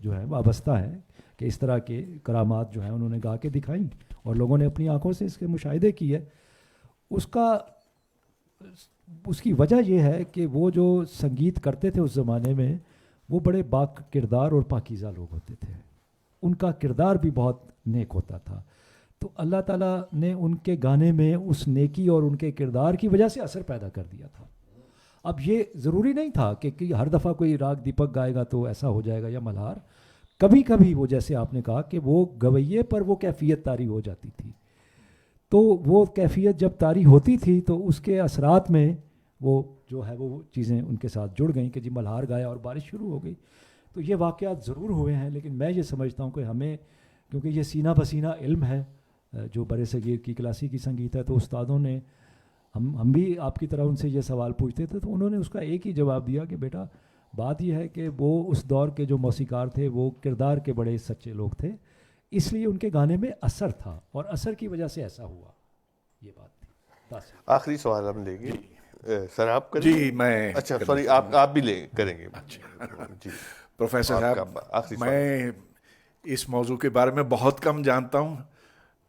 S2: جو ہے وابستہ ہیں کہ اس طرح کے کرامات جو ہیں انہوں نے گا کے دکھائیں اور لوگوں نے اپنی آنکھوں سے اس کے مشاہدے کیے. اس کی وجہ یہ ہے کہ وہ جو سنگیت کرتے تھے اس زمانے میں وہ بڑے با کردار اور پاکیزہ لوگ ہوتے تھے. ان کا کردار بھی بہت نیک ہوتا تھا. تو اللہ تعالیٰ نے ان کے گانے میں اس نیکی اور ان کے کردار کی وجہ سے اثر پیدا کر دیا تھا. اب یہ ضروری نہیں تھا کہ ہر دفعہ کوئی راگ دیپک گائے گا تو ایسا ہو جائے گا یا ملہار. کبھی کبھی وہ جیسے آپ نے کہا کہ وہ گویے پر وہ کیفیت طاری ہو جاتی تھی, تو وہ کیفیت جب طاری ہوتی تھی تو اس کے اثرات میں وہ جو ہے وہ چیزیں ان کے ساتھ جڑ گئیں کہ جی ملہار گایا اور بارش شروع ہو گئی. تو یہ واقعات ضرور ہوئے ہیں, لیکن میں یہ سمجھتا ہوں کہ ہمیں, کیونکہ یہ سینہ بسینہ علم ہے جو برِ صغیر کی کلاسیکی سنگیت ہے, تو استادوں نے ہم بھی آپ کی طرح ان سے یہ سوال پوچھتے تھے تو انہوں نے اس کا ایک ہی جواب دیا کہ بیٹا بات یہ ہے کہ وہ اس دور کے جو موسیقار تھے وہ کردار کے بڑے سچے لوگ تھے, اس لیے ان کے گانے میں اثر تھا اور اثر کی وجہ سے ایسا ہوا. یہ بات تھی.
S1: آخری سوال ہم لیں گے سر, آپ کریں؟
S8: جی میں,
S1: اچھا سوری, آپ بھی کریں گے.
S8: جی پروفیسر صاحب, میں اس موضوع کے بارے میں بہت کم جانتا ہوں,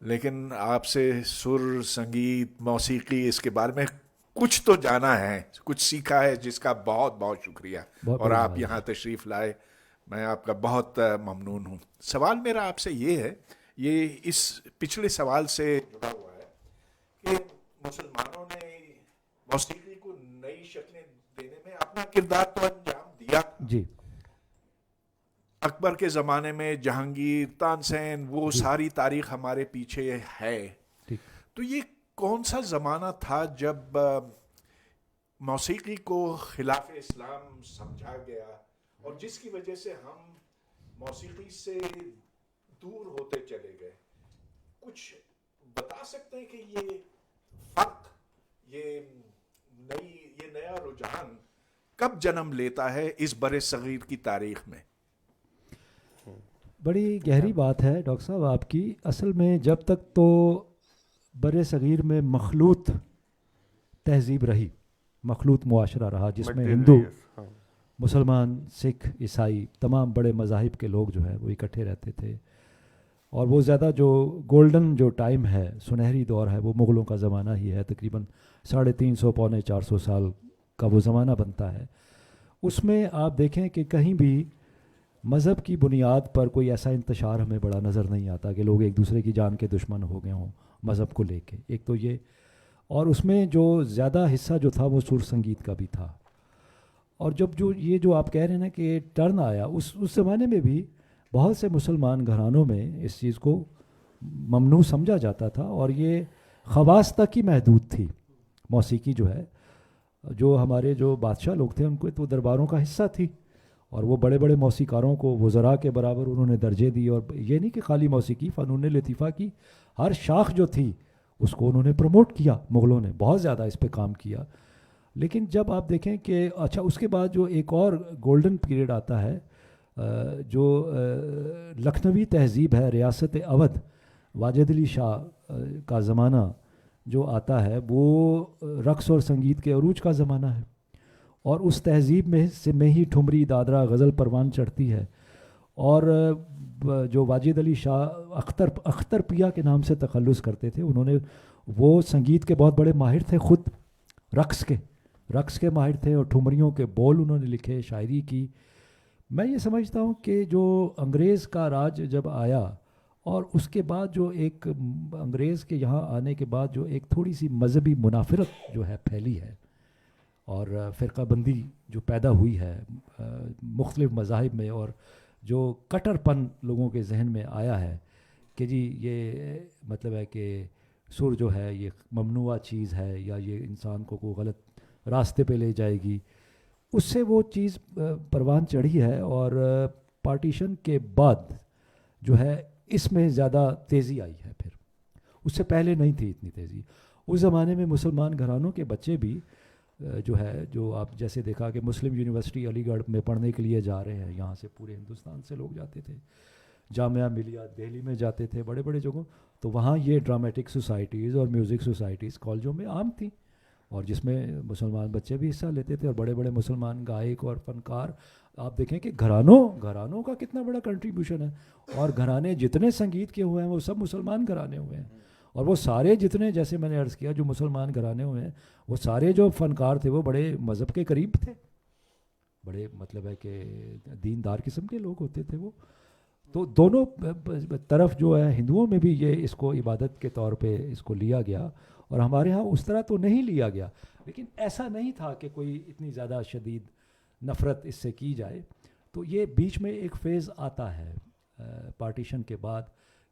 S8: لیکن آپ سے سر, سنگیت, موسیقی اس کے بارے میں کچھ تو جانا ہے, کچھ سیکھا ہے, جس کا بہت بہت شکریہ. اور آپ یہاں تشریف لائے, میں آپ کا بہت ممنون ہوں. سوال میرا آپ سے یہ ہے, یہ اس پچھلے سوال سے جڑا ہوا ہے کہ مسلمانوں نے موسیقی کو نئی شکلیں دینے میں اپنا کردار تو انجام دیا.
S2: جی
S8: اکبر کے زمانے میں جہانگیر, تانسین, وہ ساری تاریخ ہمارے پیچھے ہے. تو یہ کون سا زمانہ تھا جب موسیقی کو خلاف اسلام سمجھا گیا اور جس کی وجہ سے ہم موسیقی سے دور ہوتے چلے گئے؟ کچھ بتا سکتے ہیں کہ یہ فرق, یہ نیا رجحان کب جنم لیتا ہے اس برِ صغیر کی تاریخ میں؟
S2: بڑی گہری بات ہے ڈاکٹر صاحب آپ کی. اصل میں جب تک تو برِ صغیر میں مخلوط تہذیب رہی, مخلوط معاشرہ رہا جس میں ہندو, مسلمان, سکھ, عیسائی, تمام بڑے مذاہب کے لوگ جو ہے وہ اکٹھے رہتے تھے. اور وہ زیادہ جو گولڈن جو ٹائم ہے, سنہری دور ہے, وہ مغلوں کا زمانہ ہی ہے. تقریباً 350-400 سال کا وہ زمانہ بنتا ہے. اس میں آپ دیکھیں کہ کہیں بھی مذہب کی بنیاد پر کوئی ایسا انتشار ہمیں بڑا نظر نہیں آتا کہ لوگ ایک دوسرے کی جان کے دشمن ہو گئے ہوں مذہب کو لے کے. ایک تو یہ, اور اس میں جو زیادہ حصہ جو تھا وہ سر سنگیت کا بھی تھا. اور جب یہ جو آپ کہہ رہے ہیں نا کہ ٹرن آیا, اس زمانے میں بھی بہت سے مسلمان گھرانوں میں اس چیز کو ممنوع سمجھا جاتا تھا, اور یہ خواص تک ہی محدود تھی موسیقی جو ہے. جو ہمارے جو بادشاہ لوگ تھے ان کو تو درباروں کا حصہ تھی, اور وہ بڑے بڑے موسیقاروں کو وزراء کے برابر انہوں نے درجے دی. اور یہ نہیں کہ خالی موسیقی, فنون لطیفہ کی ہر شاخ جو تھی اس کو انہوں نے پروموٹ کیا. مغلوں نے بہت زیادہ اس پہ کام کیا. لیکن جب آپ دیکھیں کہ اچھا اس کے بعد جو ایک اور گولڈن پیریڈ آتا ہے, جو لکھنوی تہذیب ہے, ریاست اودھ, واجد علی شاہ کا زمانہ جو آتا ہے, وہ رقص اور سنگیت کے عروج کا زمانہ ہے. اور اس تہذیب میں ہی ٹھمری, دادرا, غزل پروان چڑھتی ہے. اور جو واجد علی شاہ اختر پیا کے نام سے تخلص کرتے تھے, انہوں نے, وہ سنگیت کے بہت بڑے ماہر تھے, خود رقص کے ماہر تھے, اور ٹھمریوں کے بول انہوں نے لکھے, شاعری کی. میں یہ سمجھتا ہوں کہ جو انگریز کا راج جب آیا اور اس کے بعد جو ایک انگریز کے یہاں آنے کے بعد جو ایک تھوڑی سی مذہبی منافرت جو ہے پھیلی ہے اور فرقہ بندی جو پیدا ہوئی ہے مختلف مذاہب میں، اور جو کٹر پن لوگوں کے ذہن میں آیا ہے کہ جی یہ مطلب ہے کہ سر جو ہے یہ ممنوع چیز ہے یا یہ انسان کو کوئی غلط راستے پہ لے جائے گی، اس سے وہ چیز پروان چڑھی ہے. اور پارٹیشن کے بعد جو ہے اس میں زیادہ تیزی آئی ہے، پھر اس سے پہلے نہیں تھی اتنی تیزی. اس زمانے میں مسلمان گھرانوں کے بچے بھی جو ہے، جو آپ جیسے دیکھا کہ مسلم یونیورسٹی علی گڑھ میں پڑھنے کے لیے جا رہے ہیں، یہاں سے پورے ہندوستان سے لوگ جاتے تھے، جامعہ ملیہ دہلی میں جاتے تھے، بڑے بڑے جگہوں، تو وہاں یہ ڈرامیٹک سوسائٹیز اور میوزک سوسائٹیز کالجوں میں عام تھیں، اور جس میں مسلمان بچے بھی حصہ لیتے تھے، اور بڑے بڑے مسلمان گائک اور فنکار. آپ دیکھیں کہ گھرانوں کا کتنا بڑا کنٹریبیوشن ہے، اور گھرانے جتنے سنگیت کے ہوئے ہیں وہ سب مسلمان گھرانے ہوئے ہیں، اور وہ سارے جتنے، جیسے میں نے عرض کیا، جو مسلمان گھرانے ہوئے ہیں وہ سارے جو فنکار تھے وہ بڑے مذہب کے قریب تھے، بڑے مطلب ہے کہ دیندار قسم کے لوگ ہوتے تھے وہ. تو دونوں طرف جو ہے ہندوؤں میں بھی یہ اس کو عبادت کے طور پہ اس کو لیا گیا، اور ہمارے ہاں اس طرح تو نہیں لیا گیا، لیکن ایسا نہیں تھا کہ کوئی اتنی زیادہ شدید نفرت اس سے کی جائے. تو یہ بیچ میں ایک فیز آتا ہے پارٹیشن کے بعد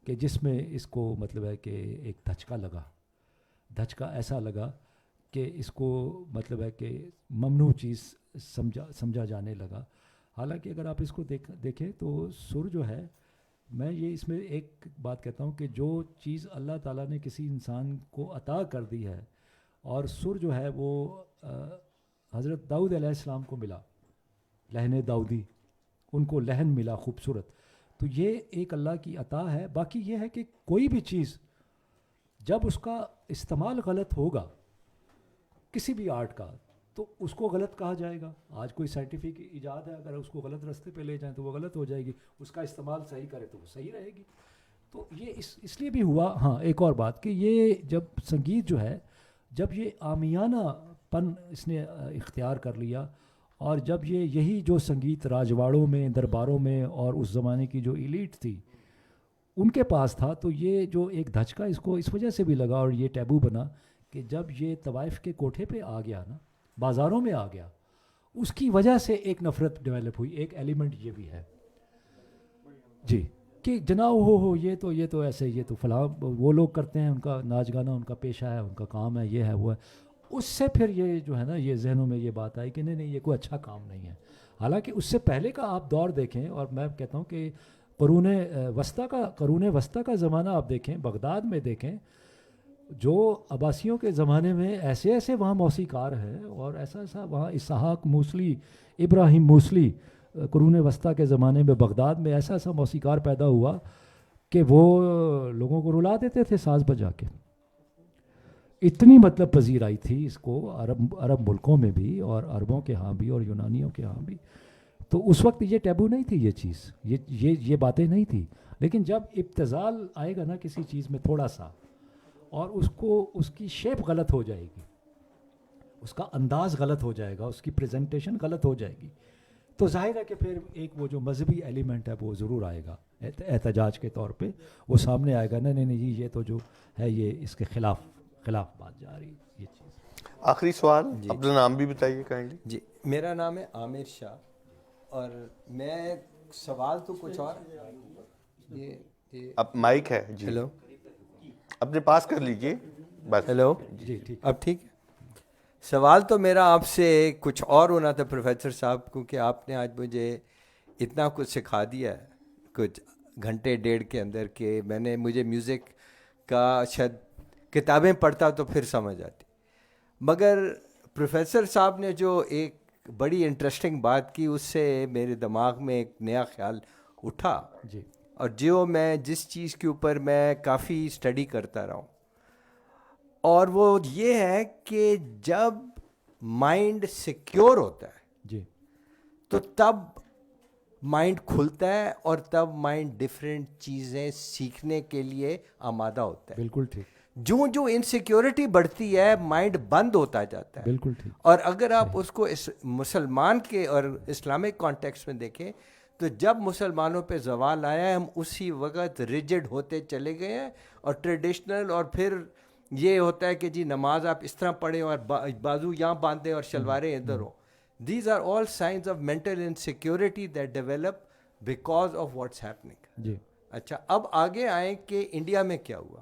S2: کہ جس میں اس کو مطلب ہے کہ ایک دھچکا ایسا لگا کہ اس کو مطلب ہے کہ ممنوع چیز سمجھا جانے لگا. حالانکہ اگر آپ اس کو دیکھیں تو سر جو ہے، میں یہ اس میں ایک بات کہتا ہوں کہ جو چیز اللہ تعالیٰ نے کسی انسان کو عطا کر دی ہے، اور سر جو ہے وہ حضرت داؤد علیہ السلام کو ملا، لہن داؤدی، ان کو لہن ملا خوبصورت، تو یہ ایک اللہ کی عطا ہے. باقی یہ ہے کہ کوئی بھی چیز جب اس کا استعمال غلط ہوگا کسی بھی آرٹ کا تو اس کو غلط کہا جائے گا. آج کوئی سائنٹیفک ایجاد ہے، اگر اس کو غلط راستے پہ لے جائیں تو وہ غلط ہو جائے گی، اس کا استعمال صحیح کرے تو وہ صحیح رہے گی. تو یہ اس لیے بھی ہوا. ہاں ایک اور بات کہ یہ جب سنگیت جو ہے، جب یہ عامیانہ پن اس نے اختیار کر لیا، اور جب یہی جو سنگیت راجواڑوں میں، درباروں میں، اور اس زمانے کی جو ایلیٹ تھی ان کے پاس تھا، تو یہ جو ایک دھچکا اس کو اس وجہ سے بھی لگا، اور یہ ٹیبو بنا کہ جب یہ طوائف کے کوٹھے پہ آ گیا نا، بازاروں میں آ گیا، اس کی وجہ سے ایک نفرت ڈیولپ ہوئی. ایک ایلیمنٹ یہ بھی ہے جی کہ جناب ہو یہ تو ایسے، یہ تو فلاں وہ لوگ کرتے ہیں، ان کا ناچ گانا ان کا پیشہ ہے، ان کا کام ہے، یہ ہے وہ ہے. اس سے پھر یہ جو ہے نا، یہ ذہنوں میں یہ بات آئی کہ نہیں یہ کوئی اچھا کام نہیں ہے. حالانکہ اس سے پہلے کا آپ دور دیکھیں، اور میں کہتا ہوں کہ قرون وسطیٰ کا زمانہ آپ دیکھیں، بغداد میں دیکھیں، جو عباسیوں کے زمانے میں ایسے وہاں موسیقار ہیں، اور ایسا وہاں اسحاق موصلی، ابراہیم موصلی، قرون وسطیٰ کے زمانے میں بغداد میں ایسا موسیقار پیدا ہوا کہ وہ لوگوں کو رلا دیتے تھے ساز بجا کے. اتنی مطلب پذیرائی تھی اس کو عرب ملکوں میں بھی، اور عربوں کے ہاں بھی، اور یونانیوں کے ہاں بھی. تو اس وقت یہ ٹیبو نہیں تھی، یہ چیز، یہ باتیں نہیں تھی. لیکن جب ابتذال آئے گا نا کسی چیز میں تھوڑا سا، اور اس کی شیپ غلط ہو جائے گی، اس کا انداز غلط ہو جائے گا، اس کی پریزنٹیشن غلط ہو جائے گی، تو ظاہر ہے کہ پھر ایک وہ جو مذہبی ایلیمنٹ ہے وہ ضرور آئے گا احتجاج کے طور پہ، وہ سامنے آئے گا. نہیں یہ تو جو ہے یہ اس کے خلاف بات جا رہی ہے یہ چیز.
S1: آخری سوال، اپنا نام بھی بتائیے کائنڈلی.
S9: جی، میرا نام ہے عامر شاہ، اور میں سوال تو کچھ اور،
S1: اب مائک ہے جی،
S9: ہیلو،
S1: اپنے پاس کر لیجئے بس.
S9: ہیلو
S2: جی ٹھیک،
S9: اب ٹھیک ہے. سوال تو میرا آپ سے کچھ اور ہونا تھا پروفیسر صاحب، کیونکہ آپ نے آج مجھے اتنا کچھ سکھا دیا ہے کچھ گھنٹے ڈیڑھ کے اندر، کہ مجھے میوزک کا شاید کتابیں پڑھتا تو پھر سمجھ آتی. مگر پروفیسر صاحب نے جو ایک بڑی انٹرسٹنگ بات کی، اس سے میرے دماغ میں ایک نیا خیال اٹھا
S2: جی،
S9: اور جس چیز کے اوپر میں کافی اسٹڈی کرتا رہا ہوں، اور وہ یہ ہے کہ جب مائنڈ سیکیور ہوتا ہے
S2: جی،
S9: تو تب مائنڈ کھلتا ہے، اور تب مائنڈ ڈفرینٹ چیزیں سیکھنے کے لیے آمادہ ہوتا ہے.
S2: بالکل ٹھیک.
S9: جو انسیکیورٹی بڑھتی ہے مائنڈ بند ہوتا جاتا ہے.
S2: بالکل ٹھیک.
S9: اور اگر آپ اس کو مسلمان کے اور اسلامک کانٹیکسٹ میں دیکھیں تو جب مسلمانوں پہ زوال آیا ہے ہم اسی وقت ریجڈ ہوتے چلے گئے ہیں اور ٹریڈیشنل, اور پھر یہ ہوتا ہے کہ جی نماز آپ اس طرح پڑھیں اور بازو یہاں باندھیں اور شلواریں ادھر ہوں. These are all signs of mental insecurity that develop because of what's happening.
S2: جی
S9: اچھا, اب آگے آئیں کہ انڈیا میں کیا ہوا.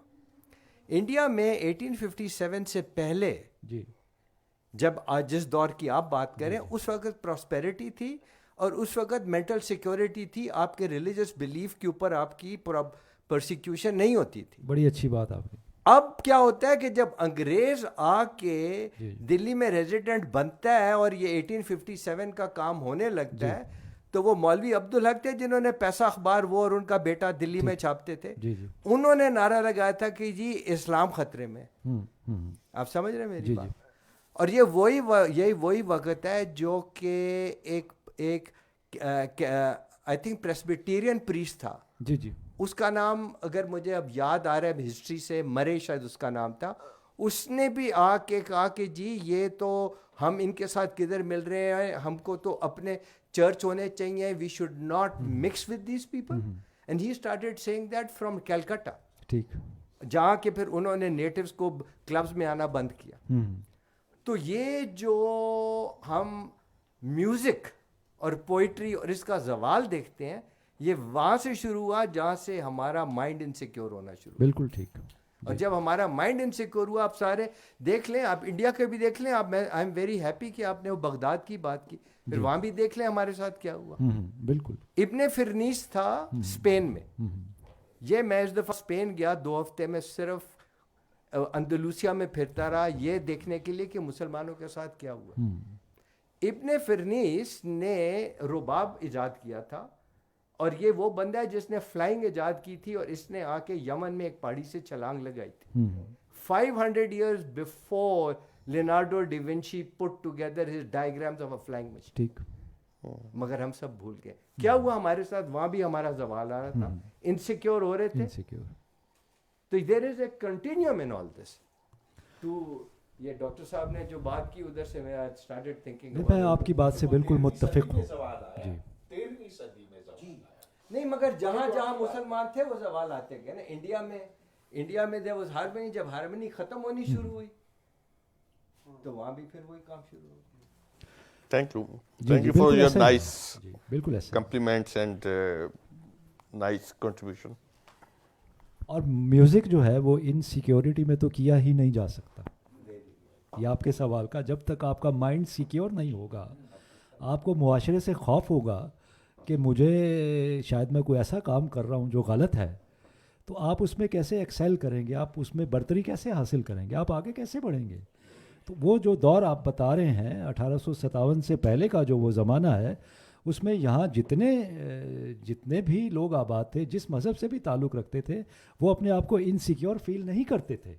S9: انڈیا میں 1857 سے پہلے
S2: جی
S9: جب آج جس دور کی آپ بات کریں اس وقت پراسپیرٹی تھی اور اس وقت مینٹل سیکیورٹی تھی, آپ کے ریلیجس بلیف کے اوپر آپ کی پرسیکیوشن نہیں ہوتی تھی.
S2: بڑی اچھی بات آپ نے.
S9: اب کیا ہوتا ہے کہ جب انگریز آ کے دلی میں ریزیڈنٹ بنتا ہے اور یہ 1857 کا کام ہونے لگتا ہے, تو وہ مولوی عبدالحق تھے جنہوں نے پیسہ اخبار وہ اور ان کا بیٹا دلی میں چھاپتے تھے. انہوں نے نعرہ لگایا تھا کہ جی اسلام خطرے میں. آپ سمجھ رہے ہیں میری بات؟ اور یہ وہی وقت ہے جو کہ ایک آئی تھنک پریسبیٹیرین پریسٹ تھا.
S2: جی جی,
S9: اس کا نام اگر مجھے اب یاد آ رہا ہے ہسٹری سے, مرے شاید اس کا نام تھا. اس نے بھی آ کے کہا کہ جی یہ تو ہم ان کے ساتھ کدھر مل رہے ہیں, ہم کو تو اپنے چرچ ہونے چاہیے, we should not mix with these people. And he started seeing that from Calcutta,
S2: ٹھیک,
S9: جہاں کہ پھر انہوں نے نیٹیوز کو کلبز میں آنا بند کیا. تو یہ جو ہم میوزک اور پوئٹری اور اس کا زوال دیکھتے ہیں, یہ وہاں سے شروع ہوا جہاں سے ہمارا مائنڈ انسیکیور ہونا شروع.
S2: بالکل ٹھیک.
S9: اور جب ہمارا مائنڈ انسیکیور ہوا, آپ سارے دیکھ لیں, آپ انڈیا کے بھی دیکھ لیں, آئی ایم ویری ہیپی کہ آپ نے وہ بغداد کی بات کی, پھر وہاں بھی دیکھ لیں ہمارے ساتھ کیا ہوا.
S2: بالکل.
S9: ابن فرنیس تھا اسپین میں. یہ میں اس دفعہ اسپین گیا 2 ہفتے میں, صرف اندلوسیا میں پھرتا رہا یہ دیکھنے کے لیے کہ مسلمانوں کے ساتھ کیا ہوا. ابن فرنیس نے رباب ایجاد کیا تھا, اور یہ وہ بندہ ہے جس نے فلائنگ ایجاد کی تھی, اور اس نے آ کے یمن میں ایک پہاڑی سے چھلانگ لگائی تھی. 500 years before Leonardo da Vinci put together his diagrams of a flying machine.
S2: ٹھیک.
S9: مگر ہم سب بھول گئے. کیا ہوا ہمارے ساتھ, وہاں بھی ہمارا زوال آ رہا تھا, انسیکیور ہو رہے تھے. تو دیر از اے کنٹینیوم ان آل دس. تو یہ ڈاکٹر صاحب نے جو بات کی ادھر سے میں اسٹارٹڈ تھنکنگ.
S2: میں آپ کی بات سے بالکل متفق ہوں. جی
S8: 13ویں صدی میں زوال آیا.
S9: نہیں, مگر جہاں جہاں مسلمان تھے وہ زوال آتے گئے نا. انڈیا میں there was harmony, جب ہارمنی ختم ہونی شروع ہوئی تو وہاں بھی پھر وہی کام شروع ہو گیا.
S1: Thank you for your nice
S2: بالکل ایسا
S1: compliments and nice contribution.
S2: اور میوزک جو ہے وہ ان سیکیورٹی میں تو کیا ہی نہیں جا سکتا. یہ آپ کے سوال کا, جب تک آپ کا مائنڈ سیکیور نہیں ہوگا, آپ کو معاشرے سے خوف ہوگا کہ مجھے شاید میں کوئی ایسا کام کر رہا ہوں جو غلط ہے, تو آپ اس میں کیسے ایکسیل کریں گے, آپ اس میں برتری کیسے حاصل کریں گے, آپ آگے کیسے بڑھیں گے. تو وہ جو دور آپ بتا رہے ہیں 1857 سے پہلے کا جو وہ زمانہ ہے, اس میں یہاں جتنے بھی لوگ آباد تھے, جس مذہب سے بھی تعلق رکھتے تھے, وہ اپنے آپ کو انسیکیور فیل نہیں کرتے تھے.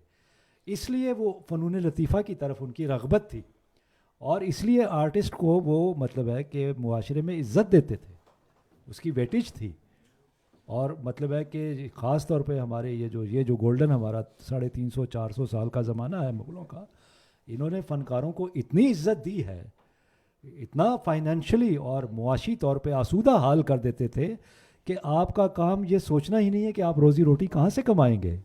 S2: اس لیے وہ فنون لطیفہ کی طرف ان کی رغبت تھی, اور اس لیے آرٹسٹ کو وہ مطلب ہے کہ معاشرے میں عزت دیتے تھے, اس کی ویٹیج تھی. اور مطلب ہے کہ خاص طور پہ ہمارے یہ جو گولڈن ہمارا 350-400 سال کا زمانہ ہے مغلوں کا, انہوں نے فنکاروں کو اتنی عزت دی ہے, اتنا فائنینشلی اور معاشی طور پہ آسودہ حال کر دیتے تھے کہ آپ کا کام یہ سوچنا ہی نہیں ہے کہ آپ روزی روٹی کہاں سے کمائیں گے.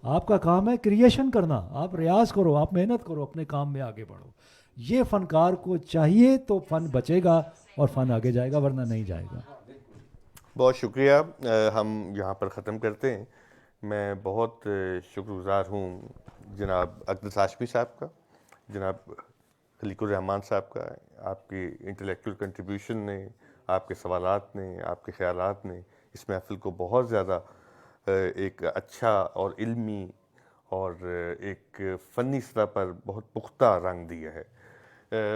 S2: آپ کا کام ہے کریشن کرنا, آپ ریاض کرو, آپ محنت کرو, اپنے کام میں آگے بڑھو. یہ فنکار کو چاہیے تو فن بچے گا اور فن آگے جائے گا, ورنہ نہیں جائے گا.
S1: بہت شکریہ. ہم یہاں پر ختم کرتے ہیں. میں بہت شکر گزار ہوں جناب اقدس ہاشمی صاحب کا, جناب خلیق الرحمان صاحب کا. آپ کی انٹلیکچوئل کنٹریبیوشن نے, آپ کے سوالات نے, آپ کے خیالات نے اس محفل کو بہت زیادہ ایک اچھا اور علمی اور ایک فنی سطح پر بہت پختہ رنگ دیا ہے.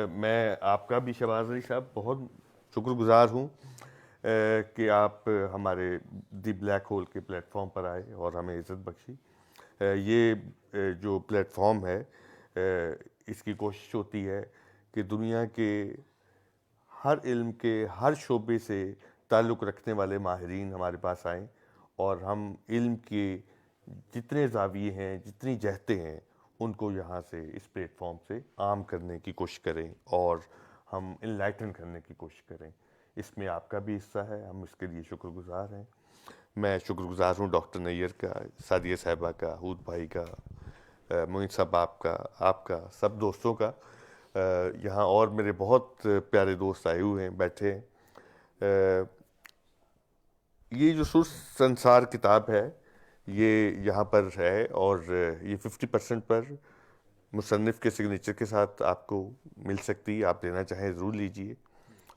S1: میں آپ کا بھی شہباز علی صاحب بہت شکر گزار ہوں کہ آپ ہمارے دی بلیک ہول کے پلیٹ فارم پر آئے اور ہمیں عزت بخشی. یہ جو پلیٹ فارم ہے, اس کی کوشش ہوتی ہے کہ دنیا کے ہر علم کے ہر شعبے سے تعلق رکھنے والے ماہرین ہمارے پاس آئیں, اور ہم علم کے جتنے زاویے ہیں, جتنی جہتیں ہیں, ان کو یہاں سے اس پلیٹ فارم سے عام کرنے کی کوشش کریں اور ہم انلائٹن کرنے کی کوشش کریں. اس میں آپ کا بھی حصہ ہے، ہم اس کے لیے شکر گزار ہیں. میں شکر گزار ہوں ڈاکٹر نیر کا، سعدیہ صاحبہ کا، حود بھائی کا، معین صاحب آپ کا سب دوستوں کا. یہاں اور میرے بہت پیارے دوست آئے ہوئے ہیں، بیٹھے ہیں. یہ جو سر سنسار کتاب ہے یہ یہاں پر ہے، اور یہ 50% پر مصنف کے سگنیچر کے ساتھ آپ کو مل سکتی ہے. آپ لینا چاہیں ضرور لیجئے.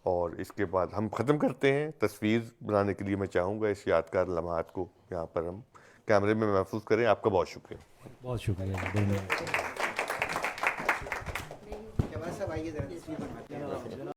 S1: اور اس کے بعد ہم ختم کرتے ہیں. تصویر بنانے کے لیے میں چاہوں گا اس یادگار لمحات کو یہاں پر ہم کیمرے میں محفوظ کریں. آپ کا بہت شکریہ.
S2: بہت شکریہ.